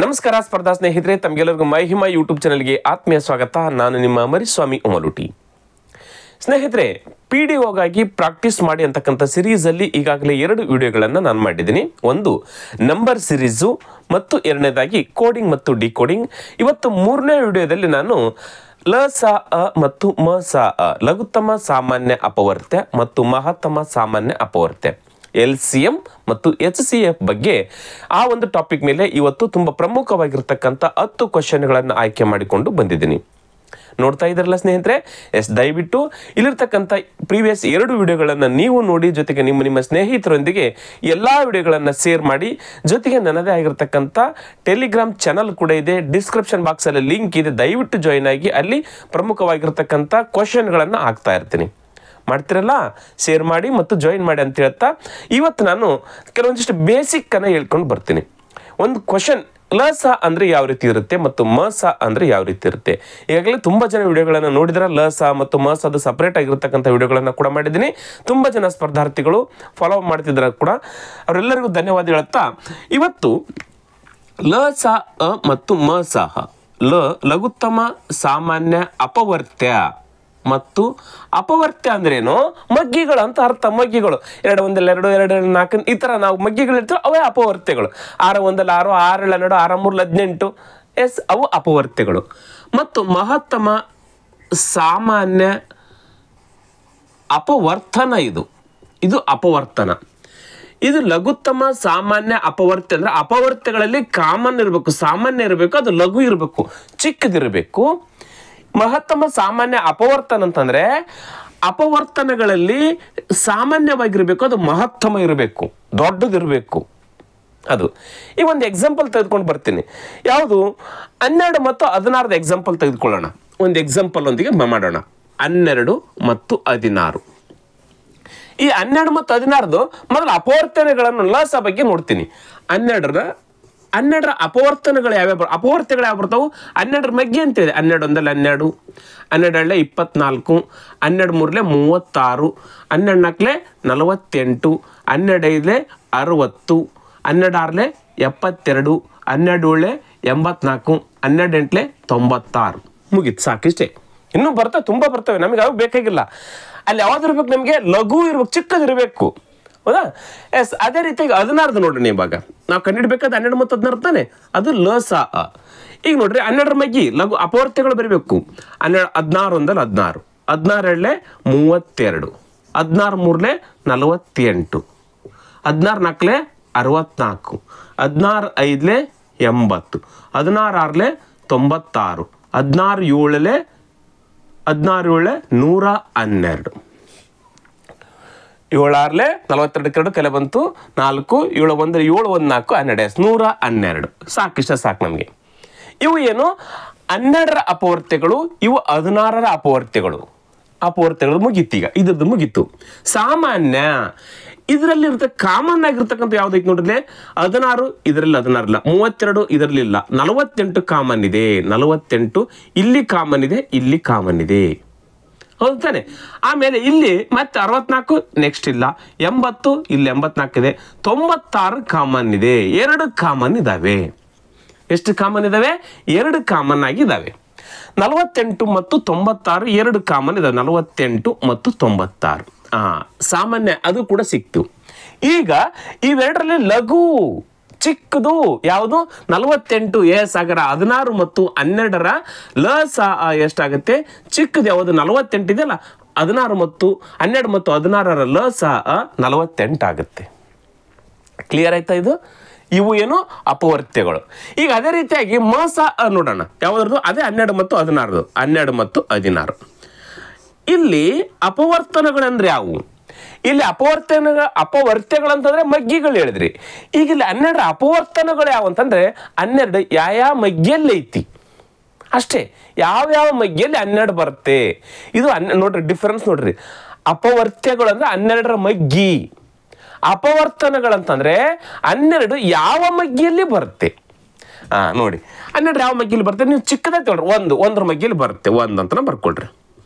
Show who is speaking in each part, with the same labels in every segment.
Speaker 1: ನಮಸ್ಕಾರ ಸ್ಪರ್ಧಾ ಸ್ನೇಹಿತರೆ, ತಮಗೆಲ್ಲರಿಗೂ ಮಹಿಮಾ ಯೂಟ್ಯೂಬ್ ಚಾನಲ್ಗೆ ಆತ್ಮೀಯ ಸ್ವಾಗತ. ನಾನು ನಿಮ್ಮ ಮರಿಸ್ವಾಮಿ ಉಮಲುಟಿ. ಸ್ನೇಹಿತರೆ, PDOಗಾಗಿ ಪ್ರಾಕ್ಟೀಸ್ ಮಾಡಿ ಅಂತಕ್ಕಂಥ ಸಿರೀಸಲ್ಲಿ ಈಗಾಗಲೇ 2 ವಿಡಿಯೋಗಳನ್ನು ನಾನು ಮಾಡಿದ್ದೀನಿ. ಒಂದು ನಂಬರ್ ಸಿರೀಸು ಮತ್ತು ಎರಡನೇದಾಗಿ ಕೋಡಿಂಗ್ ಮತ್ತು ಡಿಕೋಡಿಂಗ್. ಇವತ್ತು 3ನೇ ವಿಡಿಯೋದಲ್ಲಿ ನಾನು ಲ ಸ ಅ ಮತ್ತು ಮ ಸ ಅ ಲಘುತ್ತಮ ಸಾಮಾನ್ಯ ಅಪವರ್ತ್ಯ ಮತ್ತು ಮಹತ್ತಮ ಸಾಮಾನ್ಯ ಅಪವರ್ತ್ಯ LCM ಮತ್ತು HCF ಬಗ್ಗೆ ಆ ಒಂದು ಟಾಪಿಕ್ ಮೇಲೆ ಇವತ್ತು ತುಂಬ ಪ್ರಮುಖವಾಗಿರ್ತಕ್ಕಂಥ 10 ಕ್ವಶನ್ಗಳನ್ನು ಆಯ್ಕೆ ಮಾಡಿಕೊಂಡು ಬಂದಿದ್ದೀನಿ. ನೋಡ್ತಾ ಇದ್ರಲ್ಲ ಸ್ನೇಹಿತರೆ, ದಯವಿಟ್ಟು ಇಲ್ಲಿರ್ತಕ್ಕಂಥ ಪ್ರೀವಿಯಸ್ 2 ವಿಡಿಯೋಗಳನ್ನು ನೀವು ನೋಡಿ, ಜೊತೆಗೆ ನಿಮ್ಮ ಸ್ನೇಹಿತರೊಂದಿಗೆ ಎಲ್ಲ ವಿಡಿಯೋಗಳನ್ನು ಶೇರ್ ಮಾಡಿ. ಜೊತೆಗೆ ನನ್ನದೇ ಆಗಿರ್ತಕ್ಕಂಥ ಟೆಲಿಗ್ರಾಮ್ ಚಾನಲ್ ಕೂಡ ಇದೆ, ಡಿಸ್ಕ್ರಿಪ್ಷನ್ ಬಾಕ್ಸಲ್ಲಿ ಲಿಂಕ್ ಇದೆ, ದಯವಿಟ್ಟು ಜಾಯಿನ್ ಆಗಿ. ಅಲ್ಲಿ ಪ್ರಮುಖವಾಗಿರ್ತಕ್ಕಂಥ ಕ್ವಶನ್ಗಳನ್ನು ಹಾಕ್ತಾ ಇರ್ತೀನಿ. ಮಾಡ್ತಿರಲ್ಲ, ಶೇರ್ ಮಾಡಿ ಮತ್ತು ಜಾಯಿನ್ ಮಾಡಿ ಅಂತ ಹೇಳ್ತಾ ಇವತ್ತು ನಾನು ಕೆಲವೊಂದಿಷ್ಟು ಬೇಸಿಕ್ಕನ್ನು ಹೇಳ್ಕೊಂಡು ಬರ್ತೀನಿ. ಒಂದು ಕ್ವಶನ್, ಲ ಸ ಅಂದರೆ ಯಾವ ರೀತಿ ಇರುತ್ತೆ ಮತ್ತು ಮ ಸ ಅಂದರೆ ಯಾವ ರೀತಿ ಇರುತ್ತೆ. ಈಗಾಗಲೇ ತುಂಬ ಜನ ವಿಡಿಯೋಗಳನ್ನು ನೋಡಿದ್ರೆ ಲ ಸ ಮತ್ತು ಮ ಸ ಅದು ಸಪ್ರೇಟ್ ಆಗಿರ್ತಕ್ಕಂಥ ವಿಡಿಯೋಗಳನ್ನು ಕೂಡ ಮಾಡಿದ್ದೀನಿ. ತುಂಬ ಜನ ಸ್ಪರ್ಧಾರ್ಥಿಗಳು ಫಾಲೋ ಮಾಡ್ತಿದ್ದಾರೆ ಕೂಡ, ಅವರೆಲ್ಲರಿಗೂ ಧನ್ಯವಾದ ಹೇಳುತ್ತಾ ಇವತ್ತು ಲ ಸ ಅ ಮತ್ತು ಮ ಸ ಹ ಲಘುತ್ತಮ ಸಾಮಾನ್ಯ ಅಪವರ್ತ್ಯ ಮತ್ತು ಅಪವರ್ತ್ಯ ಅಂದ್ರೇನು, ಮಗ್ಗಿಗಳು ಅಂತ ಅರ್ಥ. ಮಗ್ಗಿಗಳು 2 1 2 2 4 ಈ ಥರ ನಾವು ಮಗ್ಗಿಗಳು ಇರ್ತವೆ, ಅವೇ ಅಪವರ್ತ್ಯಗಳು. 6 1 6 6 12 6 3 18 ಎಸ್, ಅವು ಅಪವರ್ತ್ಯಗಳು. ಮತ್ತು ಮಹತ್ತಮ ಸಾಮಾನ್ಯ ಅಪವರ್ತನ, ಇದು ಅಪವರ್ತನ. ಇದು ಲಘುತ್ತಮ ಸಾಮಾನ್ಯ ಅಪವರ್ತ್ಯ ಅಂದರೆ ಅಪವರ್ತ್ಯಗಳಲ್ಲಿ ಕಾಮನ್ ಇರಬೇಕು, ಸಾಮಾನ್ಯ ಇರಬೇಕು, ಅದು ಲಘು ಇರಬೇಕು, ಚಿಕ್ಕದಿರಬೇಕು. ಮಹತ್ತಮ ಸಾಮಾನ್ಯ ಅಪವರ್ತನ ಅಂತಂದರೆ ಅಪವರ್ತನಗಳಲ್ಲಿ ಸಾಮಾನ್ಯವಾಗಿರಬೇಕು, ಅದು ಮಹತ್ತಮ ಇರಬೇಕು, ದೊಡ್ಡದಿರಬೇಕು. ಅದು ಈ ಒಂದು ಎಕ್ಸಾಂಪಲ್ ತೆಗೆದುಕೊಂಡು ಬರ್ತೀನಿ. ಯಾವುದು 12 ಮತ್ತು 16 ಎಕ್ಸಾಂಪಲ್ ತೆಗೆದುಕೊಳ್ಳೋಣ. ಒಂದು ಎಕ್ಸಾಂಪಲ್ ಒಂದಿಗೆ ಮಾಡೋಣ. 12 ಮತ್ತು 16. ಈ 12 ಮತ್ತು 16 ಮೊದಲು ಅಪವರ್ತನಗಳನ್ನು ಲ ಸ ಬಗ್ಗೆ ನೋಡ್ತೀನಿ. 12ರ ಅಪವರ್ತನಗಳು ಯಾವ್ಯಾವ, ಅಪವರ್ತ್ಯಗಳು ಯಾವ ಬರ್ತಾವು? 12ರ ಮಗ್ಗಿ ಅಂತೇಳಿ 12 1 12, 12 24, 12 3 36, 12 4 48, 12 5 60, 12 6 72, 12 84, 12 96. ಮುಗೀತು, ಸಾಕಿಷ್ಟೇ. ಇನ್ನೂ ಬರ್ತವೆ, ತುಂಬ ಬರ್ತವೆ, ನಮಗೆ ಅವು ಬೇಕಾಗಿಲ್ಲ. ಅಲ್ಲಿ ಯಾವ್ದು ಇರ್ಬೇಕು, ನಮಗೆ ಲಘು ಇರ್ಬೇಕು, ಚಿಕ್ಕದಿರಬೇಕು. ಹೌದಾ? ಎಸ್, ಅದೇ ರೀತಿಯಾಗಿ 16 ನೋಡ್ರಿ. ಇವಾಗ ನಾವು ಕಂಡುಹಿಡ್ಬೇಕಾದ್ರೆ 12 ಮತ್ತು 16 ತಾನೆ, ಅದು ಲ ಸ ಅ. ಈಗ ನೋಡ್ರಿ, 12ರ ಮಗ್ಗಿ ಲಘು ಅಪವರ್ತ್ಯಗಳು ಬರೀಬೇಕು. 16 1 16, 16 32, 16 3 48, 16 4 64, 16 5 80, 16 6 96, 16 112, 7 42 ಕೆಲ ಬಂತು 4, 7 1 7 1 4 12, 112. ಸಾಕಿಷ್ಟ ಸಾಕು ನಮಗೆ. ಇವು ಏನು 12ರ ಅಪವರ್ತ್ಯಗಳು, ಇವು 16ರ ಅಪವರ್ತ್ಯಗಳು ಮುಗೀತು. ಈಗ ಇದ್ರದ್ದು ಮುಗೀತು. ಸಾಮಾನ್ಯ ಇದರಲ್ಲಿರುತ್ತೆ, ಕಾಮನ್ ಆಗಿರ್ತಕ್ಕಂಥ ಯಾವುದೈತೆ ನೋಡಿದ್ರೆ 16, ಇದರಲ್ಲಿ 16 ಇಲ್ಲ, 32 ಇದರಲ್ಲಿಲ್ಲ, 48 ಕಾಮನ್ ಇದೆ, 48 ಇಲ್ಲಿ ಕಾಮನ್ ಇದೆ, ಇಲ್ಲಿ ಕಾಮನ್ ಇದೆ. ಹೌದು ತಾನೆ? ಆಮೇಲೆ ಇಲ್ಲಿ ಮತ್ತೆ 64 ನೆಕ್ಸ್ಟ್ ಇಲ್ಲ, 80 ಇಲ್ಲಿ 84 ಇದೆ, 96 ಕಾಮನ್ ಇದೆ, 2 ಕಾಮನ್ ಇದಾವೆ. ಎಷ್ಟು ಕಾಮನ್ ಇದಾವೆ? 2 ಕಾಮನ್ ಆಗಿದ್ದಾವೆ. 48 ಮತ್ತು 96 2 ಕಾಮನ್ ಇದಾವೆ. 48 ಮತ್ತು 96 ಸಾಮಾನ್ಯ, ಅದು ಕೂಡ ಸಿಕ್ತು. ಈಗ ಇವೆರಡರಲ್ಲಿ ಲಘು ಚಿಕ್ಕದು ಯಾವುದು? 48. ಎಸ್, ಆಗರ 16 ಮತ್ತು 12ರ ಲ ಸ ಅ ಎಷ್ಟಾಗುತ್ತೆ? ಚಿಕ್ಕದು ಯಾವುದು? 48 ಇದೆಯಲ್ಲ, 16 ಮತ್ತು 12 ಮತ್ತು 16ರ ಲ ಸ ಅ 48 ಆಗುತ್ತೆ. ಕ್ಲಿಯರ್ ಆಯ್ತಾ? ಇವು ಏನು ಅಪವರ್ತ್ಯಗಳು. ಈಗ ಅದೇ ರೀತಿಯಾಗಿ ಮ ಸ ಅ ನೋಡೋಣ. ಯಾವುದ್ರದ್ದು? ಅದೇ 12 ಮತ್ತು 16, 12 ಮತ್ತು 16. ಇಲ್ಲಿ ಅಪವರ್ತನಗಳಂದ್ರೆ ಯಾವುವು? ಇಲ್ಲಿ ಅಪವರ್ತ್ಯಗಳಂತಂದ್ರೆ ಮಗ್ಗಿಗಳು ಹೇಳಿದ್ರಿ. ಈಗ ಇಲ್ಲಿ 12ರ ಅಪವರ್ತನಗಳು ಯಾವ ಅಂತಂದ್ರೆ 12 ಯಾವ ಮಗ್ಗಿಯಲ್ಲಿ ಐತಿ ಅಷ್ಟೇ. ಯಾವ ಮಗ್ಗಿಯಲ್ಲಿ 12 ಬರುತ್ತೆ. ಇದು ನೋಡ್ರಿ, ಡಿಫರೆನ್ಸ್ ನೋಡ್ರಿ. ಅಪವರ್ತ್ಯಗಳು ಅಂದ್ರೆ 12ರ ಮಗ್ಗಿ, ಅಪವರ್ತನಗಳಂತಂದ್ರೆ 12 ಯಾವ ಮಗ್ಗಿಯಲ್ಲಿ ಬರುತ್ತೆ. ನೋಡಿ, 12 ಯಾವ ಮಗ್ಗಿಯಲ್ಲಿ ಬರುತ್ತೆ? ನೀವು ಚಿಕ್ಕದಾಗಿ ತಗೊಳ್ರಿ, 1ರ ಮಗ್ಗಿಯಲ್ಲಿ ಬರುತ್ತೆ, 1 ಅಂತ ಬರ್ಕೊಳ್ರಿ.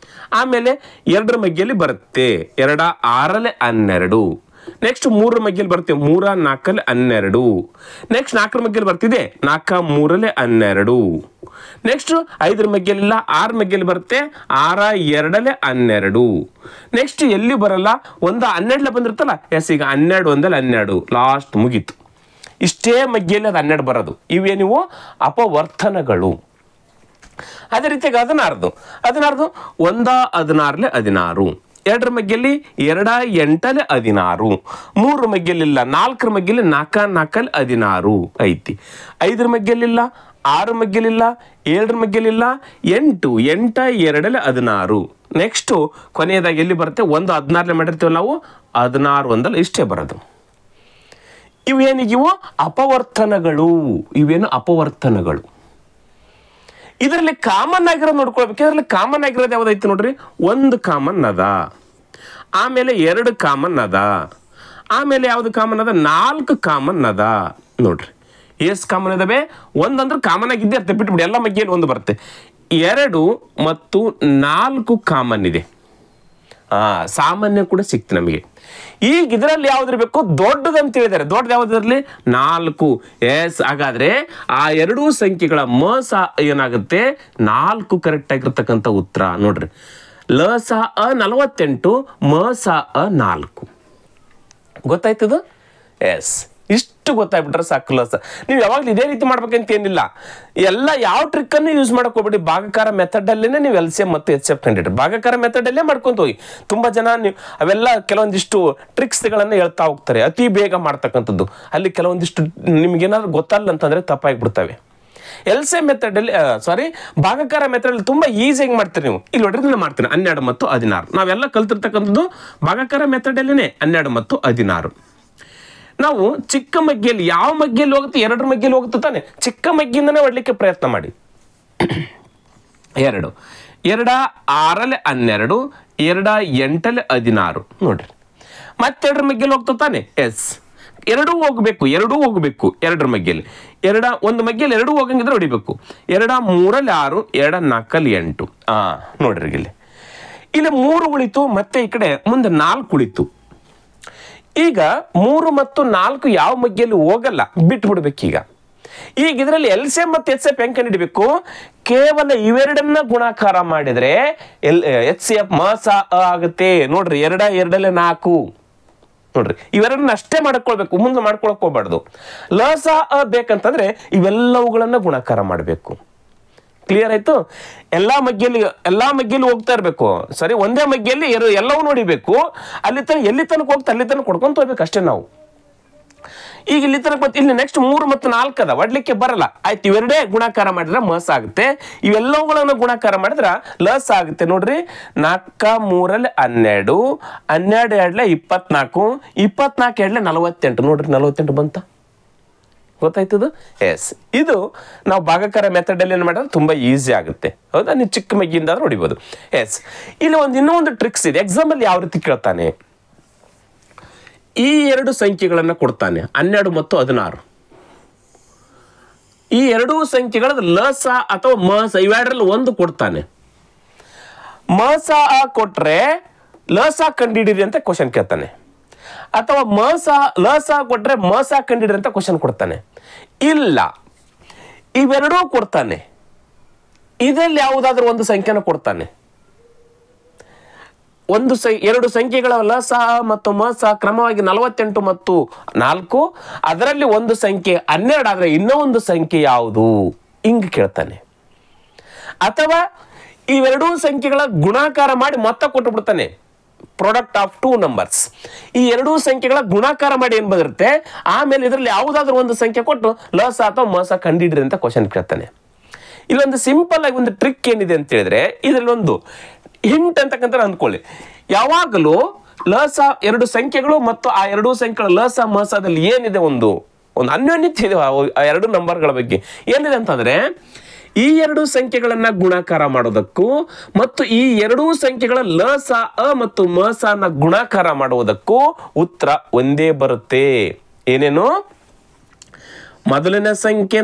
Speaker 1: ಆಮೇಲೆ 2ರ ಮಗ್ಗಿಯಲ್ಲಿ ಬರುತ್ತೆ, 2 6 12, ನೆಕ್ಸ್ಟ್ 3 ಮಗ್ಗೆಲಿ ಬರ್ತೀವಿ 3 4 12. ನೆಕ್ಸ್ಟ್ 4 ಮಗ್ಗೆಲಿ ಬರ್ತಿದೆ 4 3 12. ನೆಕ್ಸ್ಟ್ 5 ಮಗ್ಗೆಲಿಲ್ಲ 6 ಮಗ್ಗೆಲಿ ಬರುತ್ತೆ 6 2 12. ನೆಕ್ಸ್ಟ್ ಎಲ್ಲಿ ಬರಲ್ಲ ಒಂದು 12 ಬಂದಿರ್ತಲ್ಲ ಎಸ್ ಈಗ 12 1 12 ಲಾಸ್ಟ್ ಮುಗೀತು. ಇಷ್ಟೇ ಮಗ್ಗೆಯಲ್ಲಿ ಅದು 12 ಬರೋದು. ಇವೇನಿವು ಅಪವರ್ತನಗಳು. ಅದೇ ರೀತಿಯಾಗಿ 16 1 16 16. 2 ಮಗ್ಗೆಯಲ್ಲಿ 2 8 16. 3 ಮಗ್ಗೆಲಿಲ್ಲ 4 ಮಗ್ಗೆಲಿ 4 4 16 ಐತಿ. 5 ಮಗ್ಗೆಲಿಲ್ಲ 6 ಮಗ್ಗೆಲಿಲ್ಲ 7 ಮಗ್ಗೆಲಿಲ್ಲ 8 8 2 16. ನೆಕ್ಸ್ಟ್ ಕೊನೆಯದಾಗಿ ಎಲ್ಲಿ ಬರುತ್ತೆ 1 16 ಮಾಡಿರ್ತೀವಿ ನಾವು 16 1 ಇಷ್ಟೇ ಬರೋದು. ಇವೇನಿಗಿವು ಅಪವರ್ತನಗಳು. ಇವೇನು ಅಪವರ್ತನಗಳು. ಇದರಲ್ಲಿ ಕಾಮನ್ ಆಗಿರೋದು ನೋಡ್ಕೊಳ್ಬೇಕು. ಇದರಲ್ಲಿ ಕಾಮನ್ ಆಗಿರೋದು ಯಾವ್ದೈತಿ ನೋಡ್ರಿ, 1 ಕಾಮನ್ ಅದ, ಆಮೇಲೆ 2 ಕಾಮನ್ ಅದ, ಆಮೇಲೆ ಯಾವ್ದು ಕಾಮನ್ ಅದ 4 ಕಾಮನ್ ಅದ ನೋಡ್ರಿ. ಎಷ್ಟು ಕಾಮನ್ ಇದಾವೆ? 1 ಅಂದ್ರೆ ಕಾಮನ್ ಆಗಿದ್ದೇ ಇರ್ತದೆ, ಬಿಟ್ಬಿಡಿ ಎಲ್ಲ ಮಗ್ಗೆಯಲ್ಲಿ 1 ಬರುತ್ತೆ. 2 ಮತ್ತು 4 ಕಾಮನ್ ಇದೆ. ಸಾಮಾನ್ಯ ಕೂಡ ಸಿಕ್ತು ನಮಗೆ. ಈಗ ಇದರಲ್ಲಿ ಯಾವ್ದಿರ್ಬೇಕು ದೊಡ್ಡದಂತ ಹೇಳಿದ್ದಾರೆ. ದೊಡ್ಡದು ಯಾವ್ದ್ರಲ್ಲಿ 4. ಎಸ್, ಹಾಗಾದ್ರೆ ಆ 2 ಸಂಖ್ಯೆಗಳ ಮಸ ಏನಾಗುತ್ತೆ 4 ಕರೆಕ್ಟ್ ಆಗಿರ್ತಕ್ಕಂಥ ಉತ್ತರ ನೋಡ್ರಿ. ಲಸ 48 ಮಸ 4. ಗೊತ್ತಾಯ್ತದ? ಎಸ್, ಇಷ್ಟು ಗೊತ್ತಾಗ್ಬಿಟ್ರೆ ಸಾಕು. ಲಸ ನೀವು ಯಾವಾಗಲೂ ಇದೇ ರೀತಿ ಮಾಡ್ಬೇಕಂತ ಏನಿಲ್ಲ. ಎಲ್ಲ ಯಾವ ಟ್ರಿಕ್ಕನ್ನು ಯೂಸ್ ಮಾಡಕ್ ಹೋಗ್ಬೇಡಿ. ಭಾಗಕಾರ ಮೆಥಡಲ್ಲೇ ನೀವು LCM ಮತ್ತು HCF ಕಂಡಿಡ್ರಿ. ಭಾಗಕಾರ ಮೆಥಡಲ್ಲೇ ಮಾಡ್ಕೊಂತ ಹೋಗಿ. ತುಂಬ ಜನ ನೀವು ಅವೆಲ್ಲ ಕೆಲವೊಂದಿಷ್ಟು ಟ್ರಿಕ್ಸ್ಗಳನ್ನು ಹೇಳ್ತಾ ಹೋಗ್ತಾರೆ, ಅತಿ ಬೇಗ ಮಾಡ್ತಕ್ಕಂಥದ್ದು. ಅಲ್ಲಿ ಕೆಲವೊಂದಿಷ್ಟು ನಿಮ್ಗೇನಾದ್ರು ಗೊತ್ತಲ್ಲ ಅಂತಂದ್ರೆ ತಪ್ಪಾಗಿಬಿಡ್ತವೆ. LCM ಮೆಥಡಲ್ಲಿ ಭಾಗಕಾರ ಮೆಥಡಲ್ಲಿ ತುಂಬ ಈಸಿಯಾಗಿ ಮಾಡ್ತೀರಿ ನೀವು. ಇಲ್ಲಿ ನೋಡ್ರಿ ನಾನು ಮಾಡ್ತೀನಿ 12 ಮತ್ತು 16. ನಾವೆಲ್ಲ ಕಲ್ತಿರ್ತಕ್ಕಂಥದ್ದು ಭಾಗಕಾರ ಮೆಥಡಲ್ಲೇ 12 ಮತ್ತು 16. ನಾವು ಚಿಕ್ಕ ಮಗ್ಗೆಯಲ್ಲಿ ಯಾವ ಮಗ್ಗೆಯಲ್ಲಿ ಹೋಗುತ್ತೆ 2 ಮಗ್ಗೆಯಲ್ಲಿ ಹೋಗುತ್ತೆ ತಾನೆ. ಚಿಕ್ಕ ಮಗ್ಗಿಂದನೇ ಹೊಡ್ಲಿಕ್ಕೆ ಪ್ರಯತ್ನ ಮಾಡಿ. 2 2 6 12 2 8 16 ನೋಡ್ರಿ. ಮತ್ತೆ 2 ಮಗ್ಗೆಯಲ್ಲಿ ಹೋಗ್ತಾ ತಾನೆ. ಎಸ್, 2 ಹೋಗ್ಬೇಕು 2 ಮಗ್ಗೆಯಲ್ಲಿ 1 ಮಗ್ಗೆಯಲ್ಲಿ 2 ಹೋಗಂಗಿದ್ರೆ ಹೊಡಿಬೇಕು. 2 3 6 2 4 8. ನೋಡ್ರಿ ಇಲ್ಲಿ 3 ಉಳಿತು, ಮತ್ತೆ ಈ ಕಡೆ ಮುಂದೆ 4 ಉಳಿತು. ಈಗ 3 ಮತ್ತು 4 ಯಾವ ಮಗ್ಗೆಯಲ್ಲಿ ಹೋಗಲ್ಲ, ಬಿಟ್ಬಿಡ್ಬೇಕೀಗ. ಈಗ ಇದರಲ್ಲಿ LCM ಮತ್ತು HCF ಹೆಂಗ್ ಕಂಡಿಡ್ಬೇಕು? ಕೇವಲ ಇವೆರಡನ್ನ ಗುಣಾಕಾರ ಮಾಡಿದ್ರೆ HCF ಮಸ ಆಗುತ್ತೆ ನೋಡ್ರಿ. 2 2 4 ನೋಡ್ರಿ. ಇವೆರಡನ್ನ ಅಷ್ಟೇ ಮಾಡ್ಕೊಳ್ಬೇಕು, ಮುಂದೆ ಮಾಡ್ಕೊಳಕ್ ಹೋಗ್ಬಾರ್ದು. ಲಸ ಬೇಕಂತಂದ್ರೆ ಇವೆಲ್ಲವುಗಳನ್ನ ಗುಣಾಕಾರ ಮಾಡಬೇಕು. ಕ್ಲಿಯರ್ ಆಯ್ತು? ಎಲ್ಲಾ ಮಗ್ಗೆಯಲ್ಲಿ ಹೋಗ್ತಾ ಇರ್ಬೇಕು. ಸರಿ, ಒಂದೇ ಮಗ್ಗೆಯಲ್ಲಿ ಎಲ್ಲವೂ ನೋಡಿಬೇಕು. ಎಲ್ಲಿ ತನಕ ಹೋಗ್ತಾ ಅಲ್ಲಿ ತನಕ ಕೊಡ್ಕೊಂತ ಹೋಗ್ಬೇಕು ಅಷ್ಟೇ ನಾವು. ಈಗ ಇಲ್ಲಿ ತನಕ ಇಲ್ಲಿ ನೆಕ್ಸ್ಟ್ 3 ಮತ್ತು 4 ಅದ, ಒಡ್ಲಿಕ್ಕೆ ಬರಲ್ಲ. ಆಯ್ತು, ಇವೆರಡೇ ಗುಣಾಕಾರ ಮಾಡಿದ್ರೆ ಮಸ ಆಗುತ್ತೆ. ಇವೆಲ್ಲವುಗಳನ್ನ ಗುಣಾಕಾರ ಮಾಡಿದ್ರೆ ಲಸ ಆಗುತ್ತೆ ನೋಡ್ರಿ. 4 3 12 12 2 24 24 2 48 ನೋಡ್ರಿ. 48 ಬಂತ? ಗೊತ್ತಾಯ್ತದ? ಎಸ್, ಇದು ನಾವು ಭಾಗಕಾರ ಮೆಥಡಲ್ಲಿ ಏನು ಮಾಡಿದ್ರೆ ತುಂಬ ಈಸಿ ಆಗುತ್ತೆ. ಹೌದಾ? ನೀವು ಚಿಕ್ಕ ಮಗ್ಗಿಂದ ನೋಡಿಬೋದು. ಎಸ್, ಇಲ್ಲಿ ಇನ್ನೊಂದು ಟ್ರಿಕ್ಸ್ ಇದೆ. ಎಕ್ಸಾಮಲ್ಲಿ ಯಾವ ರೀತಿ ಕೇಳ್ತಾನೆ, ಈ 2 ಸಂಖ್ಯೆಗಳನ್ನು ಕೊಡ್ತಾನೆ 12 ಮತ್ತು 16. ಈ 2 ಸಂಖ್ಯೆಗಳ ಲಸ ಅಥವಾ ಮಸ ಇವೆರಡರಲ್ಲಿ ಒಂದು ಕೊಡ್ತಾನೆ. ಮಸ ಕೊಟ್ರೆ ಲಸ ಕಂಡಿಡಿರಿ ಅಂತ ಕ್ವಶನ್ ಕೇಳ್ತಾನೆ, ಅಥವಾ ಲಸ ಕೊಟ್ರೆ ಮಸ ಕಂಡಿಡ್ರಿ ಅಂತ ಕ್ವಶನ್ ಕೊಡ್ತಾನೆ. ಇಲ್ಲ, ಇವೆರಡೂ ಕೊಡ್ತಾನೆ. ಇದರಲ್ಲಿ ಯಾವುದಾದ್ರೂ ಒಂದು ಸಂಖ್ಯೆನ ಕೊಡ್ತಾನೆ. 2 ಸಂಖ್ಯೆಗಳ ಲಸ ಮತ್ತು ಮಸ ಕ್ರಮವಾಗಿ 48 ಮತ್ತು 4. ಅದರಲ್ಲಿ ಒಂದು ಸಂಖ್ಯೆ 12 ಆದ್ರೆ ಇನ್ನೊಂದು ಸಂಖ್ಯೆ ಯಾವುದು ಹಿಂಗ್ ಕೇಳ್ತಾನೆ. ಅಥವಾ ಇವೆರಡೂ ಸಂಖ್ಯೆಗಳ ಗುಣಾಕಾರ ಮಾಡಿ ಮೊತ್ತ ಕೊಟ್ಟು ಬಿಡ್ತಾನೆ. Product of 2 numbers. ಈ 2 ಸಂಖ್ಯೆಗಳ ಗುಣಾಕಾರ ಮಾಡಿ ಏನ್ ಬಂದಿರುತ್ತೆ, ಆಮೇಲೆ ಇದರಲ್ಲಿ ಯಾವುದಾದ್ರೂ ಒಂದು ಸಂಖ್ಯೆ ಕೊಟ್ಟು ಲಸ ಅಥವಾ ಮಸ ಕಂಡಿಡ್ರಿ ಅಂತ ಕ್ವಶನ್ ಕೇಳ್ತಾನೆ. ಇಲ್ಲೊಂದು ಸಿಂಪಲ್ ಆಗಿ ಒಂದು ಟ್ರಿಕ್ ಏನಿದೆ ಅಂತ ಹೇಳಿದ್ರೆ, ಇದರಲ್ಲಿ ಒಂದು ಹಿಂಟ್ ಅಂತಕ್ಕಂಥ ಅಂದ್ಕೊಳ್ಳಿ. ಯಾವಾಗಲೂ ಲಸ 2 ಸಂಖ್ಯೆಗಳು ಮತ್ತು ಆ 2 ಸಂಖ್ಯೆಗಳ ಲಸ ಮಸದಲ್ಲಿ ಏನಿದೆ, ಒಂದು ಅನ್ಯೋನ್ಯತೆ ಇದೆ ಆ 2 ನಂಬರ್ಗಳ ಬಗ್ಗೆ. ಏನಿದೆ ಅಂತಂದ್ರೆ, ಈ 2 ಸಂಖ್ಯೆಗಳನ್ನ ಗುಣಾಕಾರ ಮಾಡೋದಕ್ಕೂ ಮತ್ತು ಈ 2 ಸಂಖ್ಯೆಗಳ ಲಸ ಮತ್ತು ಮಸನ ಗುಣಾಕಾರ ಮಾಡುವುದಕ್ಕೂ ಉತ್ತರ ಒಂದೇ ಬರುತ್ತೆ. ಏನೇನು? ಮೊದಲನೇ ಸಂಖ್ಯೆ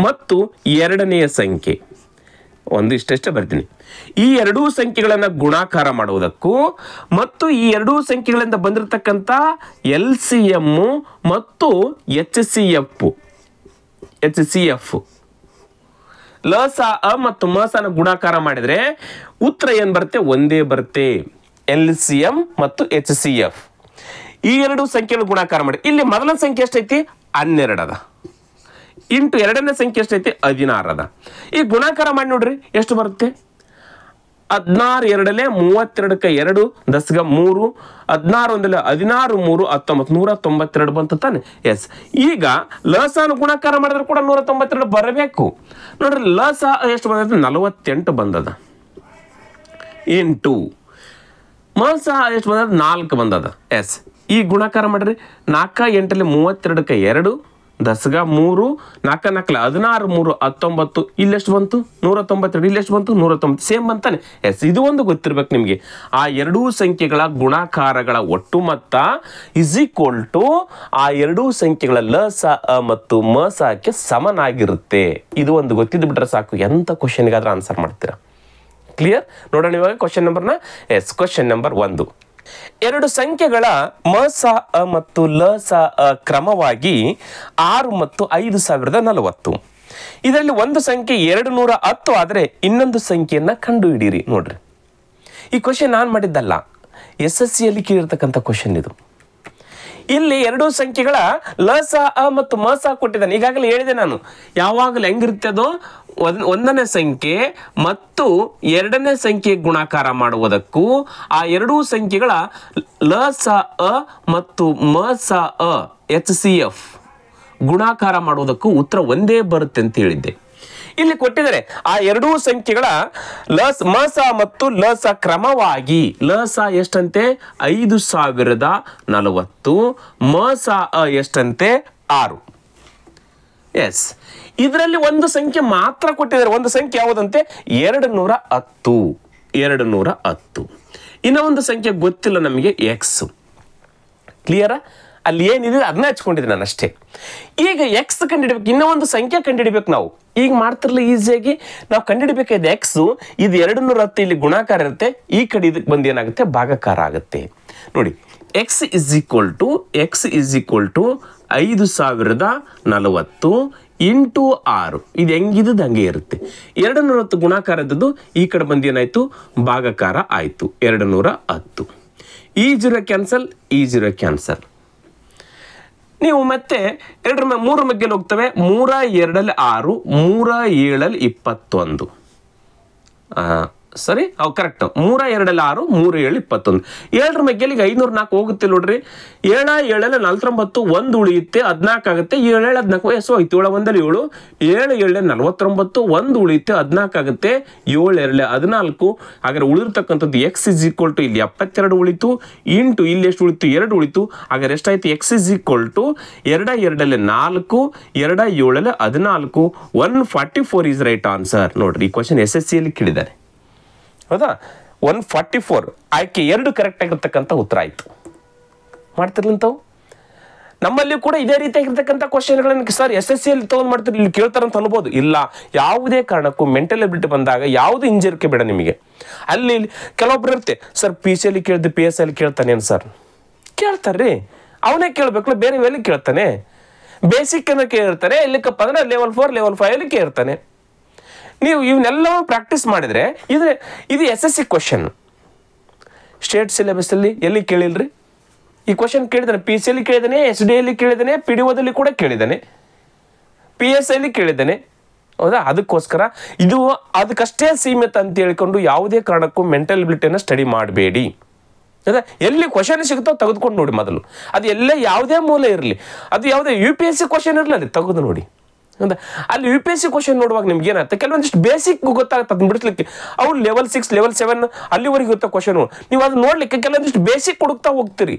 Speaker 1: ಮತ್ತು ಎರಡನೆಯ ಸಂಖ್ಯೆ ಒಂದು ಇಷ್ಟೇ ಬರ್ತೀನಿ. ಈ ಎರಡೂ ಸಂಖ್ಯೆಗಳನ್ನು ಗುಣಾಕಾರ ಮಾಡುವುದಕ್ಕೂ ಮತ್ತು ಈ ಎರಡೂ ಸಂಖ್ಯೆಗಳಿಂದ ಬಂದಿರತಕ್ಕಂಥ LCM ಮತ್ತು HCF ಲಸ ಅ ಮತ್ತು ಮಸನ ಗುಣಾಕಾರ ಮಾಡಿದರೆ ಉತ್ತರ ಏನು ಬರುತ್ತೆ? ಒಂದೇ ಬರುತ್ತೆ. LCM ಮತ್ತು HCF ಈ ಎರಡು ಸಂಖ್ಯೆಗಳು ಗುಣಾಕಾರ ಮಾಡಿ. ಇಲ್ಲಿ ಮೊದಲನೇ ಸಂಖ್ಯೆ ಎಷ್ಟೈತಿ? 12 ಅದ. ಇಂಟು ಎರಡನೇ ಸಂಖ್ಯೆ ಎಷ್ಟೈತಿ? 16 ಅದ. ಈ ಗುಣಾಕಾರ ಮಾಡಿ ನೋಡ್ರಿ ಎಷ್ಟು ಬರುತ್ತೆ? 16 2 32ಕ್ಕೆ 2 10ಗೆ 3 16 1 16 3 19 192 ಬಂತು ತಾನೆ? ಎಸ್. ಈಗ ಲಸನ ಗುಣಾಕಾರ ಮಾಡಿದ್ರೆ ಕೂಡ 192 ಬರಬೇಕು. ನೋಡ್ರಿ ಲಸ ಎಷ್ಟು ಬಂದೈತೆ? 48 ಬಂದದ. ಇಂಟು ಮಸ ಎಷ್ಟು ಬಂದದ? 4 ಬಂದದ. ಎಸ್. ಈ ಗುಣಾಕಾರ ಮಾಡ್ರಿ 4 8 32ಕ್ಕೆ 2 10ಗೆ 3 4 4 16 3 19 ಇಲ್ಲೆಷ್ಟು ಬಂತು? 192. ಇಲ್ಲೆಷ್ಟು ಬಂತು? 190. ಸೇಮ್ ಬಂತಾನೆ? ಎಸ್. ಇದು ಒಂದು ಗೊತ್ತಿರ್ಬೇಕು ನಿಮಗೆ. ಆ ಎರಡೂ ಸಂಖ್ಯೆಗಳ ಗುಣಾಕಾರಗಳ ಒಟ್ಟು ಮೊತ್ತ ಇಸ್ ಈಕ್ವಲ್ ಟು ಆ ಎರಡೂ ಸಂಖ್ಯೆಗಳ ಲಸ ಅ ಮತ್ತು ಮಸಕ್ಕೆ ಸಮನಾಗಿರುತ್ತೆ. ಇದು ಒಂದು ಗೊತ್ತಿದ್ದು ಬಿಟ್ರೆ ಸಾಕು, ಎಂಥ ಕ್ವಶನ್ಗಾದ್ರೂ ಆನ್ಸರ್ ಮಾಡ್ತೀರಾ. ಕ್ಲಿಯರ್? ನೋಡೋಣ ಇವಾಗ ಕ್ವಶನ್ ನಂಬರ್ನ. ಎಸ್. Question number 1. ಎರಡು ಸಂಖ್ಯೆಗಳ ಮಸ ಅ ಮತ್ತು ಲಸ ಅ ಕ್ರಮವಾಗಿ 6 ಮತ್ತು 5040. ಇದರಲ್ಲಿ ಒಂದು ಸಂಖ್ಯೆ 210 ಆದರೆ ಇನ್ನೊಂದು ಸಂಖ್ಯೆಯನ್ನ ಕಂಡು ಹಿಡೀರಿ. ನೋಡ್ರಿ, ಈ ಕ್ವಶನ್ ನಾನು ಮಾಡಿದ್ದಲ್ಲ, SSCಯಲ್ಲಿ ಕೇಳಿರ್ತಕ್ಕಂಥ ಕ್ವಶನ್ ಇದು. ಇಲ್ಲಿ ಎರಡೂ ಸಂಖ್ಯೆಗಳ ಲಸ ಅ ಮತ್ತು ಮಸ ಕೊಟ್ಟಿದ್ದಾನೆ. ಈಗಾಗಲೇ ಹೇಳಿದೆ ನಾನು, ಯಾವಾಗಲೂ ಹೆಂಗಿರುತ್ತೆ ಅದು? ಒಂದನೇ ಸಂಖ್ಯೆ ಮತ್ತು ಎರಡನೇ ಸಂಖ್ಯೆ ಗುಣಾಕಾರ ಮಾಡುವುದಕ್ಕೂ ಆ ಎರಡೂ ಸಂಖ್ಯೆಗಳ ಲಸ ಅ ಮತ್ತು ಮಸ ಅ HCF ಗುಣಾಕಾರ ಮಾಡುವುದಕ್ಕೂ ಉತ್ತರ ಒಂದೇ ಬರುತ್ತೆ ಅಂತ ಹೇಳಿದ್ದೆ. ಇಲ್ಲಿ ಕೊಟ್ಟಿದ್ದಾರೆ ಆ ಎರಡೂ ಸಂಖ್ಯೆಗಳ ಮಸ ಮತ್ತು ಲಸ ಕ್ರಮವಾಗಿ. ಲಸ ಎಷ್ಟಂತೆ? 5040. ಮಸ ಅ ಎಷ್ಟಂತೆ? 6. ಎಸ್. ಇದರಲ್ಲಿ ಒಂದು ಸಂಖ್ಯೆ ಮಾತ್ರ ಕೊಟ್ಟಿದ್ದಾರೆ. ಒಂದು ಸಂಖ್ಯೆ ಯಾವುದಂತೆ? 210. ಇನ್ನ ಒಂದು ಸಂಖ್ಯೆ ಗೊತ್ತಿಲ್ಲ ನಮಗೆ, ಎಕ್ಸ್. ಕ್ಲಿಯರಾ? ಅಲ್ಲಿ ಏನಿದೆ ಅದನ್ನ ಹಚ್ಕೊಂಡಿದ್ದೆ ನಾನು ಅಷ್ಟೇ. ಈಗ ಎಕ್ಸ್ ಕಂಡುಹಿಡಬೇಕು, ಇನ್ನೂ ಒಂದು ಸಂಖ್ಯೆ ಕಂಡುಹಿಡಬೇಕು ನಾವು. ಈಗ ಮಾಡ್ತಿರಲ್ಲ ಈಸಿಯಾಗಿ ನಾವು ಕಂಡುಹಿಡಬೇಕಾದ ಎಕ್ಸ್. ಇದು 210 ಇಲ್ಲಿ ಗುಣಾಕಾರ ಇರುತ್ತೆ, ಈ ಕಡೆ ಇದಕ್ಕೆ ಬಂದು ಏನಾಗುತ್ತೆ? ಭಾಗಾಕಾರ ಆಗುತ್ತೆ. ನೋಡಿ, x is equal to 5040 into 6. ಇದು ಹೆಂಗಿದ್ದು ಹಂಗೆ ಇರುತ್ತೆ. 210 ಗುಣಾಕಾರ ಇದ್ದದ್ದು ಈ ಕಡೆ ಬಂದು ಏನಾಯ್ತು? ಭಾಗಾಕಾರ ಆಯ್ತು. 210. ಈ 0 ಕ್ಯಾನ್ಸಲ್, ಈ 0 ಕ್ಯಾನ್ಸಲ್. ನೀವು ಮತ್ತೆ 3 ಮಧ್ಯೆ ಹೋಗ್ತವೆ. 3 2 6, 3 7 21. ಸರಿ, ಅವು ಕರೆಕ್ಟ್. 3 2 6, 3 7 21. 7 ಮಗ್ಗೆಲಿಗೆ 504 ಹೋಗುತ್ತೆ ನೋಡ್ರಿ. 7 7 49, 1 ಉಳಿಯುತ್ತೆ, 14 ಆಗುತ್ತೆ. 7 7 14 ಎಷ್ಟು ಹೋಯ್ತು? 7 1 7, 7 7 49, 1 ಉಳಿಯುತ್ತೆ, 14 ಆಗುತ್ತೆ. 7 2 14. ಹಾಗಾದ್ರೆ ಉಳಿದಿರ್ತಕ್ಕಂಥದ್ದು ಎಕ್ಸ್ ಇಸ್ ಈಕ್ವಲ್ ಟು ಇಲ್ಲಿ 72 ಉಳಿತು, ಇಂಟು ಇಲ್ಲಿ ಎಷ್ಟು ಉಳಿತು? 2 ಉಳಿತು. ಹಾಗಾದ್ರೆ ಎಷ್ಟಾಯ್ತು? X is equal to 2 2 4, 2 7 14, 144 is right answer. ನೋಡ್ರಿ, ಈ ಕ್ವಶನ್ SSCಯಲ್ಲಿ ಕೇಳಿದ್ದಾರೆ. ಹೌದಾ? 144 ಆಯ್ಕೆ 2 ಕರೆಕ್ಟ್ ಆಗಿರ್ತಕ್ಕಂಥ ಉತ್ತರ ಆಯಿತು. ಮಾಡ್ತಿರ್ಲಂತವು ನಮ್ಮಲ್ಲಿ ಕೂಡ ಇದೇ ರೀತಿಯಾಗಿರ್ತಕ್ಕಂಥ ಕ್ವಶನ್ಗಳನ್ನು ಸರ್ SSCಯಲ್ಲಿ ತೊಗೊಂಡು ಮಾಡ್ತಾರೆ, ಇಲ್ಲಿ ಕೇಳ್ತಾರಂತ ಅನ್ಬೋದು. ಇಲ್ಲ, ಯಾವುದೇ ಕಾರಣಕ್ಕೂ ಮೆಂಟಲ್ ಎಬಿಲಿಟಿ ಬಂದಾಗ ಯಾವುದು ಹಿಂಜರಿಕೆ ಬೇಡ ನಿಮಗೆ. ಅಲ್ಲಿ ಕೆಲವೊಬ್ರು ಇರುತ್ತೆ, ಸರ್ PCಯಲ್ಲಿ ಕೇಳಿದ್ದು PSL ಕೇಳ್ತಾನೇನು ಸರ್? ಕೇಳ್ತಾರ್ರಿ, ಅವನೇ ಕೇಳಬೇಕು, ಬೇರೆ ವೇಲಿ ಕೇಳ್ತಾನೆ. ಬೇಸಿಕ್ ಅನ್ನ ಕೇಳಿರ್ತಾನೆ, ಇಲ್ಲಿಕ್ಕಪ್ಪ ಅಂದ್ರೆ ಲೆವೆಲ್ 4 ಲೆವೆಲ್ 5 ಕೇಳ್ತಾನೆ. ನೀವು ಇವನ್ನೆಲ್ಲವೂ ಪ್ರಾಕ್ಟೀಸ್ ಮಾಡಿದರೆ ಇದು SSC ಕ್ವಶನ್. ಸ್ಟೇಟ್ ಸಿಲೆಬಸ್ಸಲ್ಲಿ ಎಲ್ಲಿ ಕೇಳಿಲ್ರಿ ಈ ಕ್ವಶನ್? ಕೇಳಿದ್ದಾನೆ, PCಯಲ್ಲಿ ಕೇಳಿದ್ದಾನೆ, SDಯಲ್ಲಿ ಕೇಳಿದ್ದಾನೆ, PDOದಲ್ಲಿ ಕೂಡ ಕೇಳಿದ್ದಾನೆ, PSಯಲ್ಲಿ ಕೇಳಿದ್ದಾನೆ. ಹೌದಾ? ಅದಕ್ಕೋಸ್ಕರ ಇದು ಅದಕ್ಕಷ್ಟೇ ಸೀಮಿತ ಅಂತ ಹೇಳ್ಕೊಂಡು ಯಾವುದೇ ಕಾರಣಕ್ಕೂ ಮೆಂಟಲ್ ಎಬಿಲಿಟಿಯನ್ನು ಸ್ಟಡಿ ಮಾಡಬೇಡಿ. ಹೌದಾ? ಎಲ್ಲಿ ಕ್ವಶನ್ ಸಿಗುತ್ತೋ ತೆಗೆದುಕೊಂಡು ನೋಡಿ ಮೊದಲು. ಅದು ಎಲ್ಲೇ ಯಾವುದೇ ಮೂಲ ಇರಲಿ, ಅದು ಯಾವುದೇ UPSC ಕ್ವಶನ್ ಇರಲಿ, ಅಲ್ಲಿ ತೆಗೆದು ನೋಡಿ. ಹೌದಾ? ಅಲ್ಲಿ UPSC ಕ್ವಶನ್ ನೋಡುವಾಗ ನಿಮ್ಗೆ ಏನಾಗುತ್ತೆ? ಕೆಲವೊಂದಿಷ್ಟು ಬೇಸಿಕ್ ಗೊತ್ತಾಗುತ್ತೆ ಅದನ್ನ ಬಿಡಿಸ್ಲಿಕ್ಕೆ. ಅವ್ರು ಲೆವೆಲ್ 6 ಲೆವೆಲ್ 7 ಅಲ್ಲಿವರೆಗೆ ಗೊತ್ತಾ ಕ್ವಶನ್. ನೀವು ಅದು ನೋಡ್ಲಿಕ್ಕೆ ಕೆಲವೊಂದಿಷ್ಟು ಬೇಸಿಕ್ ಹುಡುಕ್ತಾ ಹೋಗ್ತೀರಿ.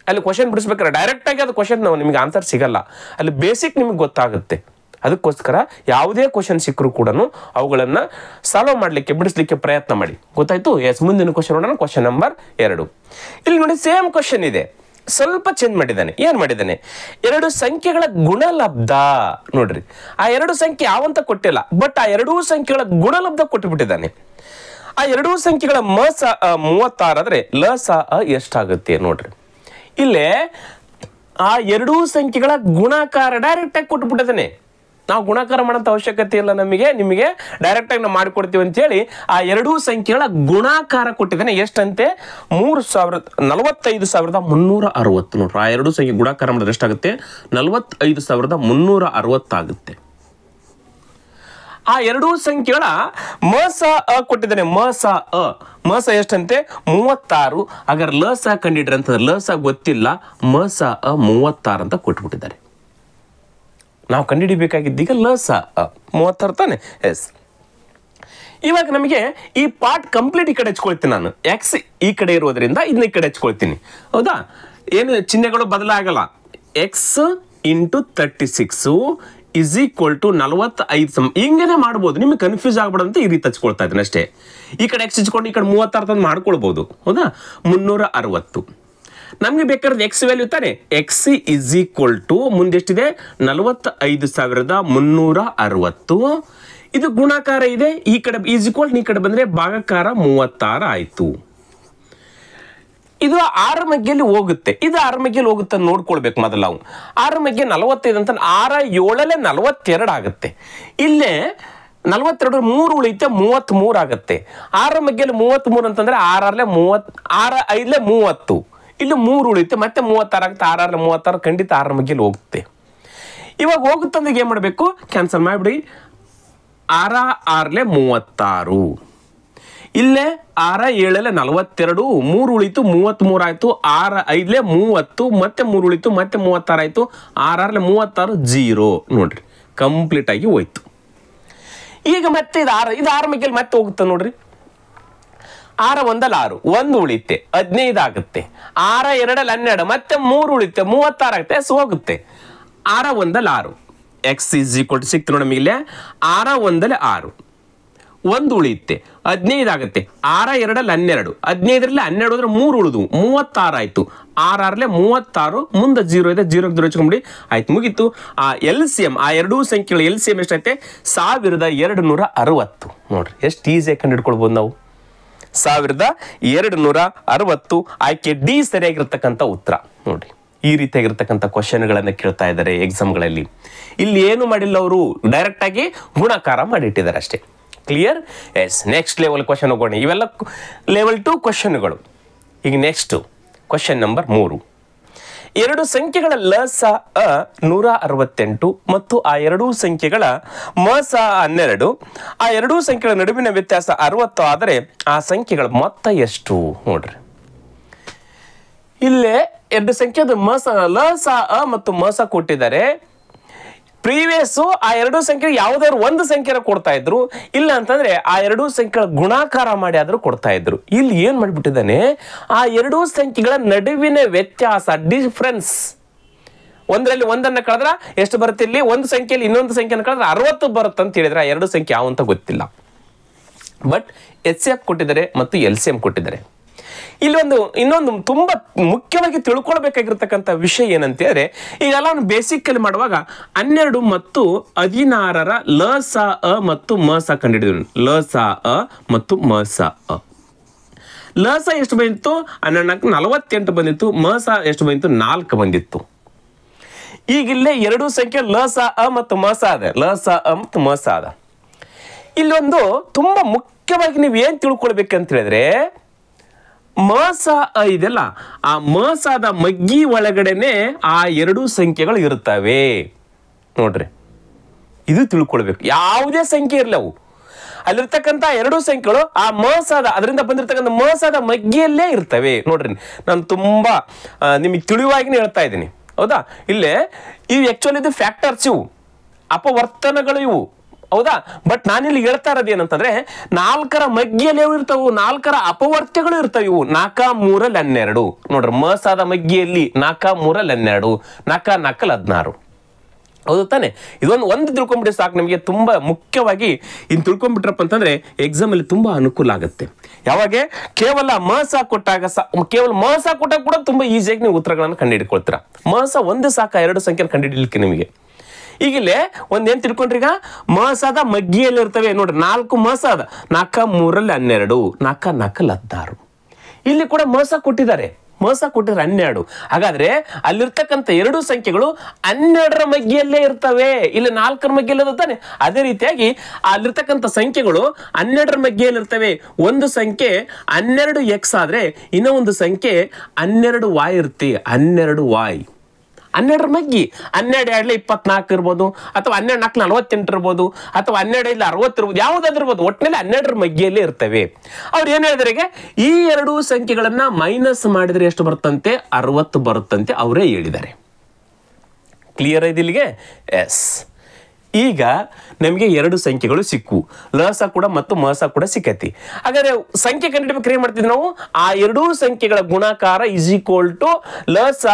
Speaker 1: ಅಲ್ಲಿ ಕ್ವಶನ್ ಬಿಡಿಸ್ಬೇಕಾದ್ರೆ ಡೈರೆಕ್ಟಾಗಿ ಅದು ಕ್ವಶನ್ ನಿಮಗೆ ಆನ್ಸರ್ ಸಿಗಲ್ಲ, ಅಲ್ಲಿ ಬೇಸಿಕ್ ನಿಮಗೆ ಗೊತ್ತಾಗುತ್ತೆ. ಅದಕ್ಕೋಸ್ಕರ ಯಾವುದೇ ಕ್ವಶನ್ ಸಿಕ್ಕರೂ ಕೂಡ ಅವುಗಳನ್ನು ಸಾಲ್ವ್ ಮಾಡಲಿಕ್ಕೆ ಬಿಡಿಸ್ಲಿಕ್ಕೆ ಪ್ರಯತ್ನ ಮಾಡಿ. ಗೊತ್ತಾಯ್ತು? ಎಸ್. ಮುಂದಿನ ಕ್ವಶನ್ ನೋಡೋಣ. Question number 2. ಇಲ್ಲಿ ನೋಡಿ, ಸೇಮ್ ಕ್ವಶನ್ ಇದೆ. ಸ್ವಲ್ಪ ಚೇಂಜ್ ಮಾಡಿದ್ದಾನೆ. ಏನ್ ಮಾಡಿದ್ದಾನೆ? ಎರಡು ಸಂಖ್ಯೆಗಳ ಗುಣಲಬ್ಧ ನೋಡ್ರಿ, ಆ ಎರಡು ಸಂಖ್ಯೆ ಯಾವಂತ ಕೊಟ್ಟಿಲ್ಲ, ಬಟ್ ಆ ಎರಡೂ ಸಂಖ್ಯೆಗಳ ಗುಣಲಬ್ಧ ಕೊಟ್ಟುಬಿಟ್ಟಿದ್ದಾನೆ. ಆ ಎರಡೂ ಸಂಖ್ಯೆಗಳ ಮ ಸ 36 ಆದ್ರೆ ಲ ಸ ಎಷ್ಟಾಗುತ್ತೆ ನೋಡ್ರಿ. ಇಲ್ಲೇ ಆ ಎರಡೂ ಸಂಖ್ಯೆಗಳ ಗುಣಾಕಾರ ಡೈರೆಕ್ಟ್ ಆಗಿ ಕೊಟ್ಟುಬಿಟ್ಟಿದ್ದಾನೆ. ನಾವು ಗುಣಾಕಾರ ಮಾಡೋಂಥ ಅವಶ್ಯಕತೆ ಇಲ್ಲ, ನಿಮಗೆ ಡೈರೆಕ್ಟ್ ಆಗಿ ನಾವು ಮಾಡಿಕೊಡ್ತೀವಿ ಅಂತೇಳಿ ಆ ಎರಡೂ ಸಂಖ್ಯೆಗಳ ಗುಣಾಕಾರ ಕೊಟ್ಟಿದ್ದಾನೆ. ಎಷ್ಟಂತೆ? 45,360 ನೋಡ್ರಿ. ಆ ಎರಡೂ ಸಂಖ್ಯೆ ಗುಣಾಕಾರ ಮಾಡಿದ್ರೆ ಎಷ್ಟಾಗುತ್ತೆ? 45,360 ಆಗುತ್ತೆ. ಆ ಎರಡೂ ಸಂಖ್ಯೆಗಳ ಮ ಸ ಕೊಟ್ಟಿದ್ದಾನೆ. ಮ ಸ ಎಷ್ಟಂತೆ? 36. ಹಾಗಾದ್ರೆ ಲ ಸ ಕಂಡಿಡ್ರಿ ಅಂತಂದ್ರೆ ಲ ಸ ಗೊತ್ತಿಲ್ಲ, ಮ ಸ 36 ಅಂತ ಕೊಟ್ಬಿಟ್ಟಿದ್ದಾರೆ. ನಾವು ಕಂಡುಹಿಡಿಬೇಕಾಗಿದ್ದೀಗ ಲ ಸ 36 ತಾನೆ. ಎಸ್, ಇವಾಗ ನಮಗೆ ಈ ಪಾರ್ಟ್ ಕಂಪ್ಲೀಟ್ ಈ ಕಡೆ ಹಚ್ಕೊಳ್ತೀನಿ ನಾನು. ಎಕ್ಸ್ ಈ ಕಡೆ ಇರೋದ್ರಿಂದ ಇದನ್ನ ಈ ಕಡೆ ಹಚ್ಕೊಳ್ತೀನಿ. ಹೌದಾ? ಏನು ಚಿಹ್ನೆಗಳು ಬದಲಾಗಲ್ಲ. X into 36 is equal to 45. ಹಿಂಗೇನೆ ಮಾಡ್ಬೋದು, ನಿಮಗೆ ಕನ್ಫ್ಯೂಸ್ ಆಗ್ಬಿಡಂತ ಈ ರೀತಿ ಹಚ್ಕೊಳ್ತಾ ಇದ್ದೀನಿ ಅಷ್ಟೇ. ಈ ಕಡೆ ಎಕ್ಸ್ ಹಚ್ಕೊಂಡು ಈ ಕಡೆ 36 ತಂದು ಮಾಡ್ಕೊಳ್ಬೋದು. ಹೌದಾ? 360. ನಮ್ಗೆ ಬೇಕಾದ್ರೆ ಎಕ್ಸ್ ವ್ಯಾಲ್ಯೂ ತಾನೆ. ಎಕ್ಸ್ ಇಸ್ ಈಕ್ವಲ್ ಟು ಮುಂದೆಷ್ಟಿದೆ? 45,360. ಇದು ಗುಣಾಕಾರ ಇದೆ, ಈ ಕಡೆ ಈಸ್ ಈಕ್ವಲ್ ಈ ಕಡೆ ಬಂದ್ರೆ ಭಾಗಕಾರ 36 ಆಯ್ತು. ಇದು 6 ಮಗ್ಗೆಯಲ್ಲಿ ಹೋಗುತ್ತೆ, ಇದು 6 ಮಗ್ಗೆಯಲ್ಲಿ ಹೋಗುತ್ತೆ ನೋಡ್ಕೊಳ್ಬೇಕು ಮೊದಲು ನಾವು. 6 ಮಗ್ಗೆ 45 ಅಂತ 6 7 42 ಆಗುತ್ತೆ. ಇಲ್ಲೇ 42 3 ಉಳಿಯುತ್ತೆ, 33 ಆಗುತ್ತೆ. 6 ಮಗ್ಗೆಯಲ್ಲಿ 33 ಅಂತಂದ್ರೆ 6 5 30. ಇಲ್ಲಿ 3 ಉಳಿಯುತ್ತೆ, ಮತ್ತೆ 36 ಆಗುತ್ತೆ. 6 36 ಖಂಡಿತ 6 ಮಗ್ಗೆಯಲ್ಲಿ ಹೋಗುತ್ತೆ. ಇವಾಗ ಹೋಗುತ್ತಂದಾಗ ಏನ್ ಮಾಡಬೇಕು? ಕ್ಯಾನ್ಸಲ್ ಮಾಡಿಬಿಡಿ. 6 6 36. ಇಲ್ಲೇ 6 7 42, 3 ಉಳಿತು 33 ಆಯ್ತು. 6 5 30, ಮತ್ತೆ 3 ಉಳಿತು, ಮತ್ತೆ 36 ಆಯ್ತು. 6 6 36 0 ನೋಡ್ರಿ, ಕಂಪ್ಲೀಟ್ ಆಗಿ ಹೋಯ್ತು. ಈಗ ಮತ್ತೆ ಇದು 6 ಮಗ್ಗೆಯಲ್ಲಿ ಮತ್ತೆ ಹೋಗುತ್ತೆ ನೋಡ್ರಿ. 6 1 6, 1 ಉಳಿತೆ 15 ಆಗುತ್ತೆ. 6 2 12, ಮತ್ತೆ 3 ಉಳಿತೆ 36 ಆಗುತ್ತೆ. ಎಸ್ ಹೋಗುತ್ತೆ. 6 1 6 ಎಕ್ಸ್ ಇಸ್ ಈಕ್ವಲ್ ಟು ಸಿಕ್ತು ನೋಡಿ ನಮಗೆ ಇಲ್ಲೇ. 6 1 6, 1 ಉಳಿಯುತ್ತೆ 15 ಆಗುತ್ತೆ. 6 2 12, 15ರಲ್ಲಿ 12 ಹೋದ್ರೆ 3 ಉಳಿದು 36 ಆಯ್ತು. 6 6 36, ಮುಂದೆ 0 ಇದೆ, 0 ಹಚ್ಕೊಂಡ್ಬಿಡಿ ಆಯ್ತು, ಮುಗೀತು. ಆ ಎಲ್ ಸಿ ಎಂ, ಆ ಎರಡೂ ಸಂಖ್ಯೆಗಳು ಎಲ್ ಸಿ ಎಂ ಎಷ್ಟೈತೆ? 1260 ನೋಡ್ರಿ. ಎಷ್ಟು ಈಸಿಯಾಗಿ ಕಂಡು ಹಿಡ್ಕೊಳ್ಬೋದು ನಾವು. 1260. ಆಯ್ಕೆ ಡಿ ಸರಿಯಾಗಿರ್ತಕ್ಕಂಥ ಉತ್ತರ ನೋಡ್ರಿ. ಈ ರೀತಿಯಾಗಿರ್ತಕ್ಕಂಥ ಕ್ವಶನ್ಗಳನ್ನ ಕೇಳ್ತಾ ಇದ್ದಾರೆ ಎಕ್ಸಾಮ್ಗಳಲ್ಲಿ. ಇಲ್ಲಿ ಏನು ಮಾಡಿಲ್ಲ, ಅವರು ಡೈರೆಕ್ಟ್ ಆಗಿ ಗುಣಾಕಾರ ಮಾಡಿಟ್ಟಿದ್ದಾರೆ ಅಷ್ಟೇ. Clear? Yes, next level question ಹೋಗೋಣ. ಇವೆಲ್ಲ ಲೆವೆಲ್ 2 ಕ್ವಶನ್ಗಳು. ಈಗ ನೆಕ್ಸ್ಟ್ ಕ್ವಶನ್ ನಂಬರ್ 3. ಎರಡು ಸಂಖ್ಯೆಗಳ ಲ ಸ 168 ಮತ್ತು ಆ ಎರಡೂ ಸಂಖ್ಯೆಗಳ ಮ ಸ 12. ಆ ಎರಡೂ ಸಂಖ್ಯೆಗಳ ನಡುವಿನ ವ್ಯತ್ಯಾಸ 60 ಆದರೆ ಆ ಸಂಖ್ಯೆಗಳ ಮೊತ್ತ ಎಷ್ಟು ನೋಡ್ರಿ. ಇಲ್ಲೇ ಎರಡು ಸಂಖ್ಯೆದ ಲ ಸ ಮತ್ತು ಮ ಸ ಕೊಟ್ಟಿದ್ದಾರೆ. ಪ್ರೀವಿಯಸ್ ಆ ಎರಡೂ ಸಂಖ್ಯೆ ಯಾವುದಾದ್ರು ಒಂದು ಸಂಖ್ಯೆ ಕೊಡ್ತಾ ಇದ್ರು, ಇಲ್ಲ ಅಂತಂದ್ರೆ ಆ ಎರಡೂ ಸಂಖ್ಯೆಗಳ ಗುಣಾಕಾರ ಮಾಡಿ ಆದ್ರೂ ಕೊಡ್ತಾ ಇದ್ರು. ಇಲ್ಲಿ ಏನ್ ಮಾಡ್ಬಿಟ್ಟಿದ್ದಾನೆ, ಆ ಎರಡೂ ಸಂಖ್ಯೆಗಳ ನಡುವಿನ ವ್ಯತ್ಯಾಸ, ಡಿಫ್ರೆನ್ಸ್, ಒಂದರಲ್ಲಿ ಒಂದನ್ನ ಕಳೆದ್ರ ಎಷ್ಟು ಬರುತ್ತೆ, ಇಲ್ಲಿ ಒಂದು ಸಂಖ್ಯೆಯಲ್ಲಿ ಇನ್ನೊಂದು ಸಂಖ್ಯೆನ ಕಳೆದ್ರೆ 60 ಬರುತ್ತೆ ಅಂತ ಹೇಳಿದ್ರೆ ಆ ಎರಡು ಸಂಖ್ಯೆ ಯಾವ ಅಂತ ಗೊತ್ತಿಲ್ಲ. ಬಟ್ ಎಚ್ ಸಿ ಎಫ್ ಕೊಟ್ಟಿದ್ದಾರೆ ಮತ್ತು ಎಲ್ ಸಿ ಎಂ ಕೊಟ್ಟಿದ್ದಾರೆ. ಇಲ್ಲಿ ಇನ್ನೊಂದು ತುಂಬಾ ಮುಖ್ಯವಾಗಿ ತಿಳ್ಕೊಳ್ಬೇಕಾಗಿರ್ತಕ್ಕಂಥ ವಿಷಯ ಏನಂತ ಹೇಳಿದ್ರೆ, ಈಗೆಲ್ಲ ಬೇಸಿಕಲ್ಲಿ ಮಾಡುವಾಗ 12 ಮತ್ತು 16ರ ಲ ಸ ಮತ್ತು ಮ ಸ ಕಂಡುಹಿಡಿದ್ರು. ಲ ಸ ಮತ್ತು ಮ ಸ. ಲ ಸ ಎಷ್ಟು ಬಂದಿತ್ತು? 48 ಬಂದಿತ್ತು. ಮ ಸ ಎಷ್ಟು ಬಂದಿತ್ತು? 4 ಬಂದಿತ್ತು. ಈಗಿಲ್ಲೇ ಎರಡು ಸಂಖ್ಯೆ ಲ ಸ ಮತ್ತು ಮ ಸ ಅದ. ಲ ಸ ಮತ್ತು ಮ ಸ ಅದ. ಇಲ್ಲೊಂದು ತುಂಬಾ ಮುಖ್ಯವಾಗಿ ನೀವು ಏನ್ ತಿಳ್ಕೊಳ್ಬೇಕಂತ ಹೇಳಿದ್ರೆ, ಮ ಸ ಇದೆಲ್ಲ, ಆ ಮ ಸದ ಮಗ್ಗಿ ಒಳಗಡೆನೆ ಆ ಎರಡೂ ಸಂಖ್ಯೆಗಳು ಇರ್ತವೆ ನೋಡ್ರಿ. ಇದು ತಿಳ್ಕೊಳ್ಬೇಕು. ಯಾವುದೇ ಸಂಖ್ಯೆ ಇರಲಿ, ಅವು ಅಲ್ಲಿರ್ತಕ್ಕಂಥ ಎರಡೂ ಸಂಖ್ಯೆಗಳು ಆ ಮ ಸದ, ಅದರಿಂದ ಬಂದಿರತಕ್ಕಂಥ ಮ ಸದ ಮಗ್ಗಿಯಲ್ಲೇ ಇರ್ತವೆ ನೋಡ್ರಿ. ನಾನು ತುಂಬಾ ನಿಮಗೆ ತಿಳಿಯುವಾಗಿನೇ ಹೇಳ್ತಾ ಇದ್ದೀನಿ, ಹೌದಾ. ಇಲ್ಲೇ ಇವು ಆಕ್ಚುಲಿ ಇದು ಫ್ಯಾಕ್ಟರ್ಸ್, ಇವು ಅಪವರ್ತನಗಳು ಇವು, ಹೌದಾ. ಬಟ್ ನಾನಿಲ್ಲಿ ಹೇಳ್ತಾ ಇರೋದು ಏನಂತಂದ್ರೆ, 4ರ ಮಗ್ಗಿಯಲ್ಲಿ ಇರ್ತಾವು, 4ರ ಅಪವರ್ತ್ಯಗಳು ಇರ್ತಾವೆ. ಇವು 4 3 12 ನೋಡ್ರಿ. ಮ ಸಾದ ಮಗ್ಗಿಯಲ್ಲಿ 4 3 12, 4 4 16. ಹೌದು ತಾನೆ? ಒಂದು ತಿಳ್ಕೊಂಡ್ಬಿಟ್ರೆ ಸಾಕು, ನಮಗೆ ತುಂಬ ಮುಖ್ಯವಾಗಿ ಇನ್ನು ತಿಳ್ಕೊಂಡ್ಬಿಟ್ರಪ್ಪ ಅಂತಂದ್ರೆ ಎಕ್ಸಾಮಲ್ಲಿ ತುಂಬ ಅನುಕೂಲ ಆಗುತ್ತೆ. ಯಾವಾಗ ಕೇವಲ ಮಸ ಕೊಟ್ಟಾಗ ಕೇವಲ ಮಸ ಕೊಟ್ಟಾಗ ಕೂಡ ತುಂಬ ಈಸಿಯಾಗಿ ನೀವು ಉತ್ತರಗಳನ್ನು ಕಂಡುಹಿಡ್ಕೊಳ್ತೀರಾ. ಮಸ ಒಂದು ಸಾಕ ಎರಡು ಸಂಖ್ಯೆ ಕಂಡುಹಿಡಲಿಕ್ಕೆ ನಿಮಗೆ. ಈಗಿಲ್ಲೇ ಒಂದೇನು ತಿಳ್ಕೊಂಡ್ರಿ, ಈಗ ಮಸದ ಮಗ್ಗಿಯಲ್ಲಿ ಇರ್ತವೆ ನೋಡ್ರಿ, 4 ಮಸ ಅದ, 4 3 12, 4 4 16. ಇಲ್ಲಿ ಕೂಡ ಮಸ ಕೊಟ್ಟಿದ್ದಾರೆ 12. ಹಾಗಾದ್ರೆ ಅಲ್ಲಿರ್ತಕ್ಕಂಥ ಎರಡು ಸಂಖ್ಯೆಗಳು 12ರ ಮಗ್ಗಿಯಲ್ಲೇ ಇರ್ತವೆ, ಇಲ್ಲಿ 4ರ ಮಗ್ಗಿಯಲ್ಲಿ ತಾನೆ. ಅದೇ ರೀತಿಯಾಗಿ ಅಲ್ಲಿರ್ತಕ್ಕಂಥ ಸಂಖ್ಯೆಗಳು 12ರ ಮಗ್ಗಿಯಲ್ಲಿ ಇರ್ತವೆ. ಒಂದು ಸಂಖ್ಯೆ 12x ಆದ್ರೆ ಇನ್ನೂ ಒಂದು ಸಂಖ್ಯೆ 12y ಇರುತ್ತೆ. 12y 12ರ ಮಗ್ಗಿ, 12 2 24 ಇರ್ಬೋದು, ಅಥವಾ 12 4 48 ಇರ್ಬೋದು, ಅಥವಾ 12 5 60 ಇರ್ಬೋದು, ಯಾವುದಾದ್ರೂ ಇರ್ಬೋದು. ಒಟ್ಟಿನಲ್ಲಿ 12ರ ಮಗ್ಗಿಯಲ್ಲೇ ಇರ್ತವೆ. ಅವ್ರು ಏನ್ ಹೇಳಿದ್ರೆ, ಈ ಎರಡು ಸಂಖ್ಯೆಗಳನ್ನ ಮೈನಸ್ ಮಾಡಿದ್ರೆ ಎಷ್ಟು ಬರುತ್ತಂತೆ? 60 ಬರುತ್ತಂತೆ ಅವರೇ ಹೇಳಿದ್ದಾರೆ. ಕ್ಲಿಯರ್ ಇದೆ ಇಲ್ಲಿಗೆ? ಎಸ್. ಈಗ ನಮಗೆ ಎರಡು ಸಂಖ್ಯೆಗಳು ಸಿಕ್ಕು, ಲಸ ಕೂಡ ಮತ್ತು ಮಸ ಕೂಡ ಸಿಕ್ಕತಿ. ಹಾಗಾದ್ರೆ ಸಂಖ್ಯೆ ಕಂಡುಹಿಡಿಬೇಕು, ಏನ್ ಮಾಡ್ತಿದ್ವಿ ನಾವು? ಆ ಎರಡೂ ಸಂಖ್ಯೆಗಳ ಗುಣಾಕಾರ ಇಸ್ ಈಕ್ವಲ್ ಟು ಲಸ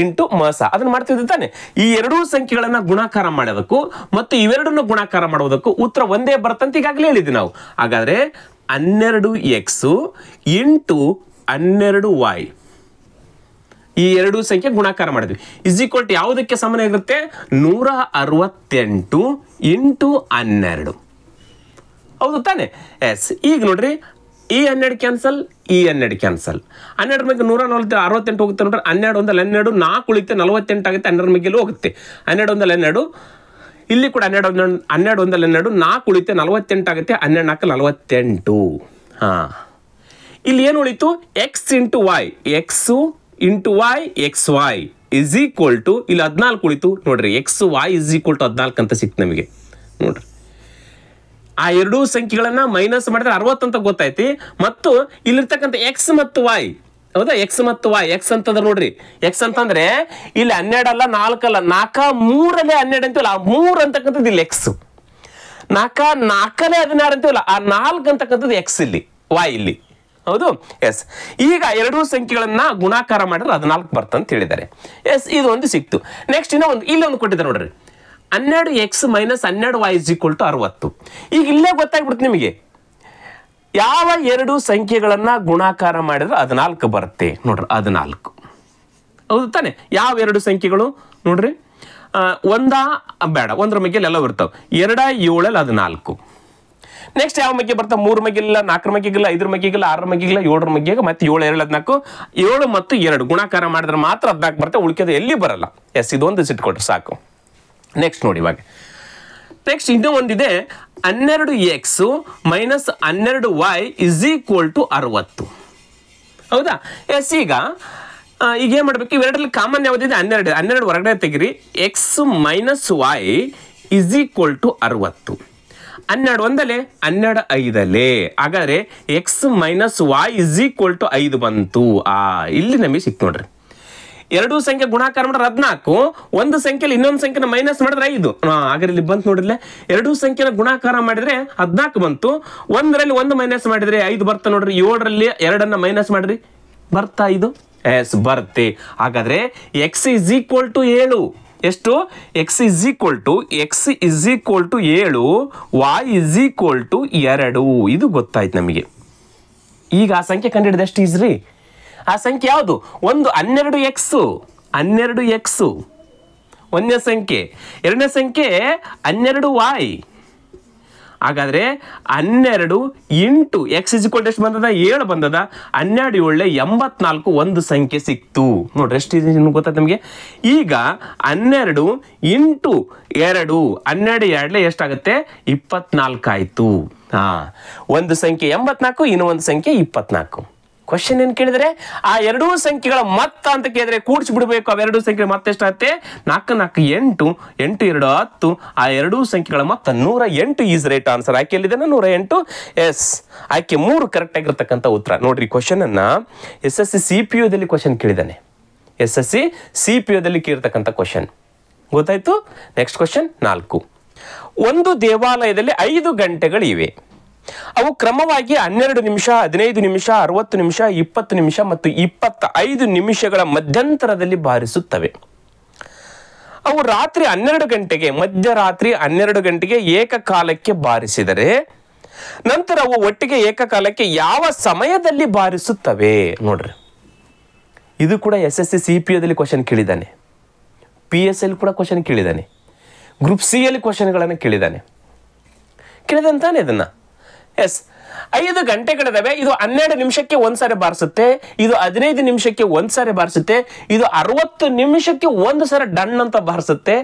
Speaker 1: ಇಂಟು ಮಸ, ಅದನ್ನ ಮಾಡ್ತಿದ್ವಿ ತಾನೆ. ಈ ಎರಡೂ ಸಂಖ್ಯೆಗಳನ್ನ ಗುಣಾಕಾರ ಮಾಡೋದಕ್ಕೂ ಮತ್ತು ಇವೆರಡನ್ನು ಗುಣಾಕಾರ ಮಾಡೋದಕ್ಕೂ ಉತ್ತರ ಒಂದೇ ಬರ್ತಂತ ಈಗಾಗಲೇ ಹೇಳಿದ್ವಿ ನಾವು. ಹಾಗಾದ್ರೆ 12x ಇಂಟು 12y, ಈ ಎರಡು ಸಂಖ್ಯೆ ಗುಣಾಕಾರ ಮಾಡಿದ್ವಿ, ಇಸ್ ಈಕ್ವಲ್ ಟು ಯಾವುದಕ್ಕೆ ಸಮಾನವಾಗಿರುತ್ತೆ? 168 ಇಂಟು 12. ಹೌದು ತಾನೆ? ಎಸ್. ಈಗ ನೋಡ್ರಿ, ಈ 12 ಕ್ಯಾನ್ಸಲ್, ಈ 12 ಕ್ಯಾನ್ಸಲ್. 12 ಮೇಲೆ 168 ಹೋಗುತ್ತೆ ನೋಡ್ರಿ. 12 1 12, 4 ಉಳಿತೆ 48 ಆಗುತ್ತೆ. 12 ಮೇಲೆ ಹೋಗುತ್ತೆ 12 1 12. ಇಲ್ಲಿ ಕೂಡ 12 1 12, 4 ಉಳಿತೆ 48 ಆಗುತ್ತೆ. 12 4 48. ಹಾ, ಇಲ್ಲಿ ಏನು ಉಳಿತು? X into y, x into y, x y is equal to, ಇಲ್ಲಿ 14 ಉಳಿತು ನೋಡ್ರಿ. X y is equal to 14 ಅಂತ ಸಿಕ್ತು ನಮಗೆ ನೋಡ್ರಿ. ಆ ಎರಡೂ ಸಂಖ್ಯೆಗಳನ್ನ ಮೈನಸ್ ಮಾಡಿದ್ರೆ 60 ಅಂತ ಗೊತ್ತಾಯ್ತಿ. ಮತ್ತು ಇಲ್ಲಿರ್ತಕ್ಕಂಥ ಎಕ್ಸ್ ಮತ್ತು ವೈ, ಹೌದಾ? ಎಕ್ಸ್ ಮತ್ತು ವೈ, ಎಕ್ಸ್ ಅಂತಂದ್ರೆ ನೋಡ್ರಿ, ಎಕ್ಸ್ ಅಂತಂದ್ರೆ ಇಲ್ಲಿ 12 ಅಲ್ಲ 4 ಅಲ್ಲ, 4 3 12 ಅಂತೀವಲ್ಲ, ಆ 3 ಅಂತಕ್ಕಂಥದ್ದು ಇಲ್ಲಿ ಎಕ್ಸ್, 4 4 16 ಅಂತೀವಲ್ಲ, ಆ 4 ಅಂತಕ್ಕಂಥದ್ದು ಎಕ್ಸ್ ಇಲ್ಲಿ, ವೈ ಇಲ್ಲಿ. ಹೌದು? ಎಸ್. ಈಗ ಎರಡೂ ಸಂಖ್ಯೆಗಳನ್ನ ಗುಣಾಕಾರ ಮಾಡಿದ್ರೆ 14 ಬರ್ತಂತ ಹೇಳಿದ್ದಾರೆ. ಎಸ್, ಇದು ಒಂದು ಸಿಕ್ತು. ನೆಕ್ಸ್ಟ್ ಇನ್ನೂ ಒಂದು, ಇಲ್ಲೊಂದು ಕೊಟ್ಟಿದ್ದಾರೆ ನೋಡ್ರಿ, 12x minus 12y is equal to 60. ಈಗ ಇಲ್ಲೇ ಗೊತ್ತಾಗ್ಬಿಡುತ್ತೆ ನಿಮಗೆ, ಯಾವ ಎರಡು ಸಂಖ್ಯೆಗಳನ್ನ ಗುಣಾಕಾರ ಮಾಡಿದ್ರೆ 14 ಬರುತ್ತೆ ನೋಡ್ರಿ. 14. ಹೌದು ತಾನೆ? ಯಾವ ಎರಡು ಸಂಖ್ಯೆಗಳು ನೋಡ್ರಿ, ಬೇಡ, ಒಂದರ ಮಗ್ಗೆಲ್ಲ ಎಲ್ಲ ಬರ್ತಾವೆ. 2 7 14. ನೆಕ್ಸ್ಟ್ ಯಾವ ಮಗ್ಗೆ ಬರ್ತಾವೆ? 3 ಮಗ್ಗಿಲ್ಲ, 4 ಮಗ್ಗಿಗಿಲ್ಲ, 5 ಮಗ್ಗಿಗಿಲ್ಲ, 6 ಮಗ್ಗಿಗಿಲ್ಲ, 7 ಮಗ್ಗಿಗೆ, ಮತ್ತೆ 7 2 14. 7 ಮತ್ತು 2 ಗುಣಾಕಾರ ಮಾಡಿದ್ರೆ ಮಾತ್ರ 14 ಬರುತ್ತೆ, ಉಳಿಕೆದು ಎಲ್ಲಿ ಬರಲ್ಲ. ಎಸ್, ಇದೊಂದು ಸಿಟ್ಕೊಟ್ರೆ ಸಾಕು. ನೆಕ್ಸ್ಟ್ ನೋಡಿ, ಇವಾಗ ನೆಕ್ಸ್ಟ್ ಇನ್ನೂ ಒಂದಿದೆ, 12x minus 12y is equal to 60. ಹೌದಾ? ಎಸ್. ಈಗ ಏನ್ ಮಾಡ್ಬೇಕು? ಇವೆರಡರಲ್ಲಿ ಕಾಮನ್ ಯಾವುದಿದೆ? 12. 12 ಹೊರಗಡೆ ತೆಗಿರಿ. X minus y is equal to 60. 12 1 12 5. ಹಾಗಾದ್ರೆ x minus y is equal to 5 ಬಂತು. ಇಲ್ಲಿ ನಮಗೆ ಸಿಕ್ತು ನೋಡ್ರಿ. ಎರಡು ಸಂಖ್ಯೆ ಗುಣಾಕಾರ ಮಾಡಿದ್ರೆ 14, ಒಂದು ಸಂಖ್ಯೆಯಲ್ಲಿ ಇನ್ನೊಂದು ಸಂಖ್ಯೆನ ಮೈನಸ್ ಮಾಡಿದ್ರೆ 5. ಹಾಗಾದ್ರೆ ಇಲ್ಲಿ ಬಂತು ನೋಡ್ರಿ, ಎರಡು ಸಂಖ್ಯೆನ ಗುಣಾಕಾರ ಮಾಡಿದ್ರೆ 14 ಬಂತು. ಒಂದರಲ್ಲಿ 1 ಮೈನಸ್ ಮಾಡಿದ್ರೆ 5 ಬರ್ತಾ ನೋಡ್ರಿ. 7ರಲ್ಲಿ 2 ಮೈನಸ್ ಮಾಡ್ರಿ, ಬರ್ತಾ 5. ಎಸ್, ಬರುತ್ತೆ. ಹಾಗಾದ್ರೆ ಎಕ್ಸ್ ಇಸ್ ಈಕ್ವಲ್ ಟು 7. ಎಷ್ಟು? X is equal to 7, y is equal to 2. ಇದು ಗೊತ್ತಾಯ್ತು ನಮಗೆ. ಈಗ ಆ ಸಂಖ್ಯೆ ಕಂಡುಹಿಡಿದ ಎಷ್ಟು ಈಸ್ರಿ? ಆ ಸಂಖ್ಯೆ ಯಾವುದು? ಒಂದು 12x, 12x ಒಂದನೇ ಸಂಖ್ಯೆ. ಎರಡನೇ ಸಂಖ್ಯೆ 12y. ಹಾಗಾದ್ರೆ 12 into x is equal to ಎಷ್ಟು ಬಂದದ? 7 ಬಂದದ. 12 7 84 ಒಂದು ಸಂಖ್ಯೆ ಸಿಕ್ತು ನೋಡ್ರಿ. ಎಷ್ಟು ಇದೆ ಗೊತ್ತಾಯ್ತು ನಮಗೆ. ಈಗ 12 ಇಂಟು 2, 12 2 ಎಷ್ಟಾಗುತ್ತೆ? 24 ಆಯ್ತು. ಒಂದು ಸಂಖ್ಯೆ 84, ಇನ್ನೂ ಒಂದು ಸಂಖ್ಯೆ 24. ಕ್ವಶನ್ ಏನ್ ಕೇಳಿದ್ರೆ, ಆ ಎರಡೂ ಸಂಖ್ಯೆಗಳ ಮೊತ್ತ ಅಂತ ಕೇಳಿದ್ರೆ ಕೂಡಿಸಿ ಬಿಡಬೇಕು. ಅವೆರಡೂ ಸಂಖ್ಯೆ ಮತ್ತೆ ಎಷ್ಟಾಗುತ್ತೆ? 4 4 8, 8 2 10. ಆ ಎರಡೂ ಸಂಖ್ಯೆಗಳ ಮೊತ್ತ 108 ಈಸ್ ರೈಟ್ ಆನ್ಸರ್. ಆಯ್ಕೆ ಎಲ್ಲಿದ್ದಾನೆ? 108. ಎಸ್, ಆಯ್ಕೆ 3 ಕರೆಕ್ಟ್ ಆಗಿರ್ತಕ್ಕಂಥ ಉತ್ತರ ನೋಡ್ರಿ. ಕ್ವಶನ್ ಅನ್ನ SSC CPO ದಲ್ಲಿ ಕ್ವಶನ್ ಕೇಳಿದ್ದಾನೆ. SSC CPO ದಲ್ಲಿ ಕೇಳಿರ್ತಕ್ಕಂಥ ಕ್ವಶನ್ ಗೊತ್ತಾಯ್ತು. Next question 4. ಒಂದು ದೇವಾಲಯದಲ್ಲಿ 5 ಗಂಟೆಗಳಿವೆ. ಅವು ಕ್ರಮವಾಗಿ 12 ನಿಮಿಷ, 15 ನಿಮಿಷ, 60 ನಿಮಿಷ, 20 ನಿಮಿಷ ಮತ್ತು 25 ನಿಮಿಷಗಳ ಮಧ್ಯಂತರದಲ್ಲಿ ಬಾರಿಸುತ್ತವೆ. ಅವು ರಾತ್ರಿ 12 ಗಂಟೆಗೆ, ಮಧ್ಯರಾತ್ರಿ 12 ಗಂಟೆಗೆ ಏಕಕಾಲಕ್ಕೆ ಬಾರಿಸಿದರೆ ನಂತರ ಅವು ಒಟ್ಟಿಗೆ ಏಕಕಾಲಕ್ಕೆ ಯಾವ ಸಮಯದಲ್ಲಿ ಬಾರಿಸುತ್ತವೆ? ನೋಡ್ರಿ, ಇದು ಕೂಡ SSC CPOದಲ್ಲಿ ಕ್ವಶನ್ ಕೇಳಿದ್ದಾನೆ, PSL ಕೂಡ ಕ್ವಶನ್ ಕೇಳಿದ್ದಾನೆ, ಗ್ರೂಪ್ C ಯಲ್ಲಿ ಕ್ವಶನ್ಗಳನ್ನು ಕೇಳಿದ್ದಾನೆ ತಾನೆ ಇದನ್ನ. ಎಸ್, 5 ಗಂಟೆಗಳಿದಾವೆ. ಇದು 12 ನಿಮಿಷಕ್ಕೆ ಒಂದ್ಸಾರಿ ಬಾರಿಸುತ್ತೆ, ಇದು 15 ನಿಮಿಷಕ್ಕೆ ಒಂದ್ಸಾರಿ ಬಾರಿಸುತ್ತೆ, ಇದು 60 ನಿಮಿಷಕ್ಕೆ ಒಂದು ಸಾರಿ ಡನ್ ಅಂತ ಬಾರಿಸುತ್ತೆ,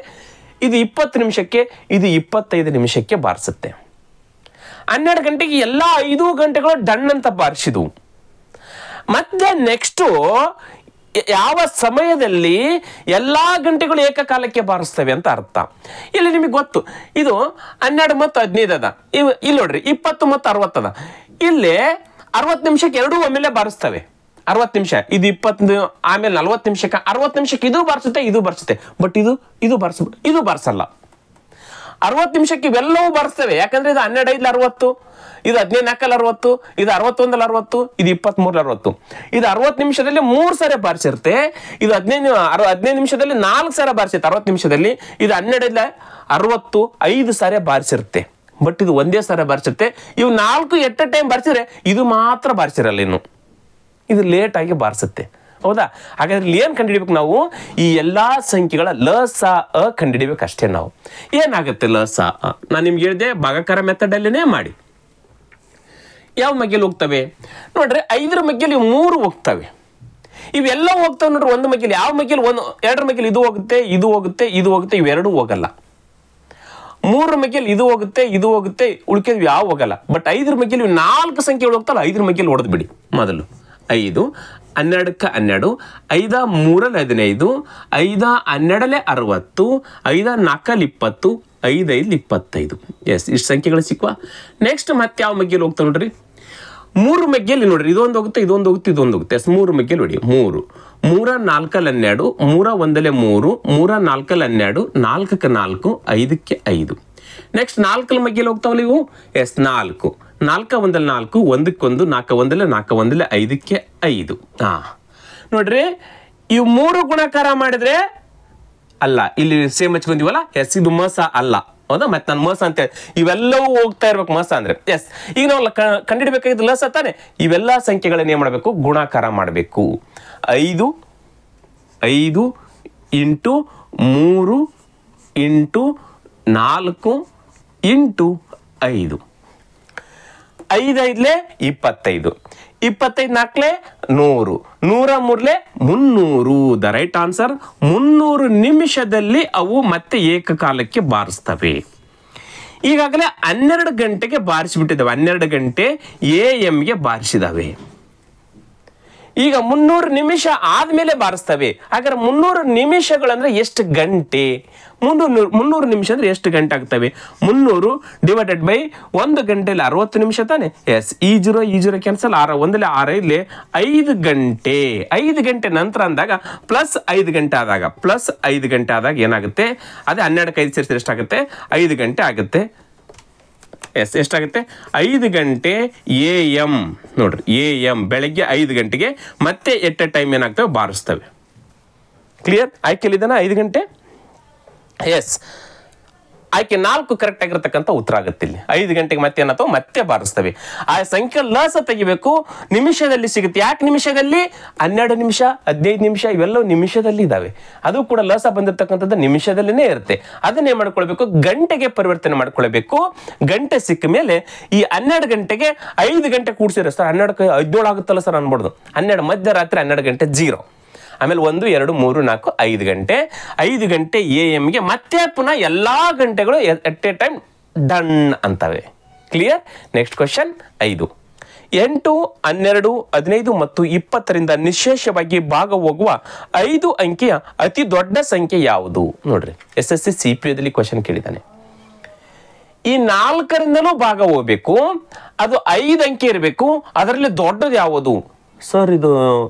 Speaker 1: ಇದು 20 ನಿಮಿಷಕ್ಕೆ, ಇದು 25 ನಿಮಿಷಕ್ಕೆ ಬಾರಿಸುತ್ತೆ. 12 ಗಂಟೆಗೆ ಎಲ್ಲ 5 ಗಂಟೆಗಳು ಡನ್ ಅಂತ ಬಾರಿಸಿದ್ವು. ಮತ್ತೆ ನೆಕ್ಸ್ಟು ಯಾವ ಸಮಯದಲ್ಲಿ ಎಲ್ಲಾ ಗಂಟೆಗಳು ಏಕಕಾಲಕ್ಕೆ ಬಾರಿಸ್ತವೆ ಅಂತ ಅರ್ಥ. ಇಲ್ಲಿ ನಿಮಗೆ ಗೊತ್ತು, ಇದು 12 ಮತ್ತು 15 ಅದ, ಇಲ್ಲಿ ನೋಡ್ರಿ 20 ಮತ್ತು 60 ಅದ. ಇಲ್ಲಿ 60 ನಿಮಿಷಕ್ಕೆ ಎರಡೂ ಒಮ್ಮೆಲೆ ಬಾರಿಸ್ತವೆ. 60 ನಿಮಿಷ ಇದು 20, ಆಮೇಲೆ 40 ನಿಮಿಷಕ್ಕೆ 60 ನಿಮಿಷಕ್ಕೆ ಇದು ಬಾರಿಸುತ್ತೆ, ಇದು ಬಾರಿಸುತ್ತೆ. ಬಟ್ ಇದು ಬಾರಿಸಲ್ಲ. 60 ನಿಮಿಷಕ್ಕೆ ಇವೆಲ್ಲವೂ ಬಾರಿಸ್ತವೆ. ಯಾಕಂದ್ರೆ ಇದು 12 5 60, ಇದು 15 4 60, ಇದು 61 60, ಇದು 23 60. ಇದು 60 ನಿಮಿಷದಲ್ಲಿ 3 ಸಾರಿ ಬಾರಿಸಿರುತ್ತೆ. ಇದು 15 ನಿಮಿಷದಲ್ಲಿ 4 ಸಾರಿ ಬಾರಿಸುತ್ತೆ. 60 ನಿಮಿಷದಲ್ಲಿ ಇದು 12 60 5 ಸಾರಿ ಬಾರಿಸಿರುತ್ತೆ. ಬಟ್ ಇದು ಒಂದೇ ಸಾರಿ ಬಾರಿಸುತ್ತೆ. ಇವು 4 ಎಟ್ ಎ ಟೈಮ್ ಬಾರಿಸಿದ್ರೆ ಇದು ಮಾತ್ರ ಬಾರಿಸಿರಲ್ಲ, ಇನ್ನು ಇದು ಲೇಟ್ ಆಗಿ ಬಾರಿಸುತ್ತೆ. ಹೌದಾ? ಹಾಗಾದ್ರೆ ಇಲ್ಲಿ ಏನ್ ಕಂಡುಹಿಡಿಬೇಕು ನಾವು? ಈ ಎಲ್ಲಾ ಸಂಖ್ಯೆಗಳ ಲ ಸ ಅ ಕಂಡುಹಿಡಿಬೇಕು ಅಷ್ಟೇ. ನಾವು ಏನಾಗುತ್ತೆ ಲ ಸ ಅ? ನಾನು ನಿಮ್ಗೆ ಹೇಳಿದೆ ಭಾಗಾಕಾರ ಮೆಥಡ್ ಅಲ್ಲಿನೇ ಮಾಡಿ. ಯಾವ ಮಗ್ಗೆಲಿ ಹೋಗ್ತವೆ ನೋಡ್ರಿ? 5ರ ಮಗ್ಗೆಲಿ 3 ಹೋಗ್ತವೆ. ಇವೆಲ್ಲ ಹೋಗ್ತವೆ ನೋಡ್ರಿ ಒಂದು ಮಗ್ಗೆಲಿ. ಯಾವ ಮಗ್ಗೆಲಿ? 2ರ ಮಗ್ಗೆಲಿ ಇದು ಹೋಗುತ್ತೆ, ಇದು ಹೋಗುತ್ತೆ, ಇದು ಹೋಗುತ್ತೆ, ಇವೆರಡೂ ಹೋಗಲ್ಲ. 3ರ ಮಗ್ಗೆಲಿ ಇದು ಹೋಗುತ್ತೆ, ಇದು ಹೋಗುತ್ತೆ, ಉಳ್ಕೆದ್ವಿ ಯಾವ ಹೋಗಲ್ಲ. ಬಟ್ 5ರ ಮಗ್ಗೆಲಿ 4 ಸಂಖ್ಯೆಗಳು ಹೋಗ್ತಲ್ಲ, 5ರ ಮಗ್ಗೆಲಿ ಹೊಡೆದು ಬಿಡಿ. ಮೊದಲು 5 12ಕ್ಕೆ 12, 5 3 15, 5 12 60, 5 4 20, 5 5 25. ಎಸ್, ಇಷ್ಟು ಸಂಖ್ಯೆಗಳು ಸಿಕ್ವಾ? ನೆಕ್ಸ್ಟ್ ಮತ್ತೆ ಯಾವ ಮಗ್ಗೆಲಿ ಹೋಗ್ತಾ ನೋಡ್ರಿ? 3 ಮಗ್ಗೆಲಿ ನೋಡ್ರಿ, ಇದೊಂದು ಹೋಗುತ್ತೆ, ಇದೊಂದು ಹೋಗುತ್ತೆ, ಇದೊಂದು ಹೋಗುತ್ತೆ. ಎಸ್, 3 ಮಗ್ಗೆಲಿ ನೋಡಿ. 3 3 4 12, 3 1 3, 3 4 12, 4ಕ್ಕೆ 4, 5ಕ್ಕೆ 5. ನೆಕ್ಸ್ಟ್ 4 ಮಗ್ಗೆಲಿ ಹೋಗ್ತಾವಲ್ಲ ಇವು. ಎಸ್, 4 4 1 4, 1ಕ್ಕೆ 1, 4 1 4 1 5ಕ್ಕೆ 5. ನೋಡ್ರಿ, ಇವು 3 ಗುಣಾಕಾರ ಮಾಡಿದ್ರೆ ಅಲ್ಲ, ಇಲ್ಲಿ ಸೇಮ್ ಹಚ್ಕೊಂತೀವಲ್ಲ. ಎಸ್, ಇದು ಮಸ ಅಲ್ಲ. ಹೌದಾ? ಮತ್ತೆ ನಾನು ಮಸ ಅಂತ ಹೇಳಿ ಇವೆಲ್ಲವೂ ಹೋಗ್ತಾ ಇರ್ಬೇಕು ಮಸ ಅಂದ್ರೆ. ಎಸ್, ಈಗ ನಾವು ಕಂಡುಹಿಡಬೇಕಾಗಿದ್ದು ಲಸ ತಾನೆ. ಇವೆಲ್ಲ ಸಂಖ್ಯೆಗಳನ್ನ ಏನ್ ಮಾಡಬೇಕು? ಗುಣಾಕಾರ ಮಾಡಬೇಕು. 5 5 into 3 into 4 into 5, 5 5 25, 25 4 100, 100 300. The right answer 300 ನಿಮಿಷದಲ್ಲಿ ಅವು ಮತ್ತೆ ಏಕಕಾಲಕ್ಕೆ ಬಾರಿಸ್ತವೆ. ಈಗಾಗಲೇ 12 ಗಂಟೆಗೆ ಬಾರಿಸಿಬಿಟ್ಟಿದ್ದಾವೆ. 12 ಗಂಟೆ AM ಗೆ ಬಾರಿಸಿದಾವೆ. ಈಗ 300 ನಿಮಿಷ ಆದ್ಮೇಲೆ ಬಾರಿಸ್ತವೆ. ಹಾಗಾದ್ರೆ 300 ನಿಮಿಷಗಳಂದ್ರೆ ಎಷ್ಟು ಗಂಟೆ? 300 ನಿಮಿಷ ಅಂದ್ರೆ ಎಷ್ಟು ಗಂಟೆ ಆಗ್ತವೆ? 300 ಡಿವೈಡೆಡ್ ಬೈ 1 ಗಂಟೆಯಲ್ಲಿ 60 ನಿಮಿಷ ತಾನೆ. ಎಸ್, ಈ 0 ಕ್ಯಾನ್ಸಲ್, 6 1 6 5 5 ಗಂಟೆ. 5 ಗಂಟೆ ನಂತರ ಅಂದಾಗ ಪ್ಲಸ್ 5 ಗಂಟೆ ಆದಾಗ, ಪ್ಲಸ್ 5 ಗಂಟೆ ಆದಾಗ ಏನಾಗುತ್ತೆ? ಅದೇ 12ಕ್ಕೆ 5 ಸೇರಿಸಿದ್ರೆ ಎಷ್ಟಾಗುತ್ತೆ? 5 ಗಂಟೆ ಆಗುತ್ತೆ. ಎಸ್, ಎಷ್ಟಾಗುತ್ತೆ? 5 ಗಂಟೆ AM. ನೋಡ್ರಿ, AM ಬೆಳಗ್ಗೆ 5 ಗಂಟೆಗೆ ಮತ್ತೆ ಎಟ್ ಎ ಟೈಮ್ ಏನಾಗ್ತವೆ? ಬಾರಿಸ್ತವೆ. ಕ್ಲಿಯರ್? ಆಯ್ಕೆಲಿದ್ದಾನ 5 ಗಂಟೆ? ಎಸ್, ಆಯ್ಕೆ 4 ಕರೆಕ್ಟ್ ಆಗಿರತಕ್ಕಂಥ ಉತ್ತರ ಆಗುತ್ತೆ ಇಲ್ಲಿ. 5 ಗಂಟೆಗೆ ಮತ್ತೆ ಏನಾಗ್ತವೆ? ಮತ್ತೆ ಬಾರಿಸ್ತವೆ. ಆ ಸಂಖ್ಯೆ ಲಸ ತೆಗಿಬೇಕು. ನಿಮಿಷದಲ್ಲಿ ಸಿಗುತ್ತೆ. ಯಾಕೆ ನಿಮಿಷದಲ್ಲಿ? 12 ನಿಮಿಷ 15 ನಿಮಿಷ ಇವೆಲ್ಲವೂ ನಿಮಿಷದಲ್ಲಿ ಇದಾವೆ. ಅದು ಕೂಡ ಲಸ ಬಂದಿರತಕ್ಕಂಥದ್ದು ನಿಮಿಷದಲ್ಲಿನೇ ಇರುತ್ತೆ. ಅದನ್ನೇ ಮಾಡ್ಕೊಳ್ಬೇಕು, ಗಂಟೆಗೆ ಪರಿವರ್ತನೆ ಮಾಡ್ಕೊಳ್ಬೇಕು. ಗಂಟೆ ಸಿಕ್ಕ ಮೇಲೆ ಈ 12 ಗಂಟೆಗೆ 5 ಗಂಟೆ ಕೂಡಿಸಿದ್ರೆ ಸರ್ 12ಕ್ಕೆ 17 ಆಗುತ್ತಲ್ಲ ಸರ್ ಅನ್ಬೋದು. 12 ಮಧ್ಯರಾತ್ರಿ 12 ಗಂಟೆ 0, ಆಮೇಲೆ 1 2 3 4 5 ಗಂಟೆ. 5 ಗಂಟೆ AM ಗೆ ಮತ್ತೆ ಪುನಃ ಎಲ್ಲಾ ಗಂಟೆಗಳು ಎಟ್ ಎ ಟೈಮ್ ಡನ್ ಅಂತವೆ. ಕ್ಲಿಯರ್? Next question 5. 8 12 15 ಮತ್ತು 20ರಿಂದ ನಿಶೇಷವಾಗಿ ಭಾಗ ಹೋಗುವ 5 ಅಂಕಿಯ ಅತಿ ದೊಡ್ಡ ಸಂಖ್ಯೆ ಯಾವುದು? ನೋಡ್ರಿ, SSC CPOದಲ್ಲಿ ಕ್ವಶನ್ ಕೇಳಿದ್ದಾನೆ. ಈ 4ರಿಂದಲೂ ಭಾಗ ಹೋಗ್ಬೇಕು, ಅದು 5 ಅಂಕಿ ಇರಬೇಕು. ಅದರಲ್ಲಿ ದೊಡ್ಡದು ಯಾವುದು ಸರ್?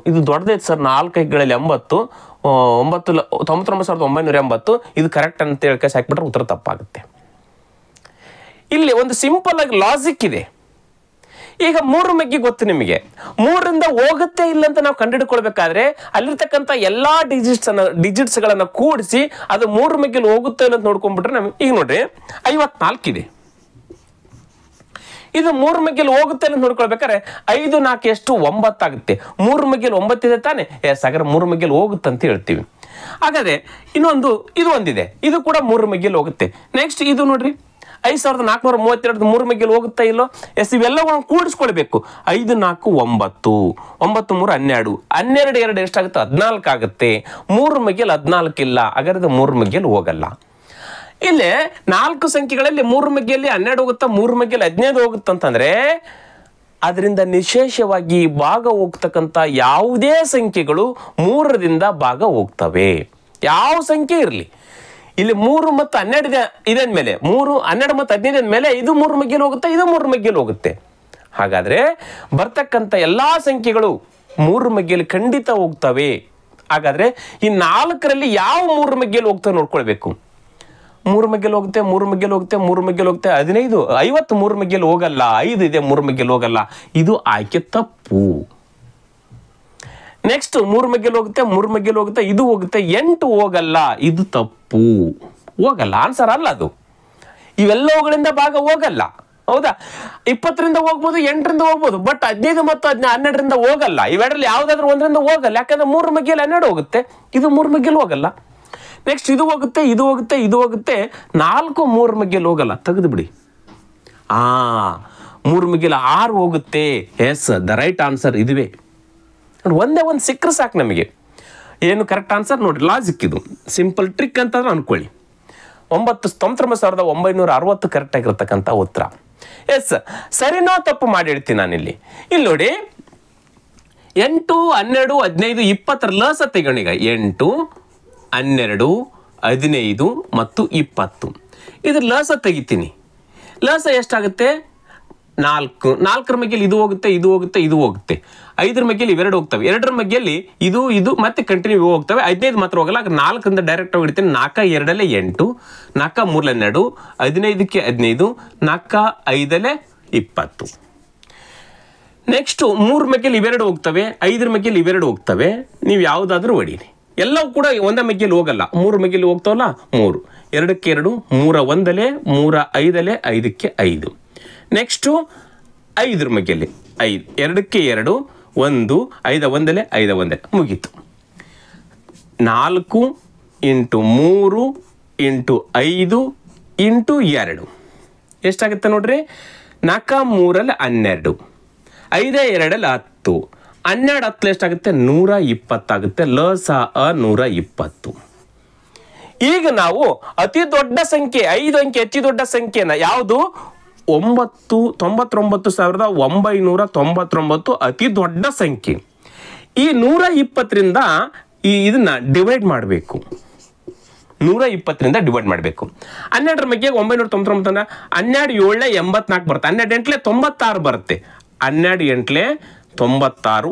Speaker 1: ಇದು ದೊಡ್ಡದೈತೆ ಸರ್. 4 ಅಂಕಿಗಳಲ್ಲಿ 80, 99,980. ಇದು ಕರೆಕ್ಟ್ ಅಂತ ಹೇಳಿ ಹಾಕ್ಬಿಟ್ರೆ ಉತ್ತರ ತಪ್ಪಾಗುತ್ತೆ. ಇಲ್ಲಿ ಒಂದು ಸಿಂಪಲ್ ಆಗಿ ಲಾಜಿಕ್ ಇದೆ. ಈಗ 3 ಮಗ್ಗಿ ಗೊತ್ತು ನಿಮಗೆ, 3ರಿಂದ ಹೋಗುತ್ತೆ ಇಲ್ಲ ಅಂತ ನಾವು ಕಂಡುಹಿಡ್ಕೊಳ್ಬೇಕಾದ್ರೆ ಅಲ್ಲಿರ್ತಕ್ಕಂಥ ಎಲ್ಲಾ ಡಿಜಿಟ್ಸ್ಗಳನ್ನ ಕೂಡಿಸಿ ಅದು 3 ಮಗ್ಗಿಲಿ ಹೋಗುತ್ತೆ ಇಲ್ಲ ಅಂತ ನೋಡ್ಕೊಂಡ್ಬಿಟ್ರೆ ನಮ್ಗೆ ಈಗ ನೋಡ್ರಿ 54 ಇದೆ. ಇದು 3 ಮಗ್ಗಿಲಿ ಹೋಗುತ್ತೆ ಅಂತ ನೋಡ್ಕೊಳ್ಬೇಕಾದ್ರೆ 5 4 ಎಷ್ಟು 9 ಆಗುತ್ತೆ. 3 ಮಗ್ಗಿಲಿ 9 ಇದೆ ತಾನೆ, ಹಾಗಾದ್ರೆ 3 ಮಗ್ಗಿಲಿ ಹೋಗುತ್ತೆ ಅಂತ ಹೇಳ್ತೀವಿ. ಹಾಗಾದ್ರೆ ಇನ್ನೊಂದು ಇದು ಒಂದಿದೆ, ಇದು ಕೂಡ 3 ಮಗ್ಗಿಲಿ ಹೋಗುತ್ತೆ. ನೆಕ್ಸ್ಟ್ ಇದು ನೋಡ್ರಿ 5432 3 ಮಗ್ಗಿಲಿ ಹೋಗುತ್ತಾ ಇಲ್ಲೋ? ಎಸ್, ಇವೆಲ್ಲವನ್ನು ಕೂಡಿಸ್ಕೊಳ್ಬೇಕು. 5 4 9 9 3 12 12 2 ಎಷ್ಟಾಗುತ್ತೆ 14 ಆಗುತ್ತೆ. 3 ಮಗ್ಗಿಲಿ 14 ಇಲ್ಲ, ಹಾಗಾದ್ರೆ 3 ಮಗ್ಗಿಲಿ ಹೋಗಲ್ಲ. ಇಲ್ಲಿ 4 ಸಂಖ್ಯೆಗಳಲ್ಲಿ 3 ಮಗ್ಗಿಯಲ್ಲಿ 12 ಹೋಗುತ್ತಾ, 3 ಮಗ್ಗಿಯಲ್ಲಿ 15 ಹೋಗುತ್ತಂತಂದ್ರೆ ಅದರಿಂದ ನಿಶೇಷವಾಗಿ ಭಾಗ ಹೋಗ್ತಕ್ಕಂಥ ಯಾವುದೇ ಸಂಖ್ಯೆಗಳು 3ರಿಂದ ಭಾಗ ಹೋಗ್ತವೆ. ಯಾವ ಸಂಖ್ಯೆ ಇರಲಿ, ಇಲ್ಲಿ 3 ಮತ್ತು 12 ಇದೆ ಅಂದಮೇಲೆ 3 12 ಮತ್ತು 15 ಅಂದಮೇಲೆ ಇದು 3 ಮಗ್ಗಿಲಿ ಹೋಗುತ್ತೆ, ಇದು 3 ಮಗ್ಗಿಲಿ ಹೋಗುತ್ತೆ. ಹಾಗಾದ್ರೆ ಬರ್ತಕ್ಕಂಥ ಎಲ್ಲಾ ಸಂಖ್ಯೆಗಳು 3 ಮಗ್ಗಿಲಿ ಖಂಡಿತ ಹೋಗ್ತವೆ. ಹಾಗಾದ್ರೆ ಈ 4ರಲ್ಲಿ ಯಾವ 3 ಮಗ್ಗಿಲಿ ಹೋಗ್ತವೆ ನೋಡ್ಕೊಳ್ಬೇಕು. 3 ಮಗ್ಗಿಲಿ ಹೋಗುತ್ತೆ, 3 ಮಗ್ಗಿಲಿ ಹೋಗುತ್ತೆ, 3 ಮಗ್ಗಿಲಿ ಹೋಗುತ್ತೆ. 15 50 3 ಮಗ್ಗಿಲಿ ಹೋಗಲ್ಲ. 5 ಇದೆ 3 ಮಗ್ಗಿಲಿ ಹೋಗಲ್ಲ. ಇದು ಆಯ್ಕೆ ತಪ್ಪು. ನೆಕ್ಸ್ಟ್ 3 ಮಗ್ಗಿಲಿ ಹೋಗುತ್ತೆ, 3 ಮಗ್ಗಿಲಿ ಹೋಗುತ್ತೆ, ಇದು ಹೋಗುತ್ತೆ. 8 ಹೋಗಲ್ಲ, ಇದು ತಪ್ಪು, ಹೋಗಲ್ಲ, ಆನ್ಸರ್ ಅಲ್ಲ ಅದು. ಇವೆಲ್ಲವುಗಳಿಂದ ಭಾಗ ಹೋಗಲ್ಲ, ಹೌದಾ? 20ರಿಂದ ಹೋಗ್ಬೋದು, 8ರಿಂದ ಹೋಗ್ಬೋದು, ಬಟ್ 15 ಮತ್ತು 12ರಿಂದ ಹೋಗಲ್ಲ. ಇವೆರಡರಲ್ಲಿ ಯಾವ್ದಾದ್ರು ಒಂದರಿಂದ ಹೋಗಲ್ಲ, ಯಾಕಂದ್ರೆ 3 ಮಗ್ಗಿಯಲ್ಲಿ 12 ಹೋಗುತ್ತೆ, ಇದು 3 ಮಗ್ಗಿಲಿ ಹೋಗಲ್ಲ. ನೆಕ್ಸ್ಟ್ ಇದು ಹೋಗುತ್ತೆ, ಇದು ಹೋಗುತ್ತೆ, ಇದು ಹೋಗುತ್ತೆ. 4 3 ಮಗ್ಗಿಲಿ ಹೋಗಲ್ಲ, ತೆಗೆದು ಬಿಡಿ. 3 ಮಗ್ಗಿಲಿ 6 ಹೋಗುತ್ತೆ. ಎಸ್, ದ ರೈಟ್ ಆನ್ಸರ್ ಇದುವೇ. ಒಂದೇ ಒಂದು ಸಿಕ್ಕರೆ ಸಾಕು ನಮಗೆ. ಏನು ಕರೆಕ್ಟ್ ಆನ್ಸರ್ ನೋಡ್ರಿ, ಲಾಜಿಕ್ ಇದು, ಸಿಂಪಲ್ ಟ್ರಿಕ್ ಅಂತಂದ್ರೆ ಅನ್ಕೊಳ್ಳಿ. 99,960 ಕರೆಕ್ಟ್ ಆಗಿರತಕ್ಕಂಥ ಉತ್ತರ. ಎಸ್, ಸರಿನೋ ತಪ್ಪು ಮಾಡಿ ಹೇಳ್ತೀನಿ ನಾನಿಲ್ಲಿ. ಇಲ್ಲಿ ನೋಡಿ 8 12 15 20 ಲಸ ತೆಗೋಣೀಗ. 8 12 15 ಮತ್ತು 20 ಇದ್ರ ಲಸ ತೆಗಿತೀನಿ. ಲಸ ಎಷ್ಟಾಗುತ್ತೆ? 4. 4ರ ಮಗ್ಗಿಯಲ್ಲಿ ಇದು ಹೋಗುತ್ತೆ, ಇದು ಹೋಗುತ್ತೆ, ಇದು ಹೋಗುತ್ತೆ. 5ರ ಮಗ್ಗಿಯಲ್ಲಿ ಇವೆರಡು ಹೋಗ್ತವೆ. 2ರ ಮಗ್ಗಿಯಲ್ಲಿ ಇದು ಇದು ಮತ್ತೆ ಕಂಟಿನ್ಯೂ ಹೋಗ್ತವೆ. 15 ಮಾತ್ರ ಹೋಗಲ್ಲ. 4ರಿಂದ ಡೈರೆಕ್ಟ್ ಆಗಿ ಹಿಡಿತೀನಿ. 4 2 8, 4 3 12, 15ಕ್ಕೆ 15, 4 5 20. ನೆಕ್ಸ್ಟ್ 3 ಮಗ್ಗಿಯಲ್ಲಿ ಇವೆರಡು ಹೋಗ್ತವೆ, 5ರ ಮಗ್ಗಿಯಲ್ಲಿ ಇವೆರಡು ಹೋಗ್ತವೆ. ನೀವು ಯಾವುದಾದ್ರೂ ಹೊಡೀರಿ, ಎಲ್ಲವೂ ಕೂಡ ಒಂದೇ ಮಗ್ಗಿಯಲ್ಲಿ ಹೋಗಲ್ಲ. 3 ಮಗ್ಗಿಯಲ್ಲಿ ಹೋಗ್ತಾವಲ್ಲ, 3 2ಕ್ಕೆ 2, 3 1 3 5 5ಕ್ಕೆ 5. ನೆಕ್ಸ್ಟು 5ರ ಮಗ್ಗಿಯಲ್ಲಿ 5, 2ಕ್ಕೆ 2, 1 5 1 5 1 ಮುಗೀತು. 4 ಇಂಟು 3 ಇಂಟು 5 ಇಂಟು 2 ಎಷ್ಟಾಗುತ್ತೆ ನೋಡ್ರಿ? 4 3 12, 5 2 10, 12 10 ಎಷ್ಟಾಗುತ್ತೆ? 120 ಆಗುತ್ತೆ. ಲಸ 120. ಈಗ ನಾವು ಅತಿ ದೊಡ್ಡ ಸಂಖ್ಯೆ 5 ಅಂಕೆ ಅತಿ ದೊಡ್ಡ ಸಂಖ್ಯೆನ ಯಾವುದು? 99,999 ಅತಿ ದೊಡ್ಡ ಸಂಖ್ಯೆ. ಈ 120ರಿಂದ ಇದನ್ನ ಡಿವೈಡ್ ಮಾಡಬೇಕು. 120ರಿಂದ ಡಿವೈಡ್ ಮಾಡಬೇಕು. 12ರ ಮಗ್ಗಿಗೆ 999 12 7 84 ಬರುತ್ತೆ. 12 8 96 ಬರುತ್ತೆ. 12 8 96,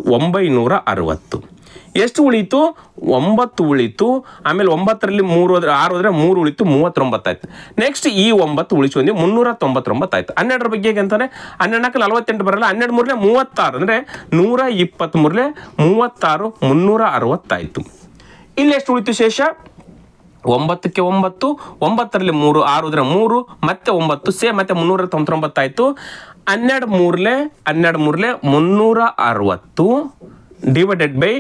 Speaker 1: 960. ಎಷ್ಟು ಉಳಿತು? 9 ಉಳಿತು. ಆಮೇಲೆ 9ರಲ್ಲಿ 3 6 ಹೋದ್ರೆ 3 ಉಳಿತು, 39 ಆಯ್ತು. ನೆಕ್ಸ್ಟ್ ಈ 9 ಉಳಿಸ್ಕೊಂಡ್ವಿ, 399 ಆಯ್ತು. 12ರ ಬಗ್ಗೆ ಅಂತಾನೆ 12 48 ಬರಲ್ಲ. 12 3 36 ಅಂದ್ರೆ 123 36 360 ಆಯ್ತು. ಇಲ್ಲಿ ಎಷ್ಟು ಉಳಿತು ಶೇಷ? 9ಕ್ಕೆ 9, 9ರಲ್ಲಿ 3 6 ಹೋದ್ರೆ 3 ಮತ್ತೆ 9 ಸೇ ಮತ್ತೆ 399 ಆಯ್ತು. 12 3 360 ಡಿವೈಡೆಡ್ ಬೈ,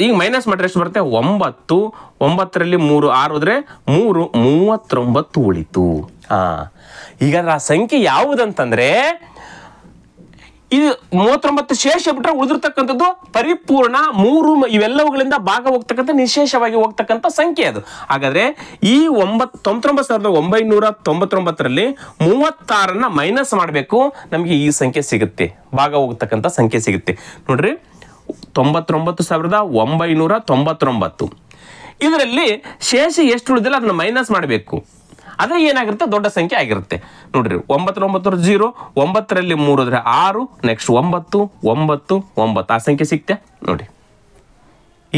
Speaker 1: ಈಗ ಮೈನಸ್ ಮಾಡಿದ್ರೆ ಎಷ್ಟು ಬರುತ್ತೆ? 9. 9ರಲ್ಲಿ 3 6 ಹೋದ್ರೆ 3 39 ಉಳಿತು. ಈಗ ಆ ಸಂಖ್ಯೆ ಯಾವುದಂತಂದ್ರೆ ಇದು 39 ಶೇಷ ಬಿಟ್ರೆ ಉಳಿದಿರ್ತಕ್ಕಂಥದ್ದು ಪರಿಪೂರ್ಣ 3 ಇವೆಲ್ಲವುಗಳಿಂದ ಭಾಗ ಹೋಗ್ತಕ್ಕಂಥ ನಿಶೇಷವಾಗಿ ಹೋಗ್ತಕ್ಕಂಥ ಸಂಖ್ಯೆ ಅದು. ಹಾಗಾದ್ರೆ ಈ 99,999ರಲ್ಲಿ 36ನ್ನ ಮೈನಸ್ ಮಾಡಬೇಕು, ನಮಗೆ ಈ ಸಂಖ್ಯೆ ಸಿಗುತ್ತೆ, ಭಾಗ ಹೋಗ್ತಕ್ಕಂಥ ಸಂಖ್ಯೆ ಸಿಗುತ್ತೆ. ನೋಡ್ರಿ 99,999. ಇದರಲ್ಲಿ ಶೇಷ ಎಷ್ಟು ಉಳಿದಿಲ್ಲ ಅದನ್ನ ಮೈನಸ್ ಮಾಡಬೇಕು. ಅದೇ ಏನಾಗಿರುತ್ತೆ? ದೊಡ್ಡ ಸಂಖ್ಯೆ ಆಗಿರುತ್ತೆ. ನೋಡ್ರಿ 9 0, 9ರಲ್ಲಿ 3 ಹೋದ್ರೆ 6, ನೆಕ್ಸ್ಟ್ 9 9 9 ಆ ಸಂಖ್ಯೆ ಸಿಕ್ತೆ ನೋಡಿ.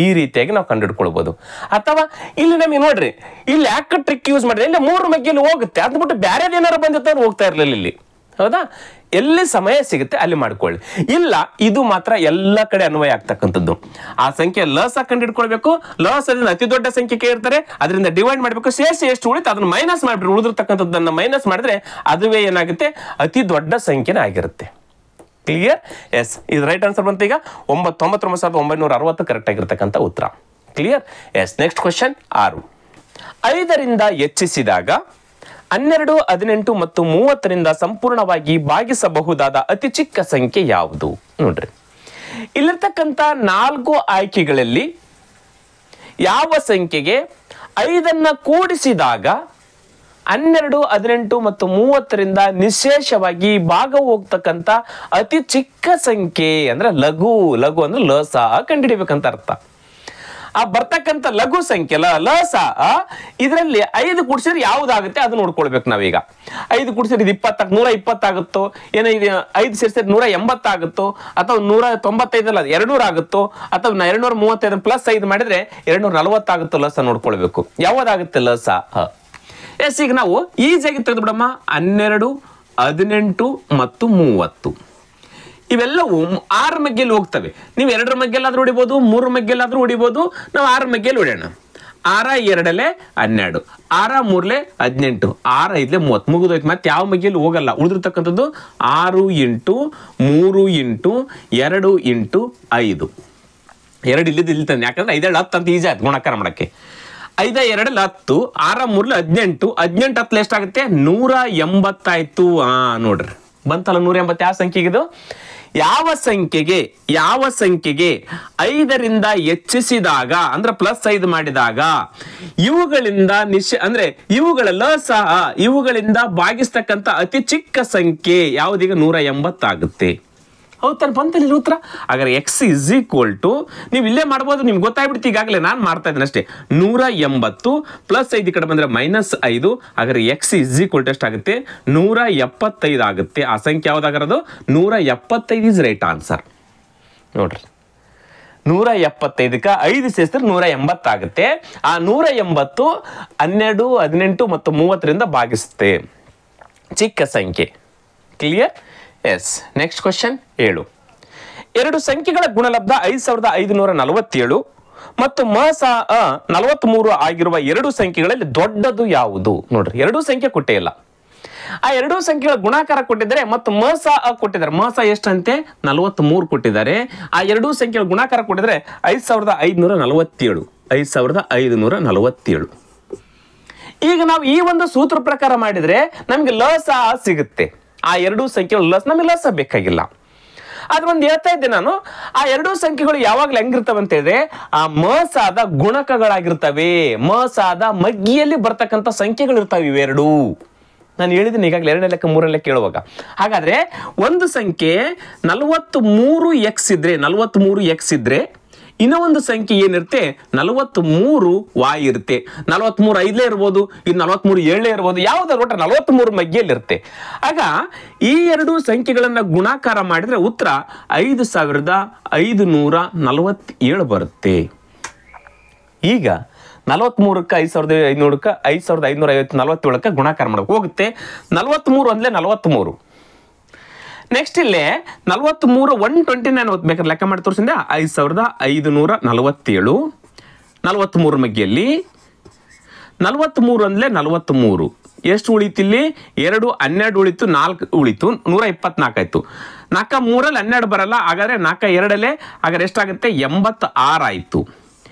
Speaker 1: ಈ ರೀತಿಯಾಗಿ ನಾವು ಕಂಡುಹಿಡ್ಕೊಳ್ಬಹುದು. ಅಥವಾ ಇಲ್ಲಿ ನಮಗೆ ನೋಡ್ರಿ, ಇಲ್ಲಿ ಯಾಕೆ ಟ್ರಿಕ್ ಯೂಸ್ ಮಾಡಿದ್ರೆ ಇಲ್ಲಿ 3 ಮಗ್ಗಿಯಲ್ಲಿ ಹೋಗುತ್ತೆ, ಅದ್ಬಿಟ್ಟು ಬೇರೆದೇನಾರು ಬಂದಿತ್ತು ಹೋಗ್ತಾ ಇರಲಿಲ್ಲ. ಇಲ್ಲಿ ಹೌದಾ? ಎಲ್ಲಿ ಸಮಯ ಸಿಗುತ್ತೆ ಅಲ್ಲಿ ಮಾಡ್ಕೊಳ್ಳಿ. ಇಲ್ಲ, ಇದು ಮಾತ್ರ ಎಲ್ಲ ಕಡೆ ಅನ್ವಯ ಆಗ್ತಕ್ಕಂಥದ್ದು. ಆ ಸಂಖ್ಯೆ ಲಸ ಕಂಡಿಡ್ಕೊಳ್ಬೇಕು. ಲಸದಿಂದ ಅತಿ ದೊಡ್ಡ ಸಂಖ್ಯೆ ಇರ್ತಾರೆ, ಅದರಿಂದ ಡಿವೈಡ್ ಮಾಡಬೇಕು. ಶೇಷ ಎಷ್ಟು ಉಳಿತು ಅದನ್ನ ಮೈನಸ್ ಮಾಡಿಬಿಟ್ರೆ, ಉಳಿದಿರ್ತಕ್ಕಂಥದ್ದನ್ನ ಮೈನಸ್ ಮಾಡಿದ್ರೆ ಅದುವೇ ಏನಾಗುತ್ತೆ, ಅತಿ ದೊಡ್ಡ ಸಂಖ್ಯೆನೇ ಆಗಿರುತ್ತೆ. ಕ್ಲಿಯರ್? ಎಸ್, ಇದು ರೈಟ್ ಆನ್ಸರ್ ಬಂತು. ಈಗ 99,960 ಕರೆಕ್ಟ್ ಆಗಿರ್ತಕ್ಕಂಥ ಉತ್ತರ. ಕ್ಲಿಯರ್? ಎಸ್. Next question 6. 5ರಿಂದ ಹೆಚ್ಚಿಸಿದಾಗ 12, 18 ಮತ್ತು 30ರಿಂದ ಸಂಪೂರ್ಣವಾಗಿ ಭಾಗಿಸಬಹುದಾದ ಅತಿ ಚಿಕ್ಕ ಸಂಖ್ಯೆ ಯಾವುದು? ನೋಡ್ರಿ, ಇಲ್ಲಿರ್ತಕ್ಕಂಥ 4 ಆಯ್ಕೆಗಳಲ್ಲಿ ಯಾವ ಸಂಖ್ಯೆಗೆ 5ಅನ್ನ ಕೂಡಿಸಿದಾಗ 12, 18 ಮತ್ತು 30ರಿಂದ ನಿಶೇಷವಾಗಿ ಭಾಗ ಹೋಗ್ತಕ್ಕಂಥ ಅತಿ ಚಿಕ್ಕ ಸಂಖ್ಯೆ ಅಂದ್ರೆ ಲಘು ಅಂದ್ರೆ ಲಸ ಕಂಡುಹಿಡಿಬೇಕಂತ ಅರ್ಥ. ಆ ಬರ್ತಕ್ಕಂಥ ಲಘು ಸಂಖ್ಯೆ ಲಸ ಇದರಲ್ಲಿ 5 ಕೂಡಿಸಿದ್ರೆ ಯಾವ್ದಾಗುತ್ತೆ ಅದು ನೋಡ್ಕೊಳ್ಬೇಕು ನಾವೀಗ. 5 ಕೂಡಿಸಿದ್ರೆ ಇದು 120 ಆಗುತ್ತೋ, ಏನೋ ಇದು 5 ಸೇರಿಸಿದ್ರೆ 180 ಆಗುತ್ತೋ, ಅಥವಾ 195 ಅಲ್ಲ 200 ಆಗುತ್ತೋ, ಅಥವಾ 235 ಪ್ಲಸ್ 5 ಮಾಡಿದ್ರೆ 240 ಆಗುತ್ತೋ ಲಸ ನೋಡ್ಕೊಳ್ಬೇಕು. ಯಾವ್ದಾಗುತ್ತೆ ಲಸ? ಎಸ್, ಈಗ ನಾವು ಈಸಿಯಾಗಿ ತೆಗೆದು ಬಿಡಮ್ಮ. 12, 18 ಮತ್ತು 30 ಇವೆಲ್ಲವೂ 6 ಮಗ್ಗೆಯಲ್ಲಿ ಹೋಗ್ತವೆ. ನೀವು 2 ಮಗ್ಗೆಲ್ಲಾದ್ರೂ ಹೊಡಿಬೋದು, 3 ಮಗ್ಗೆಲ್ಲಾದ್ರೂ ಹೊಡಿಬೋದು. ನಾವು 6 ಮಗ್ಗೆಯಲ್ಲಿ ಹೊಡೆಯೋಣ. 6 2 12, 6 3 18, 6 5 30 ಮುಗಿದೋಯ್ತು. ಮತ್ತೆ ಯಾವ ಮಗ್ಗೆಯಲ್ಲಿ ಹೋಗಲ್ಲ. ಉಳಿದಿರ್ತಕ್ಕಂಥದ್ದು 6 ಇಂಟು 3 ಇಂಟು 2 ಇಂಟು 5. 2 ಇಲ್ಲಿದ್ದು ಇಲ್ಲಿ ತಂದೆ, ಯಾಕಂದ್ರೆ 5 10 ಅಂತ ಈಜಿ ಆಯ್ತು ಗುಣಾಕಾರ ಮಾಡಕ್ಕೆ. 5 2 10, 6 3 18, 18 10 ಎಷ್ಟಾಗುತ್ತೆ? 180 ಆಯ್ತು. ನೋಡ್ರಿ ಬಂತಲ್ಲ 180. ಯಾವ ಸಂಖ್ಯೆಗಿದು? ಯಾವ ಸಂಖ್ಯೆಗೆ 5ರಿಂದ ಹೆಚ್ಚಿಸಿದಾಗ ಅಂದ್ರೆ ಪ್ಲಸ್ 5 ಮಾಡಿದಾಗ ಇವುಗಳಿಂದ ಅಂದ್ರೆ ಇವುಗಳ ಲಸ ಇವುಗಳಿಂದ ಭಾಗಿಸ್ತಕ್ಕಂಥ ಅತಿ ಚಿಕ್ಕ ಸಂಖ್ಯೆ ಯಾವುದೀಗ 180 ಆಗುತ್ತೆ. ಹೌದು, ಬಂತಲ್ಲಿ ಉತ್ತರ. ಹಾಗಾದ್ರೆ ಎಕ್ಸ್ ಇಸ್ ಈಕ್ವಲ್ ಟು, ನೀವು ಇಲ್ಲೇ ಮಾಡ್ಬೋದು, ನಿಮ್ಗೆ ಗೊತ್ತಾಗ್ಬಿಡ್ತು ಈಗಾಗಲೇ, ನಾನು ಮಾಡ್ತಾ ಇದ್ದೇನೆ ಅಷ್ಟೇ. 180 ಪ್ಲಸ್ 5 ಈ ಕಡೆ ಬಂದ್ರೆ -5. ಹಾಗಾದ್ರೆ ಎಕ್ಸ್ ಇಸ್ ಈಕ್ವಲ್ ಟು ಎಷ್ಟಾಗುತ್ತೆ? 175 ಆಗುತ್ತೆ. ಆ ಸಂಖ್ಯೆ ಯಾವ್ದಾಗಿರೋದು? 175 ಇಸ್ ರೈಟ್ ಆನ್ಸರ್. ನೋಡ್ರಿ, 175ಕ್ಕೆ 5 ಸೇರಿಸಿದ್ರೆ 180 ಆಗುತ್ತೆ. ಆ 180 12, 18 ಮತ್ತು 30ರಿಂದ ಭಾಗಿಸುತ್ತೆ, ಚಿಕ್ಕ ಸಂಖ್ಯೆ. ಕ್ಲಿಯರ್? ಎಸ್. Next question 7. 2 ಸಂಖ್ಯೆಗಳ ಗುಣಲಬ್ಧ 5547 ಮತ್ತು ಮಸ 43 ಆಗಿರುವ 2 ಸಂಖ್ಯೆಗಳಲ್ಲಿ ದೊಡ್ಡದು ಯಾವುದು? ನೋಡ್ರಿ, 2 ಸಂಖ್ಯೆ ಕೊಟ್ಟೇ ಇಲ್ಲ. ಆ 2 ಸಂಖ್ಯೆಗಳ ಗುಣಾಕಾರ ಕೊಟ್ಟಿದ್ದಾರೆ ಮತ್ತು ಮಸ ಕೊಟ್ಟಿದ್ದಾರೆ. ಮಸ ಎಷ್ಟಂತೆ? 43 ಕೊಟ್ಟಿದ್ದಾರೆ. ಆ 2 ಸಂಖ್ಯೆಗಳ ಗುಣಾಕಾರ ಕೊಟ್ಟಿದ್ದಾರೆ 5547. 5547. ಈಗ ನಾವು ಈ ಒಂದು ಸೂತ್ರ ಪ್ರಕಾರ ಮಾಡಿದ್ರೆ ನಮ್ಗೆ ಲಸ ಸಿಗುತ್ತೆ. ಆ 2 ಸಂಖ್ಯೆಗಳು ನಮಗೆ ಲಸ ಬೇಕಾಗಿಲ್ಲ. ಆದ್ರೆ ಒಂದು ಹೇಳ್ತಾ ಇದ್ದೆ ನಾನು, ಆ 2 ಸಂಖ್ಯೆಗಳು ಯಾವಾಗಲೂ ಹೆಂಗಿರ್ತವೆ ಅಂತ ಹೇಳಿದ್ರೆ ಆ ಮಸಾದ ಗುಣಕಗಳಾಗಿರ್ತವೆ. ಮಸಾದ ಮಗ್ಗಿಯಲ್ಲಿ ಬರ್ತಕ್ಕಂಥ ಸಂಖ್ಯೆಗಳು ಇರ್ತವೆ ಇವೆರಡು. ನಾನು ಹೇಳಿದ್ದೀನಿ ಈಗಾಗಲೇ 2ನೇ ಲೆಕ್ಕ 3ನೇ ಲೆಕ್ಕ ಹೇಳುವಾಗ. ಹಾಗಾದ್ರೆ ಒಂದು ಸಂಖ್ಯೆ 43x ಇದ್ರೆ ಇನ್ನೂ ಒಂದು ಸಂಖ್ಯೆ ಏನಿರುತ್ತೆ? 43y ಇರುತ್ತೆ. 43 5ಲೇ ಇರ್ಬೋದು, ಇದು 43 7ಲೇ ಇರ್ಬೋದು, ಯಾವ್ದಾದ್ರು ಒಟ್ಟು 43 ಮಗ್ಗಿಯಲ್ಲಿ ಇರುತ್ತೆ. ಆಗ ಈ 2 ಸಂಖ್ಯೆಗಳನ್ನ ಗುಣಾಕಾರ ಮಾಡಿದ್ರೆ ಉತ್ತರ 5547 ಬರುತ್ತೆ. ಈಗ 43ಕ್ಕೆ 5500ಕ್ಕೆ 5547ಕ್ಕೆ ಗುಣಾಕಾರ ಮಾಡಬೇಕು. ಹೋಗುತ್ತೆ 43 ಅಂದ್ಲೇ 43. ನೆಕ್ಸ್ಟ್ ಇಲ್ಲೇ 43 129 ಓದ್ಬೇಕಾದ್ರೆ ಲೆಕ್ಕ ಮಾಡಿ ತೋರಿಸಿದ್ರೆ 5547. 43 ಮಗ್ಗಿಯಲ್ಲಿ 43 ಅಂದ್ಲೆ 43. ಎಷ್ಟು ಉಳಿತು ಇಲ್ಲಿ? 2 12 ಉಳಿತು, 4 ಉಳಿತು, 124 ಆಯ್ತು. 4 3 12 ಬರಲ್ಲ. ಹಾಗಾದ್ರೆ 4 2 ಹಾಗಾದ್ರೆ ಎಷ್ಟಾಗುತ್ತೆ? 86 ಆಯ್ತು.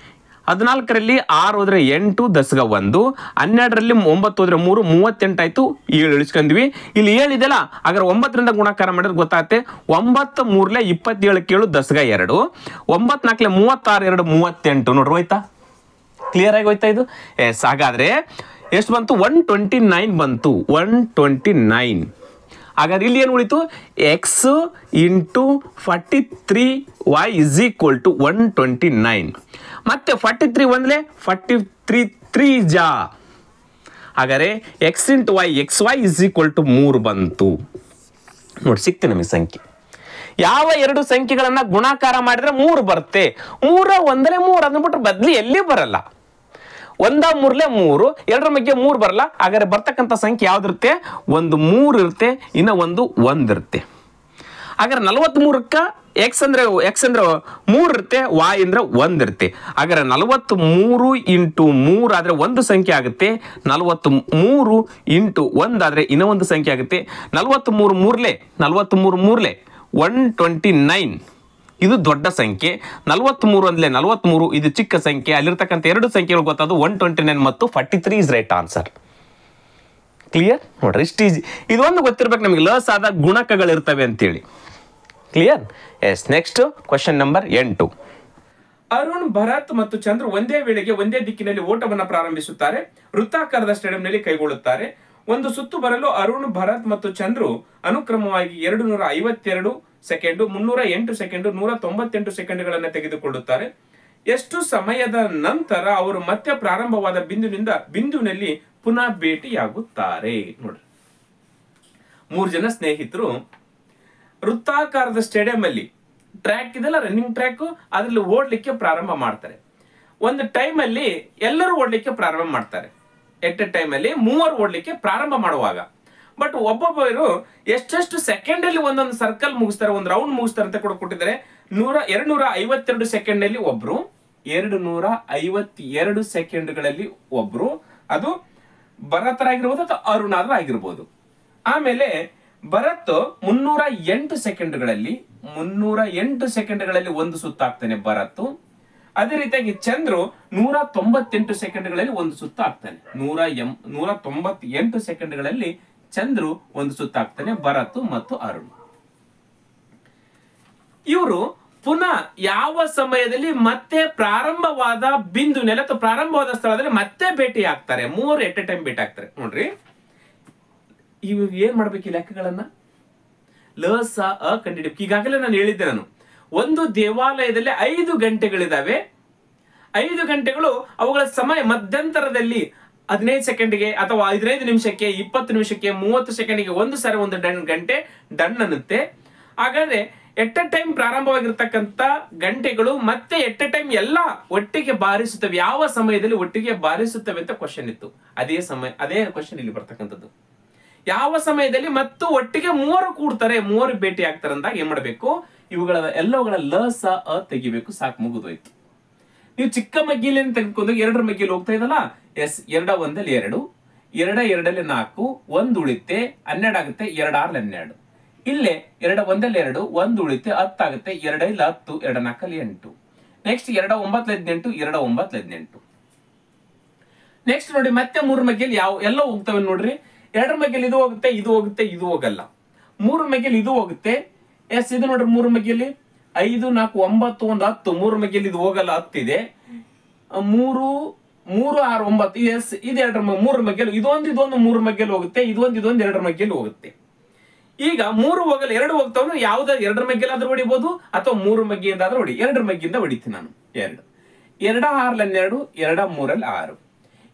Speaker 1: 14ರಲ್ಲಿ 6 ಹೋದ್ರೆ 8, 10ಗೆ 1, 12ರಲ್ಲಿ 9 ಹೋದ್ರೆ 3, 38 ಆಯ್ತು. 7 ಇಳಿಸ್ಕೊಂಡ್ವಿ. ಇಲ್ಲಿ 7 ಇದೆಯಲ್ಲ, ಹಾಗಾದ್ರೆ 9ರಿಂದ ಗುಣಾಕಾರ ಮಾಡಿದ್ರೆ ಗೊತ್ತಾಗುತ್ತೆ. 9 3 27, 10ಗೆ 2, 9 4 36, 2 38. ನೋಡ್ರಿ ಹೋಯ್ತಾ? ಕ್ಲಿಯರ್ ಆಗಿ ಹೋಯ್ತಾ ಇದು? ಎಸ್. ಹಾಗಾದ್ರೆ ಎಷ್ಟು ಬಂತು? 129 ಬಂತು. 129. ಹಾಗಾದ್ರೆ ಇಲ್ಲಿ ಏನು ಉಳಿತು? X into 43y is equal to 129. ಮತ್ತೆ 43 ಒಂದ್ಲೆ 43 3 ಜಾ. ಹಾಗಾದ್ರೆ x into y XY is equal to 3 ಬಂತು. ನೋಡಿ, ಸಿಕ್ತು ನಮಗೆ ಸಂಖ್ಯೆ. ಯಾವ 2 ಸಂಖ್ಯೆಗಳನ್ನ ಗುಣಾಕಾರ ಮಾಡಿದ್ರೆ 3 ಬರುತ್ತೆ. 3 ಒಂದಲೇ 3 ಅಂದ್ಬಿಟ್ರೆ ಬದ್ಲಿ ಎಲ್ಲಿ ಬರಲ್ಲ. ಒಂದ ಮೂರ್ಲೆ 3, 2ರ ಮಧ್ಯೆ 3 ಬರಲ್ಲ. ಹಾಗಾದ್ರೆ ಬರ್ತಕ್ಕಂಥ ಸಂಖ್ಯೆ ಯಾವ್ದಿರುತ್ತೆ? ಒಂದು 3 ಇರುತ್ತೆ, ಇನ್ನ ಒಂದು 1 ಇರುತ್ತೆ. ಹಾಗಾದ್ರೆ 43ಕ್ಕ ಎಕ್ಸ್ ಅಂದ್ರೆ 3 ಇರುತ್ತೆ, ವಾಯ್ ಅಂದ್ರೆ 1 ಇರುತ್ತೆ. ಹಾಗಾದ್ರೆ 43 ಇಂಟು 3 ಆದ್ರೆ ಒಂದು ಸಂಖ್ಯೆ ಆಗುತ್ತೆ, 43 ಇಂಟು 1 ಆದ್ರೆ ಇನ್ನೂ ಒಂದು ಸಂಖ್ಯೆ ಆಗುತ್ತೆ. 43 ಮೂರ್ಲೆ 129. ಇದು ದೊಡ್ಡ ಸಂಖ್ಯೆ. 43 ಅಂದ್ಲೆ 43, ಇದು ಚಿಕ್ಕ ಸಂಖ್ಯೆ. ಅಲ್ಲಿರ್ತಕ್ಕಂಥ ಎರಡು ಸಂಖ್ಯೆಗಳು ಗೊತ್ತಾದು 129 ಮತ್ತು 43 ಇಸ್ ರೈಟ್ ಆನ್ಸರ್. ಕ್ಲಿಯರ್ ನೋಡ್ರಿ, ಇಷ್ಟು ಈಸಿ. ಇದು ಒಂದು ಗೊತ್ತಿರ್ಬೇಕು ನಮಗೆ, ಲಸಾದ ಗುಣಕಗಳಿರ್ತವೆ ಅಂತೇಳಿ. Clear? Yes. Next question number 8.
Speaker 2: Arun, Bharat ಮತ್ತು ಚಂದ್ರು ಒಂದೇ ವೇಳೆಗೆ ಒಂದೇ ದಿಕ್ಕಿನಲ್ಲಿ ಓಟವನ್ನು ಪ್ರಾರಂಭಿಸುತ್ತಾರೆ. ವೃತ್ತಾಕಾರದ ಸ್ಟೇಡಿಯಂನಲ್ಲಿ ಕೈಗೊಳ್ಳುತ್ತಾರೆ. ಒಂದು ಸುತ್ತು ಬರಲು ಅರುಣ್, ಭರತ್ ಮತ್ತು ಚಂದ್ರು ಅನುಕ್ರಮವಾಗಿ 252 ಸೆಕೆಂಡು, 308 ಸೆಕೆಂಡು, 198 ಸೆಕೆಂಡ್ಗಳನ್ನು ತೆಗೆದುಕೊಳ್ಳುತ್ತಾರೆ. ಎಷ್ಟು ಸಮಯದ ನಂತರ ಅವರು ಮತ್ತೆ ಪ್ರಾರಂಭವಾದ ಬಿಂದುವಿನಲ್ಲಿ ಪುನಃ ಭೇಟಿಯಾಗುತ್ತಾರೆ? ನೋಡ್ರಿ, 3 ಜನ ಸ್ನೇಹಿತರು ವೃತ್ತಾಕಾರದ ಸ್ಟೇಡಿಯಂ ಅಲ್ಲಿ ಟ್ರ್ಯಾಕ್ ಇದೆಲ್ಲ, ರನ್ನಿಂಗ್ ಟ್ರ್ಯಾಕ್, ಅದ್ರಲ್ಲಿ ಓಡ್ಲಿಕ್ಕೆ ಪ್ರಾರಂಭ ಮಾಡ್ತಾರೆ. ಒಂದು ಟೈಮ್ ಅಲ್ಲಿ ಎಲ್ಲರೂ ಓಡ್ಲಿಕ್ಕೆ ಪ್ರಾರಂಭ ಮಾಡ್ತಾರೆ. ಎಟ್ ಎ ಟೈಮ್ ಅಲ್ಲಿ 3 ಓಡ್ಲಿಕ್ಕೆ ಪ್ರಾರಂಭ ಮಾಡುವಾಗ, ಬಟ್ ಒಬ್ಬೊಬ್ಬರು ಎಷ್ಟೆಷ್ಟು ಸೆಕೆಂಡ್ ಅಲ್ಲಿ ಒಂದೊಂದು ಸರ್ಕಲ್ ಮುಗಿಸ್ತಾರೆ, ಒಂದು ರೌಂಡ್ ಮುಗಿಸ್ತಾರೆ ಅಂತ ಕೂಡ ಕೊಟ್ಟಿದ್ದಾರೆ. 252 ಸೆಕೆಂಡ್ ನಲ್ಲಿ ಒಬ್ರು, 252 ಸೆಕೆಂಡ್ಗಳಲ್ಲಿ ಒಬ್ರು, ಅದು ಭರತರಾಗಿರ್ಬೋದು ಅಥವಾ ಅರುಣಾದ್ರೂ ಆಗಿರ್ಬೋದು. ಆಮೇಲೆ ಭರತ್ 308 ಸೆಕೆಂಡ್ಗಳಲ್ಲಿ ಒಂದು ಸುತ್ತಾಗ್ತಾನೆ ಭರತ್. ಅದೇ ರೀತಿಯಾಗಿ ಚಂದ್ರು 198 ಸೆಕೆಂಡ್ಗಳಲ್ಲಿ ಒಂದು ಸುತ್ತಾಗ್ತಾನೆ. 198 ಸೆಕೆಂಡ್ಗಳಲ್ಲಿ ಚಂದ್ರು ಒಂದು ಸುತ್ತಾಗ್ತಾನೆ, ಭರತ್ ಮತ್ತು ಅರುಣ್. ಇವರು ಪುನಃ ಯಾವ ಸಮಯದಲ್ಲಿ ಮತ್ತೆ ಪ್ರಾರಂಭವಾದ ಬಿಂದುವಿನಲ್ಲಿ ಅಥವಾ ಪ್ರಾರಂಭವಾದ ಸ್ಥಳದಲ್ಲಿ ಮತ್ತೆ ಭೇಟಿ ಆಗ್ತಾರೆ? 3 ಎಟ್ ಎ ಟೈಮ್ ಭೇಟಿ ಆಗ್ತಾರೆ. ನೋಡ್ರಿ, ಇವಾಗ ಏನ್ ಮಾಡ್ಬೇಕು ಈ ಲೆಕ್ಕಗಳನ್ನ? ಲಸ ಅ ಕಂಡಿಡಿಬೇಕು. ಈಗಾಗಲೇ ನಾನು ಹೇಳಿದ್ದೆ, ನಾನು ಒಂದು ದೇವಾಲಯದಲ್ಲಿ 5 ಗಂಟೆಗಳಿದಾವೆ. 5 ಗಂಟೆಗಳು ಅವುಗಳ ಸಮಯ ಮಧ್ಯಂತರದಲ್ಲಿ 15 ಸೆಕೆಂಡ್ಗೆ ಅಥವಾ 15 ನಿಮಿಷಕ್ಕೆ, 20 ನಿಮಿಷಕ್ಕೆ, 30 ಸೆಕೆಂಡ್ಗೆ ಒಂದು ಸಾರಿ ಒಂದು ಗಂಟೆ ಡನ್ ಅನ್ನುತ್ತೆ. ಹಾಗಾದ್ರೆ ಎಟ್ ಎ ಟೈಮ್ ಪ್ರಾರಂಭವಾಗಿರ್ತಕ್ಕಂಥ ಗಂಟೆಗಳು ಮತ್ತೆ ಎಟ್ ಎ ಟೈಮ್ ಎಲ್ಲ ಒಟ್ಟಿಗೆ ಬಾರಿಸುತ್ತವೆ. ಯಾವ ಸಮಯದಲ್ಲಿ ಒಟ್ಟಿಗೆ ಬಾರಿಸುತ್ತವೆ ಅಂತ ಕ್ವಶನ್ ಇತ್ತು. ಅದೇ ಕ್ವಶನ್ ಇಲ್ಲಿ ಬರ್ತಕ್ಕಂಥದ್ದು. ಯಾವ ಸಮಯದಲ್ಲಿ ಮತ್ತು ಒಟ್ಟಿಗೆ 3 ಕೂಡ್ತಾರೆ, 3 ಭೇಟಿ ಆಗ್ತಾರೆ ಅಂದಾಗ ಏನ್ ಮಾಡ್ಬೇಕು? ಇವುಗಳ ಎಲ್ಲವುಗಳ ಲಸ ಅ ತೆಗಿಬೇಕು. ಸಾಕು, ಮುಗಿದೋಯ್ತು. ನೀವು ಚಿಕ್ಕ ಮಗ್ಗಿಲಿಂದ ತೆಗೆದುಕೊಂಡು 2ರ ಮಗ್ಗಿಲಿ ಹೋಗ್ತಾ ಇದಲ್ಲ. ಎಸ್, 2 ಒಂದಲ್ಲಿ 2, 2 2ಲ್ಲಿ 4, 1 ಉಳಿತೆ 12 ಆಗುತ್ತೆ, 2 6 12. ಇಲ್ಲೇ 2 ಒಂದಲ್ಲಿ 2, 1 ಉಳಿತೆ 10 ಆಗುತ್ತೆ, 2 5 10, 2 4 8. ನೆಕ್ಸ್ಟ್ 2 9 18, 2 9 18. ನೆಕ್ಸ್ಟ್ ನೋಡಿ, ಮತ್ತೆ 3 ಮಗ್ಗಿಲಿ ಎಲ್ಲ ಹೋಗ್ತವೆ ನೋಡ್ರಿ. 2ರ ಮಗ್ಗಿಲಿ ಇದು ಹೋಗುತ್ತೆ, ಇದು ಹೋಗುತ್ತೆ, ಇದು ಹೋಗಲ್ಲ. 3 ಮಗ್ಗಿಲಿ ಇದು ಹೋಗುತ್ತೆ. ಎಸ್, ಇದು ನೋಡ್ರಿ 3 ಮಗ್ಗಿಲಿ 5 4 9 1 10. 3 ಮಗ್ಗಿಲಿ ಇದು ಹೋಗಲ್ಲ, 10 ಇದೆ. 3 6 9. ಎಸ್, ಇದು 3 ಮಗ್ಗಿಲು ಇದೊಂದು 3 ಮಗ್ಗಿಲು ಹೋಗುತ್ತೆ, ಇದೊಂದು 2ರ ಮಗ್ಗಿಲು ಹೋಗುತ್ತೆ. ಈಗ 3 ಹೋಗಲ್ಲ, 2 ಹೋಗ್ತಾವ. ಯಾವ್ದು 2ರ ಮಗ್ಗಿಲಾದ್ರೂ ಹೊಡಿಬಹುದು ಅಥವಾ 3 ಮಗ್ಗಿಯಿಂದ ಆದ್ರೂ ಹೊಡಿ. 2ರ ಮಗ್ಗಿಯಿಂದ ಹೊಡಿತೀನಿ ನಾನು. 2 2 6 12, 2 3 6.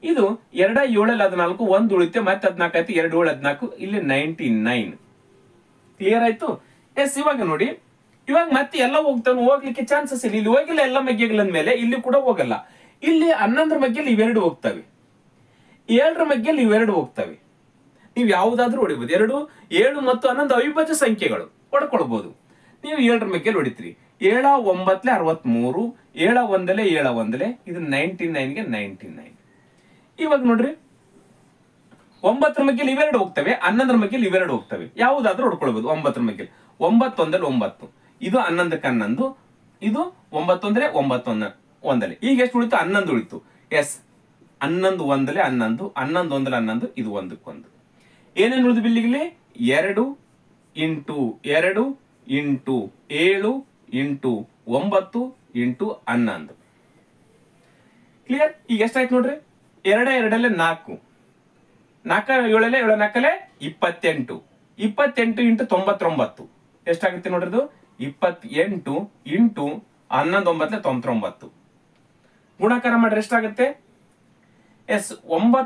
Speaker 2: ಇದು 2 7 14, 1 ಉಳಿತೆ, ಮತ್ತೆ 14 ಆಯ್ತು, 2 7 14, ಇಲ್ಲಿ 99. ಕ್ಲಿಯರ್ ಆಯ್ತು? ಎಸ್, ಇವಾಗ ನೋಡಿ, ಇವಾಗ ಮತ್ತೆ ಎಲ್ಲ ಹೋಗ್ಲಿಕ್ಕೆ ಚಾನ್ಸಸ್ ಇಲ್ಲ. ಇಲ್ಲಿ ಹೋಗಿಲ್ಲ ಎಲ್ಲ ಮಗ್ಗೆಗಳಂದ್ಮೇಲೆ ಇಲ್ಲಿ ಕೂಡ ಹೋಗಲ್ಲ. ಇಲ್ಲಿ 11ರ ಮಗ್ಗೆಯಲ್ಲಿ ಇವೆರಡು ಹೋಗ್ತವೆ, 7ರ ಮಗ್ಗೆಯಲ್ಲಿ ಇವೆರಡು ಹೋಗ್ತವೆ. ನೀವು ಯಾವುದಾದ್ರೂ ಹೊಡಿಬಹುದು. 2 7 ಮತ್ತು 11 ಅವಿಭಾಜ್ಯ ಸಂಖ್ಯೆಗಳು ಹೊಡ್ಕೊಳ್ಬಹುದು. ನೀವು 7ರ ಮಗ್ಗೆಯಲ್ಲಿ ಹೊಡಿತೀರಿ. 7 9 63, 7 1 7 1, ಇದು 99ಗೆ 99. ಇವಾಗ ನೋಡ್ರಿ, 9ರ ಮಗ್ಗೆಯಲ್ಲಿ ಇವೆರಡು ಹೋಗ್ತವೆ, 11ರ ಮಗ್ಗೆಯಲ್ಲಿ ಇವೆರಡು ಹೋಗ್ತವೆ. ಯಾವುದಾದ್ರೂ ಹೊಡ್ಕೊಳ್ಬಹುದು. 9ರ ಮಗ್ಗೆಯಲ್ಲಿ 9 1 9, ಇದು 11ಕ್ಕೆ 11, ಇದು 9 1 9 1. ಈಗ ಎಷ್ಟು ಉಳಿತು? 11 ಉಳಿತು. ಎಸ್, 11 1 11, 11 1 11, ಇದು 1ಕ್ಕೆ 1. ಏನೇನು ಉಳಿದು ಬಿಲ್ಲಿಗಲಿ? 2 into 2 into 7 into 9 into 11. Clear? ಈಗ ಎಷ್ಟಾಯ್ತು ನೋಡ್ರಿ? 2 2 4, 4 7 7 4 28, 28 ಇಂಟು 99 ಎಷ್ಟಾಗುತ್ತೆ ನೋಡ್ರಿ? ಇದು 28 ಇಂಟು 11 9 99. ಗುಣಾಕಾರ ಮಾಡ್ರೆ ಎಷ್ಟಾಗುತ್ತೆ? ಎಸ್, 9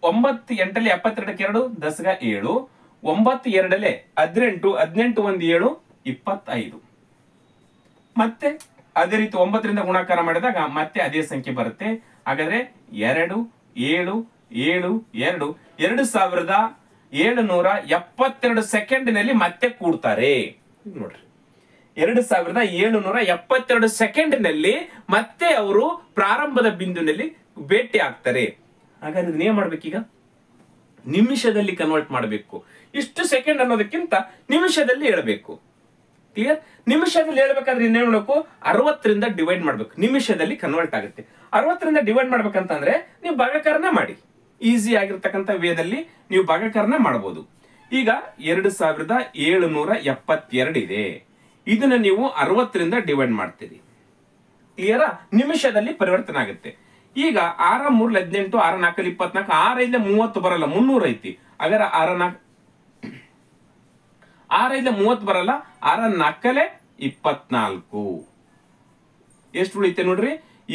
Speaker 2: 9 8 72ಕ್ಕೆ 2, 10ಗೆ 7, 9 2 18, 18 1 7 25. ಮತ್ತೆ ಅದೇ ರೀತಿ 9ರಿಂದ ಗುಣಾಕಾರ ಮಾಡಿದಾಗ ಮತ್ತೆ ಅದೇ ಸಂಖ್ಯೆ ಬರುತ್ತೆ. ಹಾಗಾದ್ರೆ 2 7 7 2 2772 ಸೆಕೆಂಡಿನಲ್ಲಿ ಮತ್ತೆ ಕೂಡ್ತಾರೆ. ನೋಡ್ರಿ 2772 ಸೆಕೆಂಡಿನಲ್ಲಿ ಮತ್ತೆ ಅವರು ಪ್ರಾರಂಭದ ಬಿಂದುವಿನಲ್ಲಿ ಭೇಟಿ ಆಗ್ತಾರೆ. ಹಾಗಾದ್ರೆ ಇದನ್ನ ಏನ್ ಮಾಡ್ಬೇಕೀಗ? ನಿಮಿಷದಲ್ಲಿ ಕನ್ವರ್ಟ್ ಮಾಡಬೇಕು. ಇಷ್ಟು ಸೆಕೆಂಡ್ ಅನ್ನೋದಕ್ಕಿಂತ ನಿಮಿಷದಲ್ಲಿ ಹೇಳಬೇಕು. ಕ್ಲಿಯರ್? ನಿಮಿಷದಲ್ಲಿ ಹೇಳ್ಬೇಕಾದ್ರೆ ಇನ್ನೇನ್ ಮಾಡಬೇಕು? 60ರಿಂದ ಡಿವೈಡ್ ಮಾಡ್ಬೇಕು. ನಿಮಿಷದಲ್ಲಿ ಕನ್ವರ್ಟ್ ಆಗುತ್ತೆ. 60ರಿಂದ ಡಿವೈಡ್ ಮಾಡ್ಬೇಕಂತಂದ್ರೆ ನೀವು ಭಾಗಾಕಾರನ ಮಾಡಿ. ಈಸಿ ಆಗಿರ್ತಕ್ಕಂಥ ವೇದಲ್ಲಿ ನೀವು ಭಾಗಾಕಾರನ ಮಾಡಬಹುದು. ಈಗ 2772 ಇದೆ. ಇದನ್ನ ನೀವು 60ರಿಂದ ಡಿವೈಡ್ ಮಾಡ್ತೀರಿ. ಕ್ಲಿಯರಾ? ನಿಮಿಷದಲ್ಲಿ ಪರಿವರ್ತನೆ ಆಗುತ್ತೆ. ಈಗ 6 3 18 6 4 24 6 5 30 ಬರಲ್ಲ, 300 ಐತಿ. ಹಾಗಾದ್ರೆ 6 5 30 ಬರಲ್ಲ, 6 4 24 ಎಷ್ಟು ಉಳಿತೆ ನೋಡ್ರಿ?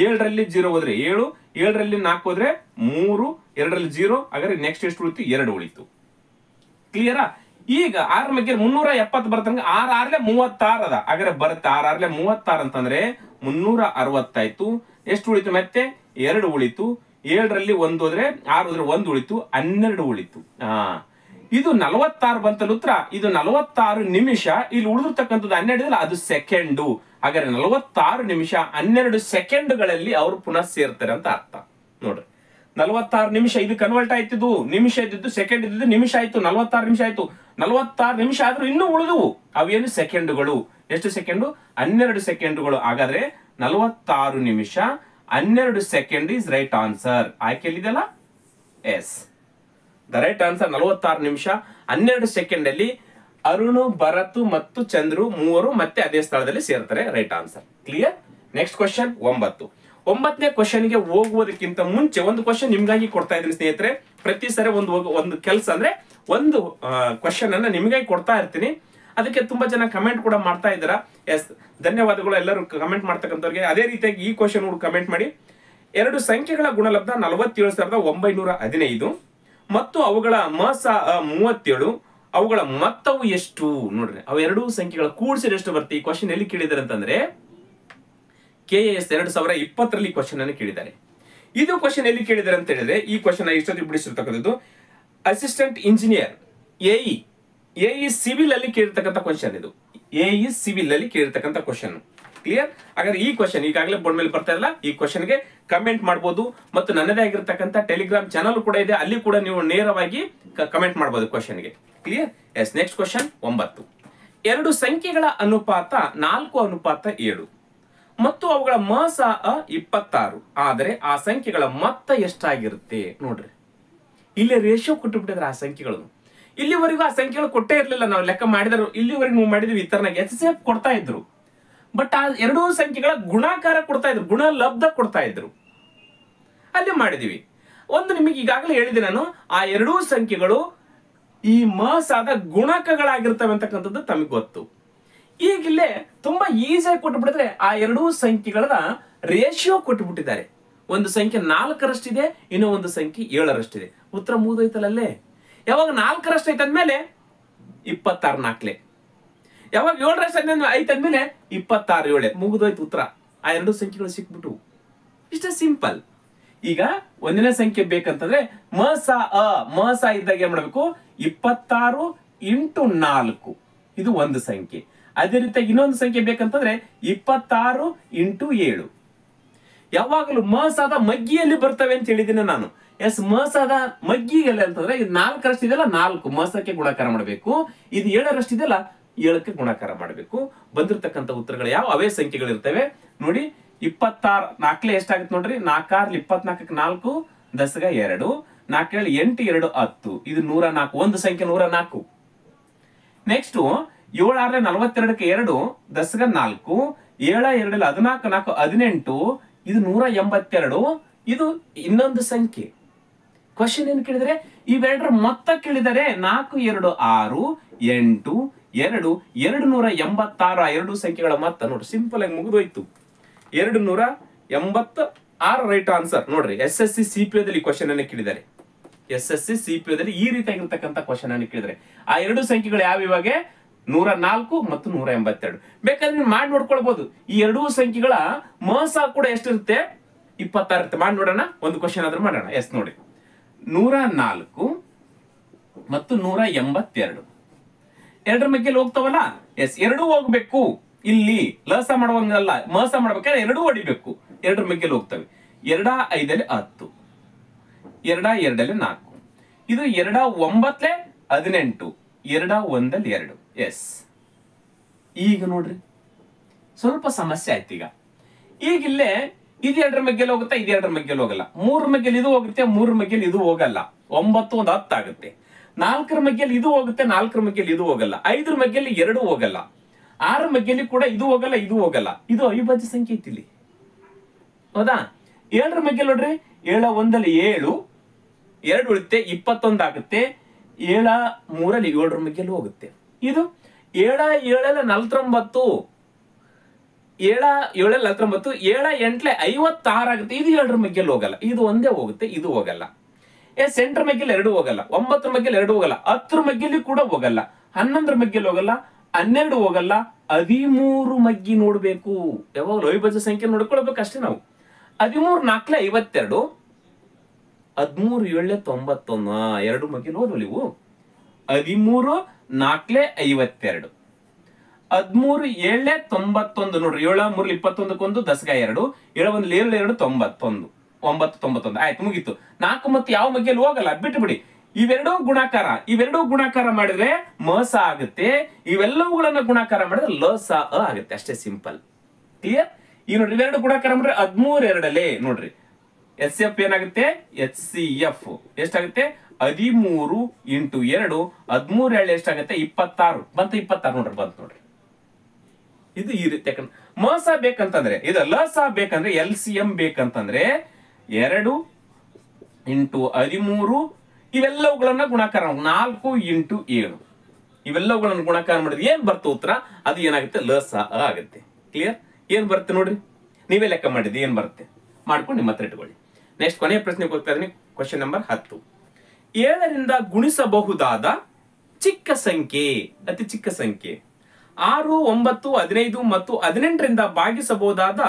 Speaker 2: 7ರಲ್ಲಿ 0 ಹೋದ್ರೆ 7, 7ರಲ್ಲಿ 4 ಹೋದ್ರೆ 3, 2ರಲ್ಲಿ 0. ಹಾಗಾದ್ರೆ ನೆಕ್ಸ್ಟ್ ಎಷ್ಟು ಉಳಿತು? 2 ಉಳಿತು. ಕ್ಲಿಯರಾ? ಈಗ 6 ಮಗೆ 370 ಬರ್ತಂಗ 6 6 36 ಅದ. ಹಾಗಾದ್ರೆ ಬರುತ್ತೆ 6 6 36 ಅಂತಂದ್ರೆ 360 ಆಯ್ತು. ಎಷ್ಟು ಉಳಿತು? ಮತ್ತೆ 2 ಉಳಿತು. 7ರಲ್ಲಿ 1 ಹೋದ್ರೆ 6 ಹೋದ್ರೆ 1 ಉಳಿತು, 12 ಉಳಿತು. ಇದು 46 ಬಂತಲ್ಲ ಉತ್ತರ. ಇದು 46 ನಿಮಿಷ. ಇಲ್ಲಿ ಉಳಿದಿರ್ತಕ್ಕಂಥದ್ದು 12 ಅದು ಸೆಕೆಂಡು. ಹಾಗಾದ್ರೆ 46 ನಿಮಿಷ 12 ಸೆಕೆಂಡ್ಗಳಲ್ಲಿ ಅವರು ಪುನಃ ಸೇರ್ತಾರೆ ಅಂತ ಅರ್ಥ. ನೋಡ್ರಿ 46 ನಿಮಿಷ ಇದು ಕನ್ವರ್ಟ್ ಆಯ್ತಿದ್ದು. ನಿಮಿಷ ಇದ್ದಿದ್ದು ಸೆಕೆಂಡ್ ಇದ್ದಿದ್ದು ನಿಮಿಷ ಆಯ್ತು. 46 ನಿಮಿಷ ಆಯ್ತು. 46 ನಿಮಿಷ ಆದ್ರೂ ಇನ್ನೂ ಉಳಿದವು. ಅವೇನು? ಸೆಕೆಂಡುಗಳು. ಎಷ್ಟು ಸೆಕೆಂಡು? 12 ಸೆಕೆಂಡುಗಳು. ಹಾಗಾದ್ರೆ 46 ನಿಮಿಷ 12 ಸೆಕೆಂಡ್ ಇಸ್ ರೈಟ್ ಆನ್ಸರ್. ಆಯ್ಕೆಯಲ್ಲಿದೆಯಲ್ಲ? ಎಸ್, ದ ರೈಟ್ ಆನ್ಸರ್ 46 ನಿಮಿಷ 12 ಸೆಕೆಂಡ್ ಅಲ್ಲಿ ಅರುಣು, ಭರತ್ ಮತ್ತು ಚಂದ್ರು ಮೂವರು ಮತ್ತೆ ಅದೇ ಸ್ಥಳದಲ್ಲಿ ಸೇರ್ತಾರೆ. Right answer. Clear? Next question 9ನೇ ಕ್ವಶನ್ಗೆ ಹೋಗುವುದಕ್ಕಿಂತ ಮುಂಚೆ ಒಂದು ಕ್ವಶನ್ ನಿಮ್ಗಾಗಿ ಕೊಡ್ತಾ ಇದ್ದೀನಿ ಸ್ನೇಹಿತರೆ. ಪ್ರತಿ ಸರಿ ಒಂದು ಕೆಲಸ ಅಂದ್ರೆ ಒಂದು ಕ್ವಶನ್ ಅನ್ನ ನಿಮ್ಗಾಗಿ ಕೊಡ್ತಾ ಇರ್ತೀನಿ. ಅದಕ್ಕೆ ತುಂಬಾ ಜನ ಕಮೆಂಟ್ ಕೂಡ ಮಾಡ್ತಾ ಇದ್ದೀರಾ. ಎಸ್, ಧನ್ಯವಾದಗಳು ಎಲ್ಲರೂ ಕಮೆಂಟ್ ಮಾಡ್ತಕ್ಕಂಥವ್ರಿಗೆ. ಅದೇ ರೀತಿಯಾಗಿ ಈ ಕ್ವಶನ್ ಕಮೆಂಟ್ ಮಾಡಿ. 2 ಸಂಖ್ಯೆಗಳ ಗುಣಲಬ್ಧ 47,915 ಮತ್ತು ಅವುಗಳ ಮಸ 37. ಅವುಗಳ ಮೊತ್ತವು ಎಷ್ಟು? ನೋಡ್ರಿ, ಅವು 2 ಸಂಖ್ಯೆಗಳ ಕೂಡಿಸಿದ್ರೆ ಎಷ್ಟು ಬರುತ್ತೆ? ಈ ಕ್ವಶನ್ ಎಲ್ಲಿ ಕೇಳಿದ್ದಾರೆ ಅಂತಂದ್ರೆ KAS 2020ರಲ್ಲಿ ಕ್ವಶನ್ ಅನ್ನು ಕೇಳಿದ್ದಾರೆ. ಇದು ಕ್ವಶನ್ ಎಲ್ಲಿ ಕೇಳಿದ್ದಾರೆ ಅಂತ ಹೇಳಿದ್ರೆ, ಈ ಕ್ವಶನ್ ಇಷ್ಟೊತ್ತಿಗೆ ಬಿಡಿಸಿರ್ತಕ್ಕಂಥದ್ದು ಅಸಿಸ್ಟೆಂಟ್ ಇಂಜಿನಿಯರ್ AE ಸಿವಿಲ್ ಅಲ್ಲಿ ಕೇಳಿರ್ತಕ್ಕಂಥ ಕ್ವಶನ್. ಇದು AE ಸಿವಿಲ್ ಅಲ್ಲಿ ಕೇಳಿರ್ತಕ್ಕಂಥ ಕ್ವಶನ್. ಕ್ಲಿಯರ್? ಹಾಗಾದ್ರೆ ಈ ಕ್ವಶನ್ ಈಗಾಗಲೇ ಬೋರ್ಡ್ ಮೇಲೆ ಬರ್ತಾ ಇರಲ್ಲ. ಈ ಕ್ವಶನ್ಗೆ ಕಮೆಂಟ್ ಮಾಡಬಹುದು. ಮತ್ತು ನನ್ನದೇ ಆಗಿರ್ತಕ್ಕಂಥ ಟೆಲಿಗ್ರಾಮ್ ಚಾನಲ್ ಕೂಡ ಇದೆ, ಅಲ್ಲಿ ಕೂಡ ನೀವು ನೇರವಾಗಿ ಕಮೆಂಟ್ ಮಾಡಬಹುದು ಕ್ವಶನ್ಗೆ. ಕ್ಲಿಯರ್? Yes, next question 9. 2 ಸಂಖ್ಯೆಗಳ ಅನುಪಾತ 4:7 ಮತ್ತು ಅವುಗಳ ಮಸ 26. ಆದರೆ ಆ ಸಂಖ್ಯೆಗಳ ಮೊತ್ತ ಎಷ್ಟಾಗಿರುತ್ತೆ? ನೋಡ್ರಿ, ಇಲ್ಲಿ ರೇಷಿಯೋ ಕೊಟ್ಟುಬಿಟ್ಟಿದ್ರೆ ಆ ಸಂಖ್ಯೆಗಳು. ಇಲ್ಲಿವರೆಗೂ ಆ ಸಂಖ್ಯೆಗಳು ಕೊಟ್ಟೇ ಇರ್ಲಿಲ್ಲ. ನಾವು ಲೆಕ್ಕ ಮಾಡಿದ್ರು, ಇಲ್ಲಿವರೆಗೂ ನಾವು ಮಾಡಿದ್ವಿ ಈ ತರನಾಗಿ HCF ಕೊಡ್ತಾ ಇದ್ರು. ಬಟ್ ಆ 2 ಸಂಖ್ಯೆಗಳ ಗುಣಾಕಾರ ಕೊಡ್ತಾ ಇದ್ರು, ಗುಣಲಬ್ಧ ಕೊಡ್ತಾ ಇದ್ರು. ಅಲ್ಲಿ ಮಾಡಿದೀವಿ. ಒಂದು ನಿಮಗೆ ಈಗಾಗಲೇ ಹೇಳಿದೆ ನಾನು, ಆ 2 ಸಂಖ್ಯೆಗಳು ಈ ಮಸಾದ ಗುಣಕಗಳಾಗಿರ್ತವೆ ಅಂತಕ್ಕಂಥದ್ದು ತಮಗೆ ಗೊತ್ತು. ಈಗಿಲ್ಲೇ ತುಂಬಾ ಈಸಿಯಾಗಿ ಕೊಟ್ಟುಬಿಟ್ಟಿದ್ರೆ ಆ 2 ಸಂಖ್ಯೆಗಳ ರೇಷಿಯೋ ಕೊಟ್ಟುಬಿಟ್ಟಿದ್ದಾರೆ. ಒಂದು ಸಂಖ್ಯೆ 4ರಷ್ಟಿದೆ, ಇನ್ನೂ ಒಂದು ಸಂಖ್ಯೆ 7ರಷ್ಟಿದೆ. ಉತ್ತರ ಮುಗಿದೋಯ್ತಲ್ಲೇ. ಯಾವಾಗ 4ರಷ್ಟು ಐತಂದ್ಮೇಲೆ 26 4. ಯಾವಾಗ 7ರಷ್ಟು ಐತಂದ್ಮೇಲೆ 26 7. ಮುಗಿದೋಯ್ತು ಉತ್ತರ. ಆ 2 ಸಂಖ್ಯೆಗಳು ಸಿಕ್ಬಿಟ್ಟು. ಇಷ್ಟೇ ಸಿಂಪಲ್. ಈಗ 1ನೇ ಸಂಖ್ಯೆ ಬೇಕಂತಂದ್ರೆ ಮಸ ಇದ್ದಾಗ ಏನ್ ಮಾಡ್ಬೇಕು? 26 × 4 ಇದು ಒಂದು ಸಂಖ್ಯೆ. ಅದೇ ರೀತಿಯಾಗಿ ಇನ್ನೊಂದು ಸಂಖ್ಯೆ ಬೇಕಂತಂದ್ರೆ 26 × 7. ಯಾವಾಗಲೂ ಮಸಾದ ಮಗ್ಗಿಯಲ್ಲಿ ಬರ್ತವೆ ಅಂತ ಹೇಳಿದ್ದೀನಿ ನಾನು. ಎಸ್, ಮಸಾದ ಮಗ್ಗಿಯಲ್ಲಿ ಅಂತಂದ್ರೆ ಇದು 4ರಷ್ಟಿದೆಯಲ್ಲ 4 ಮಸಕ್ಕೆ ಗುಣಾಕಾರ ಮಾಡಬೇಕು. ಇದು 7ರಷ್ಟಿದೆಯಲ್ಲ 7ಕ್ಕೆ ಗುಣಾಕಾರ ಮಾಡಬೇಕು. ಬಂದಿರತಕ್ಕಂಥ ಉತ್ತರಗಳು ಯಾವ ಅವೇ ಸಂಖ್ಯೆಗಳು ಇರ್ತವೆ ನೋಡಿ. 26 4 ಎಷ್ಟಾಗುತ್ತೆ ನೋಡ್ರಿ? 4 6 24 4 10 2 4 7 8 2 10. ಇದು 104. ಒಂದು ಸಂಖ್ಯೆ 104. ನೆಕ್ಸ್ಟ್ 7 6 42 2 10 4 7 2 14 4 18. ಇದು 182. ಇದು ಇನ್ನೊಂದು ಸಂಖ್ಯೆ. ಕ್ವಶನ್ ಏನ್ ಕೇಳಿದರೆ ಇವೆರಡರ ಮೊತ್ತ ಕೇಳಿದರೆ 4 2 6 8 2 286. ಆ 2 ಸಂಖ್ಯೆಗಳ ಮೊತ್ತ ನೋಡ್ರಿ, ಸಿಂಪಲ್ ಆಗಿ ಮುಗಿದೋಯ್ತು. 286 ರೈಟ್ ಆನ್ಸರ್. ನೋಡ್ರಿ, SSC CPOದಲ್ಲಿ ಕ್ವಶನ್ ಅನ್ನು ಕೇಳಿದ್ದಾರೆ. SSC CPOದಲ್ಲಿ ಈ ರೀತಿಯಾಗಿರ್ತಕ್ಕಂಥ ಕ್ವಶನ್ ಅನ್ನು ಕೇಳಿದರೆ ಆ 2 ಸಂಖ್ಯೆಗಳು ಯಾವ ಇವಾಗ 104 ಮತ್ತು 182. ಬೇಕಾದ್ರೆ ನೀವು ಮಾಡಿ ನೋಡ್ಕೊಳ್ಬಹುದು. ಈ 2 ಸಂಖ್ಯೆಗಳ ಮಸ ಕೂಡ ಎಷ್ಟಿರುತ್ತೆ? 26 ಮಾಡಿ ನೋಡೋಣ. ಒಂದು ಕ್ವಶನ್ ಆದ್ರೂ ಮಾಡೋಣ. ಎಸ್ ನೋಡಿ, 104 ಮತ್ತು 182 ಎರಡರ ಮಧ್ಯೆ ಹೋಗ್ತಾವಲ್ಲ. ಎಸ್, ಎರಡೂ ಹೋಗ್ಬೇಕು. ಇಲ್ಲಿ ಲಸ ಮಾಡುವಂಗಲ್ಲ, ಮಸ ಮಾಡ್ಬೇಕಾದ್ರೆ ಎರಡೂ ಹೊಡಿಬೇಕು. ಎರಡರ ಮಧ್ಯೆ ಹೋಗ್ತವೆ. 2 5 10, 2 2 4, ಇದು 2 9 18, 2 1 2. ಎಸ್, ಈಗ ನೋಡ್ರಿ ಸ್ವಲ್ಪ ಸಮಸ್ಯೆ ಆಯ್ತು. ಈಗ ಇಲ್ಲೇ ಇದು 2ರ ಮಧ್ಯೆ ಹೋಗುತ್ತೆ, ಇದು 2ರ ಮಧ್ಯೆ ಹೋಗಲ್ಲ. 3ರ ಮಧ್ಯೆ ಇದು ಹೋಗುತ್ತೆ, 3ರ ಮಧ್ಯೆ ಇದು ಹೋಗಲ್ಲ. 9 1 10 ಆಗುತ್ತೆ. 4ರ ಮಧ್ಯೆ ಇದು ಹೋಗುತ್ತೆ, 4ರ ಮಧ್ಯೆ ಇದು ಹೋಗಲ್ಲ. 5ರ ಮಧ್ಯೆ 2 ಹೋಗಲ್ಲ. 6ರ ಮಧ್ಯೆ ಕೂಡ ಇದು ಹೋಗಲ್ಲ, ಇದು ಹೋಗಲ್ಲ. ಇದು ಅವಿಭಾಜ್ಯ ಸಂಖ್ಯೆ ಐತಿ ಇಲ್ಲಿ, ಹೌದಾ? 7ರ ಮಧ್ಯೆ ನೋಡ್ರಿ, 7 1 7, 2 ಉಳಿತೆ 21 ಆಗುತ್ತೆ. 7 3 7ರ ಮಧ್ಯೆ ಹೋಗುತ್ತೆ. ಇದು 7 7 49, 7 7 49, 7 8 56 ಆಗುತ್ತೆ. ಇದು 2ರ ಮಧ್ಯೆ ಹೋಗಲ್ಲ. ಇದು ಒಂದೇ ಹೋಗುತ್ತೆ, ಇದು ಹೋಗಲ್ಲ. ಎಸ್, 8ರ ಮಧ್ಯೆ 2 ಹೋಗಲ್ಲ, 9ರ ಮಧ್ಯೆ 2 ಹೋಗಲ್ಲ, 10ರ ಮಧ್ಯೆ ಕೂಡ ಹೋಗಲ್ಲ, 11ರ ಮಧ್ಯೆ ಹೋಗಲ್ಲ, 12 ಹೋಗಲ್ಲ, 13 ಮಗ್ಗಿ ನೋಡ್ಬೇಕು. ಯಾವಾಗಲೂ ಅವಿಭಾಜ್ಯ ಸಂಖ್ಯೆ ನೋಡ್ಕೊಳ್ಬೇಕು ಅಷ್ಟೇ ನಾವು. 13 4 52, 13 7 91, 2 ಮಗ್ಗಿ ನೋಡ್ವಲ್ಲ ಇವು. 13 4 52, 13 7 91 ನೋಡ್ರಿ. 7 3 21 ದಸಗ 2, 7 1 7 2 91, 9 91. ಆಯ್ತು, ಮುಗೀತು. 4 ಮತ್ತು ಯಾವ ಮಗ್ಗೆಲ್ ಹೋಗಲ್ಲ, ಬಿಟ್ಟು ಬಿಡಿ. ಇವೆರಡೂ ಗುಣಾಕಾರ ಮಾಡಿದ್ರೆ ಮಸ ಆಗುತ್ತೆ. ಇವೆಲ್ಲವುಗಳನ್ನ ಗುಣಾಕಾರ ಮಾಡಿದ್ರೆ ಲಸ ಆಗುತ್ತೆ. ಅಷ್ಟೇ, ಸಿಂಪಲ್, ಕ್ಲಿಯರ್. ಈಗ ನೋಡ್ರಿ, ಇವೆರಡು ಗುಣಾಕಾರ ಮಾಡಿದ್ರೆ 13 2 ನೋಡ್ರಿ. ಎಸ್ ಎಫ್ ಏನಾಗುತ್ತೆ? HCF ಎಷ್ಟಾಗುತ್ತೆ? 13 × 2, 13 2 ಎಷ್ಟಾಗುತ್ತೆ? 26 ಬಂತು. 26 ನೋಡ್ರಿ, ಬಂತು ನೋಡ್ರಿ. ಇದು ಈ ರೀತಿ. ಯಾಕಂದ್ರೆ ಮಸ ಬೇಕಂತಂದ್ರೆ, ಇದು ಲಸ ಬೇಕಂದ್ರೆ, LCM ಬೇಕಂತಂದ್ರೆ 2 × 13 ಇವೆಲ್ಲವುಗಳನ್ನ ಗುಣಾಕಾರ 4 × 7 ಇವೆಲ್ಲವುಗಳನ್ನು ಗುಣಾಕಾರ ಮಾಡಿದ್ರೆ ಏನ್ ಬರ್ತ ಉತ್ತರ? ಅದು ಏನಾಗುತ್ತೆ? ಲಸ ಆಗುತ್ತೆ. ಕ್ಲಿಯರ್? ಏನ್ ಬರುತ್ತೆ ನೋಡ್ರಿ, ನೀವೇ ಲೆಕ್ಕ ಮಾಡಿದ್ರಿ ಏನ್ ಬರುತ್ತೆ ಮಾಡ್ಕೊಂಡು ನಿಮ್ಮ ಹತ್ರ ಇಟ್ಕೊಳ್ಳಿ. ನೆಕ್ಸ್ಟ್ ಕೊನೆಯ ಪ್ರಶ್ನೆ ಹೋಗ್ತಾ ಇದೀನಿ. Question number 10. 7ರಿಂದ ಗುಣಿಸಬಹುದಾದ ಚಿಕ್ಕ ಸಂಖ್ಯೆ, ಅತಿ ಚಿಕ್ಕ ಸಂಖ್ಯೆ. 6 9 15 ಮತ್ತು 18ರಿಂದ ಭಾಗಿಸಬಹುದಾದ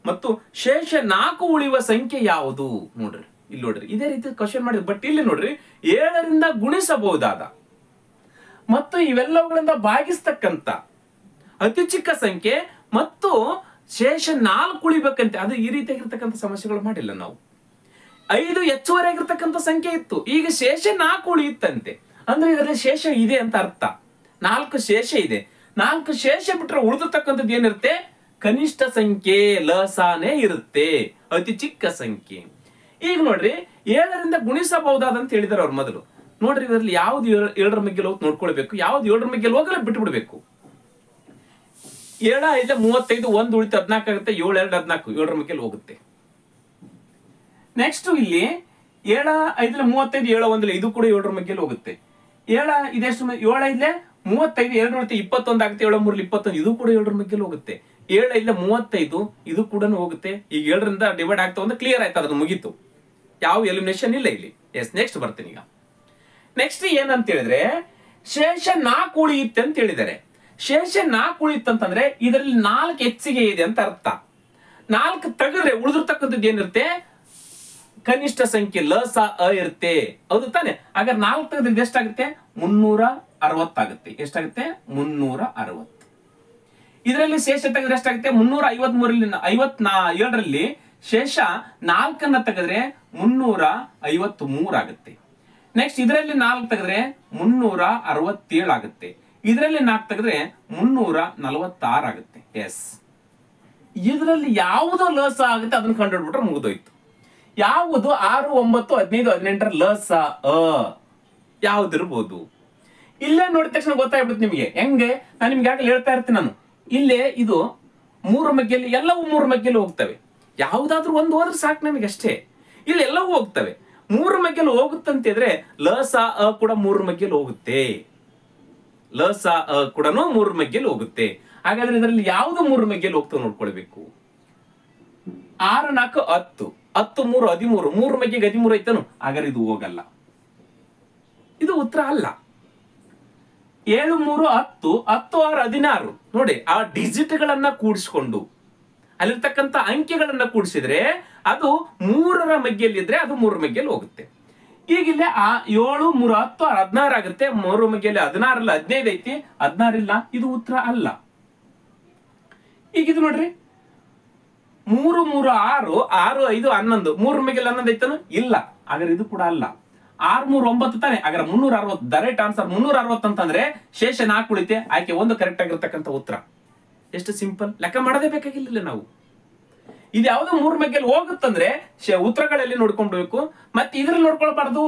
Speaker 2: ಮತ್ತು ಶೇಷ 4 ಉಳಿಯುವ ಸಂಖ್ಯೆ ಯಾವುದು? ನೋಡ್ರಿ, ಇಲ್ಲಿ ನೋಡ್ರಿ, ಇದೇ ರೀತಿ ಕ್ವಶನ್ ಮಾಡಿದ್ರು. ಬಟ್ ಇಲ್ಲಿ ನೋಡ್ರಿ, 7ರಿಂದ ಗುಣಿಸಬಹುದಾದ ಮತ್ತು ಇವೆಲ್ಲವುಗಳಿಂದ ಭಾಗಿಸ್ತಕ್ಕಂತ ಅತಿ ಚಿಕ್ಕ ಸಂಖ್ಯೆ ಮತ್ತು ಶೇಷ 4 ಉಳಿಬೇಕಂತೆ. ಅದು ಈ ರೀತಿಯಾಗಿರ್ತಕ್ಕಂಥ ಸಮಸ್ಯೆಗಳು ಮಾಡಿಲ್ಲ ನಾವು. 5 ಹೆಚ್ಚುವರಿ ಆಗಿರ್ತಕ್ಕಂಥ ಸಂಖ್ಯೆ ಇತ್ತು, ಈಗ ಶೇಷ 4 ಉಳಿಯುತ್ತಂತೆ. ಅಂದ್ರೆ ಇದರಲ್ಲಿ ಶೇಷ ಇದೆ ಅಂತ ಅರ್ಥ. 4 ಶೇಷ ಇದೆ. 4 ಶೇಷ ಬಿಟ್ರೆ ಉಳಿದಿರ್ತಕ್ಕಂಥದ್ದು ಏನಿರುತ್ತೆ? ಕನಿಷ್ಠ ಸಂಖ್ಯೆ ಲಸಾನೇ ಇರುತ್ತೆ, ಅತಿ ಚಿಕ್ಕ ಸಂಖ್ಯೆ. ಈಗ ನೋಡ್ರಿ, 7ರಿಂದ ಗುಣಿಸಬಹುದಾದ ಅಂತ ಹೇಳಿದಾರೆ ಅವ್ರು ಮೊದಲು. ನೋಡ್ರಿ, ಇದರಲ್ಲಿ ಯಾವ್ದು 7ರ ಮಧ್ಯೆ ಹೋಗಿ ನೋಡ್ಕೊಳ್ಬೇಕು, ಯಾವ್ದು 7ರ ಮಧ್ಯೆ ಹೋಗಲ್ಲ ಬಿಟ್ಟು ಬಿಡ್ಬೇಕು. 7 5 35, 1 ಉಳಿತು 14 ಆಗುತ್ತೆ. 7 2 14, 7ರ ಮಧ್ಯೆ ಹೋಗುತ್ತೆ. ನೆಕ್ಸ್ಟ್ ಇಲ್ಲಿ 7 5 35, 7 1 ಇದು ಕೂಡ 7ರ ಮಧ್ಯೆ ಹೋಗುತ್ತೆ. 7 ಇದೆಷ್ಟು? 7 5 35, 2 ಉಳಿತು 21 ಆಗುತ್ತೆ. 7 3 21, ಇದು ಕೂಡ 7ರ ಮಧ್ಯೆ ಹೋಗುತ್ತೆ. 7 5 35, ಇದು ಕೂಡ ಹೋಗುತ್ತೆ. ಈಗ 7ರಿಂದ ಡಿವೈಡ್ ಆಗ್ತಾ ಒಂದು ಕ್ಲಿಯರ್ ಆಯ್ತು, ಅದ್ರ ಮುಗೀತು. ಯಾವ ಎಲಿಮಿನೇಷನ್ ಇಲ್ಲ ಇಲ್ಲಿ. ಎಸ್, ನೆಕ್ಸ್ಟ್ ಬರ್ತೀನಿ ಈಗ. ನೆಕ್ಸ್ಟ್ ಏನಂತ ಹೇಳಿದ್ರೆ, ಶೇಷ 4 ಉಳಿಯುತ್ತೆ ಅಂತ ಹೇಳಿದ್ದಾರೆ. ಶೇಷ 4 ಉಳಿಯುತ್ತಂತಂದ್ರೆ ಇದರಲ್ಲಿ 4 ಹೆಚ್ಚಿಗೆ ಇದೆ ಅಂತ ಅರ್ಥ. 4 ತೆಗೆದ್ರೆ ಉಳಿದಿರ್ತಕ್ಕಂಥದ್ದು ಏನಿರುತ್ತೆ? ಕನಿಷ್ಠ ಸಂಖ್ಯೆ ಲಸ ಇರುತ್ತೆ, ಹೌದು ತಾನೆ? ಹಾಗಾದ್ರೆ 4 ತೆಗೆದ್ರೆ ಎಷ್ಟಾಗುತ್ತೆ? 360 ಆಗುತ್ತೆ. ಎಷ್ಟಾಗುತ್ತೆ? 360. ಇದರಲ್ಲಿ ಶೇಷ ತೆಗೆದ್ರೆ ಎಷ್ಟಾಗುತ್ತೆ? 353ರಲ್ಲಿ ಶೇಷ 4 ತೆಗೆದ್ರೆ 353 ಆಗುತ್ತೆ. ನೆಕ್ಸ್ಟ್ ಇದರಲ್ಲಿ 4 ತೆಗೆದ್ರೆ 367 ಆಗುತ್ತೆ. ಇದರಲ್ಲಿ 4 ತೆಗೆದ್ರೆ 346 ಆಗುತ್ತೆ. ಎಸ್, ಇದರಲ್ಲಿ ಯಾವುದು ಲಸ ಆಗುತ್ತೆ ಅದನ್ನ ಕಂಡುಹಿಡ್ಬಿಟ್ರೆ ಮುಗಿದೋಯ್ತು. ಯಾವುದು 6 9 15 18ರ ಲಸ ಯಾವ್ದಿರ್ಬೋದು? ಇಲ್ಲೇ ನೋಡಿದ ತಕ್ಷಣ ಗೊತ್ತಾಗ್ಬಿಡುತ್ತೆ ನಿಮಗೆ. ಹೆಂಗೆ? ನಾನು ನಿಮ್ಗೆ ಆಗಲೇ ಹೇಳ್ತಾ ಇರ್ತೀನಿ. ನಾನು ಇಲ್ಲೇ ಇದು 3 ಮಗ್ಗೆಯಲ್ಲಿ ಎಲ್ಲವೂ 3 ಮಗ್ಗೆಯಲ್ಲಿ ಹೋಗ್ತವೆ. ಯಾವ್ದಾದ್ರು ಒಂದು ಹೋದ್ರೆ ಸಾಕು ನಮಗೆ ಅಷ್ಟೇ. ಇಲ್ಲಿ ಎಲ್ಲವೂ ಹೋಗ್ತವೆ. 3 ಮಗ್ಗೆಯಲ್ಲಿ ಹೋಗುತ್ತಂತಿದ್ರೆ ಲಸ ಕೂಡ 3 ಮಗ್ಗೆಯಲ್ಲಿ ಹೋಗುತ್ತೆ. ಲಸ ಕೂಡ 3 ಮಗ್ಗೆಯಲ್ಲಿ ಹೋಗುತ್ತೆ. ಹಾಗಾದ್ರೆ ಇದರಲ್ಲಿ ಯಾವ್ದು 3 ಮಗ್ಗೆಯಲ್ಲಿ ಹೋಗ್ತವೆ ನೋಡ್ಕೊಳ್ಬೇಕು. 6 4 10, 10 3 13, 3 ಮಗ್ಗೆಗೆ 13 ಐತನು? ಹಾಗಾದ್ರೆ ಇದು ಹೋಗಲ್ಲ, ಇದು ಉತ್ತರ ಅಲ್ಲ. 7 3 10, 10 6 16 ನೋಡಿ, ಆ ಡಿಜಿಟ್ ಗಳನ್ನ ಕೂಡಿಸ್ಕೊಂಡು ಅಲ್ಲಿರ್ತಕ್ಕಂಥ ಅಂಕಿಗಳನ್ನ ಕೂಡಿಸಿದ್ರೆ ಅದು 3ರ ಮಗ್ಗೆಯಲ್ಲಿದ್ರೆ ಅದು 3 ಮಗ್ಗೆಯಲ್ಲಿ ಹೋಗುತ್ತೆ. ಈಗ ಇಲ್ಲೇ 7 3 10 16 ಆಗುತ್ತೆ. 3 ಮಗ್ಗೆಯಲ್ಲಿ 16 ಇಲ್ಲ 15 ಐತಿ, 16 ಇಲ್ಲ, ಇದು ಉತ್ತರ ಅಲ್ಲ. ಈಗ ಇದು ನೋಡ್ರಿ 3 3 6 6 5 11 3 ಮಗ್ಗೆಯಲ್ಲಿ 11 ಐತನು ಇಲ್ಲ, ಹಾಗಾದ್ರೆ ಇದು ಕೂಡ ಅಲ್ಲ. 6 3 9 ತಾನೆ, ಹಾಗಾದ್ರೆ 360 ಡೈರೆಕ್ಟ್ ಆನ್ಸರ್ 360 ಅಂತಂದ್ರೆ ಶೇಷ 4 ಉಳಿತೆ, ಆಯ್ಕೆ 1 ಕರೆಕ್ಟ್ ಆಗಿರ್ತಕ್ಕಂಥ ಉತ್ತರ. ಎಷ್ಟು ಸಿಂಪಲ್, ಲೆಕ್ಕ ಮಾಡೋದೇ ಬೇಕಾಗಿಲ್ಲ ನಾವು. ಇದು ಯಾವ್ದೋ 3 ಮಗ್ಗೆಯಲ್ಲಿ ಹೋಗುತ್ತಂದ್ರೆ ಉತ್ತರಗಳಲ್ಲಿ ನೋಡ್ಕೊಳ್ಬೇಕು, ಮತ್ತೆ ಇದ್ರಲ್ಲಿ ನೋಡ್ಕೊಳ್ಬಾರ್ದು,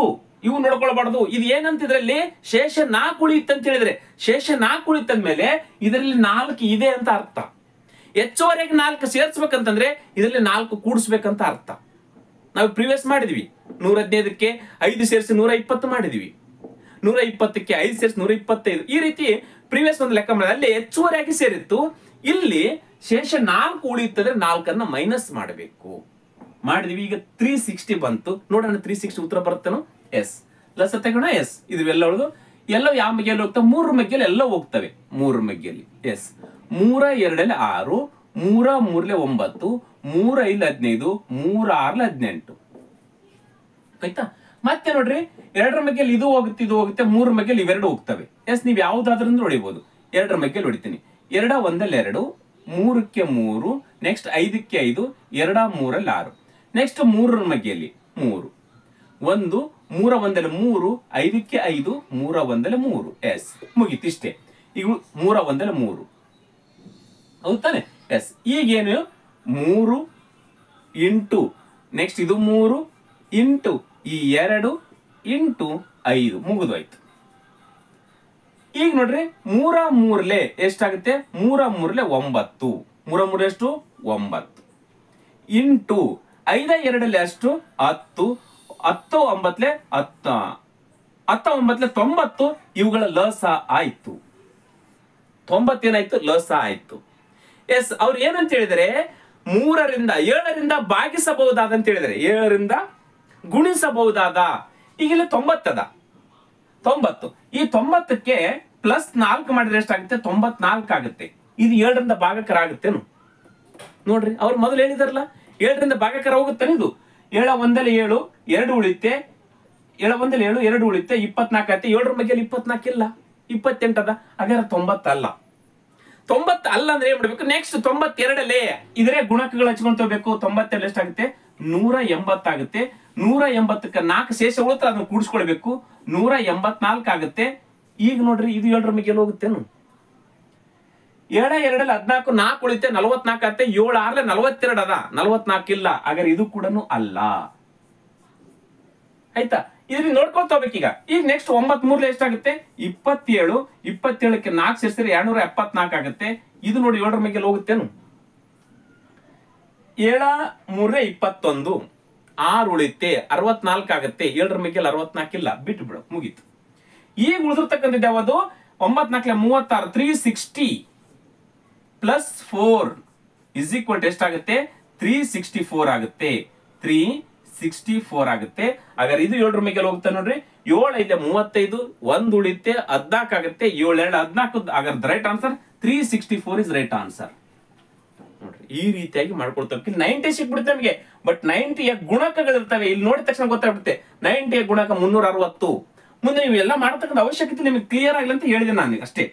Speaker 2: ಇವು ನೋಡ್ಕೊಳ್ಬಾರ್ದು. ಇದು ಏನಂತ ಇದ್ರಲ್ಲಿ ಶೇಷ 4 ಉಳಿಯುತ್ತೆ ಅಂತ ಹೇಳಿದ್ರೆ, ಶೇಷ 4 ಉಳಿತಂದ್ಮೇಲೆ ಇದರಲ್ಲಿ 4 ಇದೆ ಅಂತ ಅರ್ಥ. ಹೆಚ್ಚುವರೆಗೆ 4 ಸೇರ್ಸ್ಬೇಕಂತಂದ್ರೆ ಇದರಲ್ಲಿ 4 ಕೂಡಿಸ್ಬೇಕಂತ ಅರ್ಥ. ನಾವು ಪ್ರಿವಿಯಸ್ ಮಾಡಿದ್ವಿ 115ಕ್ಕೆ 5 ಸೇರಿಸಿ 120 ಮಾಡಿದ್ವಿ, 120ಕ್ಕೆ 5 ಸೇರಿಸಿ 125, ಈ ರೀತಿ ಪ್ರಿವಿಯಸ್ ಒಂದು ಲೆಕ್ಕ ಮಾಡಿದ್ರೆ ಅಲ್ಲಿ ಹೆಚ್ಚುವರಿಯಾಗಿ ಸೇರಿತ್ತು. ಇಲ್ಲಿ ಶೇಷ 4 ಉಳಿಯುತ್ತದೆ, 4ಅನ್ನ ಮೈನಸ್ ಮಾಡಬೇಕು. ಮಾಡಿದ್ವಿ, ಈಗ 360 ಬಂತು. ನೋಡೋಣ 360 ಉತ್ತರ ಬರುತ್ತೇನೋ. ಎಸ್ ಪ್ಲಸ್ ತೆಗೋಣ. ಎಸ್ ಇದು ಎಲ್ಲ ಉಳಿದು ಎಲ್ಲೋ ಯಾವ ಮಗ್ಗೆಯಲ್ಲಿ ಹೋಗ್ತವೆ, 3 ಮಗ್ಗೆಯಲ್ಲಿ ಎಲ್ಲ ಹೋಗ್ತವೆ. 3 ಮಗ್ಗೆಯಲ್ಲಿ ಎಸ್ 3 2 6, 3 3 9, 3 5 15, 3 6 18 ಆಯ್ತಾ. ಮತ್ತೆ ನೋಡ್ರಿ 2ರ ಮಗ್ಗೆಯಲ್ಲಿ ಇದು ಹೋಗುತ್ತೆ, ಇದು ಹೋಗುತ್ತೆ, 3 ಮಗ್ಗೆಯಲ್ಲಿ ಇವೆರಡು ಹೋಗ್ತವೆ. ಎಸ್ ನೀವು ಯಾವ್ದಾದ್ರೂ ಹೊಡಿಬಹುದು. 2ರ ಮಗ್ಗೆಯಲ್ಲಿ ಹೊಡಿತೀನಿ. 2 1 2, 3ಕ್ಕೆ 3, ನೆಕ್ಸ್ಟ್ 5ಕ್ಕೆ 5, 2 3 6, ನೆಕ್ಸ್ಟ್ 3ರ ಮಗ್ಗೆಯಲ್ಲಿ 3 1, 3 1 3, 5ಕ್ಕೆ 5, 3 1 3. ಎಸ್ ಮುಗೀತು ಇಷ್ಟೇ. ಈಗ 3 1 3 ಹೌದಾನೆ. ಎಸ್ ಈಗೇನು 3 ಇಂಟು ನೆಕ್ಸ್ಟ್ ಇದು 3 ಇಂಟು ಈ 2 ಇಂಟು 5 ಮುಗಿದೋಯ್ತು. ಈಗ ನೋಡ್ರಿ 3 3 ಎಷ್ಟಾಗುತ್ತೆ, 3 3 9, 3 3 ಎಷ್ಟು 9 ಇಂಟು 5 2 ಎಷ್ಟು 10, 10 9 10, 10 9 90. ಇವುಗಳ ಲಸ ಆಯ್ತು. 90 ಏನಾಯ್ತು, ಲಸ ಆಯ್ತು. ಎಸ್ ಅವ್ರು ಏನಂತ ಹೇಳಿದರೆ 3ರಿಂದ 7ರಿಂದ ಭಾಗಿಸಬಹುದಾದ ಅಂತ ಹೇಳಿದರೆ 7ರಿಂದ ಗುಣಿಸಬಹುದಾದ. ಈಗಿಲ್ಲ 90 ಅದ, 90. ಈ 90ಕ್ಕೆ ಪ್ಲಸ್ 4 ಮಾಡಿದ್ರೆ ಎಷ್ಟಾಗುತ್ತೆ, 94 ಆಗುತ್ತೆ. ಇದು 7ರಿಂದ ಭಾಗಕರಾಗುತ್ತೇನು ನೋಡ್ರಿ. ಅವ್ರು ಮೊದಲು ಹೇಳಿದಾರಲ್ಲ 7ರಿಂದ ಭಾಗಕರ ಹೋಗುತ್ತಾನೆ. ಇದು 7 1 7, 2 ಉಳಿತೆ, 7 1 7, 2 ಉಳಿತೆ, 24 ಆಯ್ತು. 7ರ ಮಗ್ಗೆಯಲ್ಲಿ 24 ಇಲ್ಲ, 28 ಅದ, ಹಾಗಾದ್ರೆ 90 ಅಲ್ಲ. 90 ಅಲ್ಲ ಅಂದ್ರೆ ಏನ್ ಮಾಡ್ಬೇಕು, ನೆಕ್ಸ್ಟ್ 92 ಇದ್ರೆ ಗುಣಕಗಳು ಹಚ್ಕೊಂತ ಹೋಗ್ಬೇಕು. 92 ಎಷ್ಟಾಗುತ್ತೆ, 180 ಆಗುತ್ತೆ. 180ಕ್ಕೆ 4 ಶೇಷ ಉಳಿತ, ಅದನ್ನ ಕೂಡಿಸ್ಕೊಳ್ಬೇಕು, 184 ಆಗುತ್ತೆ. ಈಗ ನೋಡ್ರಿ ಇದು 7ರ ಮಗ್ಗೆಯಲ್ಲಿ ಹೋಗುತ್ತೇನು. 7 2 14, 4 ಉಳಿತೆ, 44 ಆಗುತ್ತೆ. 7 6 42 ಅದ, 44 ಇಲ್ಲ, ಹಾಗಾದ್ರೆ ಇದು ಕೂಡ ಅಲ್ಲ. ಆಯ್ತಾ, ಇದ್ರಿಂದ ನೋಡ್ಕೊಳ್ತಾ ಹೋಗ್ಬೇಕೀಗ. ಈಗ ನೆಕ್ಸ್ಟ್ 9 3 ಎಷ್ಟಾಗುತ್ತೆ, 27. 27ಕ್ಕೆ 4 ಸೇರಿಸಿದ್ರೆ 274 ಆಗುತ್ತೆ. ಇದು ನೋಡಿ 7ರ ಮಗ್ಗೆಯಲ್ಲಿ ಹೋಗುತ್ತೇನು. 7 3 21, 6 ಉಳಿತೆ, 64 ಆಗುತ್ತೆ. 7ರ ಮಗ್ಗೆಯಲ್ಲಿ 64 ಇಲ್ಲ, ಬಿಟ್ಟು ಬಿಡು, ಮುಗೀತು. ಈಗ ಉಳಿದಿರ್ತಕ್ಕಂಥದ್ದು ಯಾವುದು, 9 4 36, 360 ಪ್ಲಸ್ 4 ಇಸ್ ಈಕ್ವಲ್ ಟು ಎಷ್ಟಾಗುತ್ತೆ, 364 ಆಗುತ್ತೆ. 364 ಆಗುತ್ತೆ. ಹಾಗಾದ್ರೆ ಇದು 7ರ ಮಗ್ಗೆಯಲ್ಲಿ ಹೋಗುತ್ತೆ ನೋಡ್ರಿ. 7 5 35, 1 ಉಳಿತೆ, 14 ಆಗುತ್ತೆ. 7 2 14, ಹಾಗಾದ್ರೆ right answer 364 is right answer. ನೋಡ್ರಿ ಈ ರೀತಿಯಾಗಿ ಮಾಡ್ಕೊಳ್ತೇವೆ. 90 ಸಿಕ್ಬಿಡುತ್ತೆ ನಮಗೆ, ಬಟ್ 90ಯ ಗುಣಕಗಳಿರ್ತವೆ. ಇಲ್ಲಿ ನೋಡಿದ ತಕ್ಷಣ ಗೊತ್ತಾಗ್ಬಿಡುತ್ತೆ 90ಯ ಗುಣಕ 360. ಮುಂದೆ ನೀವು ಎಲ್ಲ ಮಾಡತಕ್ಕಂಥ ಅವಶ್ಯಕತೆ ನಿಮಗೆ ಕ್ಲಿಯರ್ ಆಗಿಲ್ಲ ಅಂತ ಹೇಳಿದೆ ನಾನು ಅಷ್ಟೇ.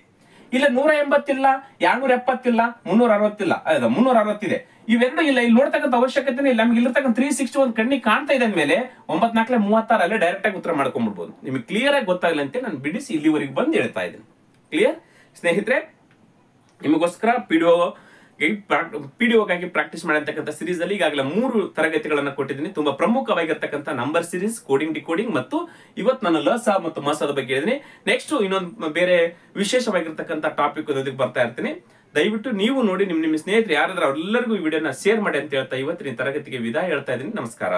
Speaker 2: ಇಲ್ಲ 180 ಇಲ್ಲ, 270 ಇಲ್ಲ, 360 ಇಲ್ಲ, 360 ಇದೆ. ಇವೆರಡು ಇಲ್ಲ. ಇಲ್ಲಿ ನೋಡ್ತಕ್ಕಂಥ ಅವಶ್ಯಕತೆ ಇಲ್ಲ. ನಮ್ಗೆ ಇಲ್ಲಿರ್ತಕ್ಕಂಥ 360 ಒಂದು ಕಣ್ಣಿಗೆ ಕಾಣ್ತಾ ಇದೆ ಅಂದ್ಮೇಲೆ 9 4 36 ಅಲ್ಲೇ ಡೈರೆಕ್ಟ್ ಆಗಿ ಉತ್ತರ ಮಾಡ್ಕೊಂಡ್ಬಿಡ್ಬೋದು. ನಿಮಗೆ ಕ್ಲಿಯರ್ ಆಗಿ ಗೊತ್ತಾಗಲ್ಲ ಅಂತ ನಾನು ಬಿಡಿಸಿ ಇಲ್ಲಿವರೆಗೆ ಬಂದು ಹೇಳ್ತಾ ಇದ್ದೀನಿ. ಕ್ಲಿಯರ್ ಸ್ನೇಹಿತರೆ, ನಿಮಗೋಸ್ಕರ ಪಿಡಿಒಗಾಗಿ ಪ್ರಾಕ್ಟೀಸ್ ಮಾಡತಕ್ಕಂಥ ಸೀರೀಸ್ ಅಲ್ಲಿ ಈಗಾಗಲೇ 3 ತರಗತಿಗಳನ್ನು ಕೊಟ್ಟಿದ್ದೀನಿ. ತುಂಬಾ ಪ್ರಮುಖವಾಗಿರ್ತಕ್ಕಂಥ ನಂಬರ್ ಸೀರೀಸ್, ಕೋಡಿಂಗ್ ಡಿಕೋಡಿಂಗ್, ಮತ್ತು ಇವತ್ತು ನಾನು ಲಸ ಮತ್ತು ಮಸದ ಬಗ್ಗೆ ಹೇಳಿದ್ದೀನಿ. ನೆಕ್ಸ್ಟ್ ಇನ್ನೊಂದು ಬೇರೆ ವಿಶೇಷವಾಗಿರ್ತಕ್ಕಂಥ ಟಾಪಿಕ್ ಅದಕ್ಕೆ ಬರ್ತಾ ಇರ್ತೀನಿ. ದಯವಿಟ್ಟು ನೀವು ನೋಡಿ ನಿಮ್ಮ ಸ್ನೇಹಿತರು ಯಾರಾದ್ರೂ ಅವರೆಲ್ಲರಿಗೂ ಈ ವಿಡಿಯೋನ ಶೇರ್ ಮಾಡಿ ಅಂತ ಹೇಳ್ತಾ ಇವತ್ತಿನ ತರಗತಿಗೆ ವಿದಾಯ ಹೇಳ್ತಾ ಇದ್ದೀನಿ. ನಮಸ್ಕಾರ.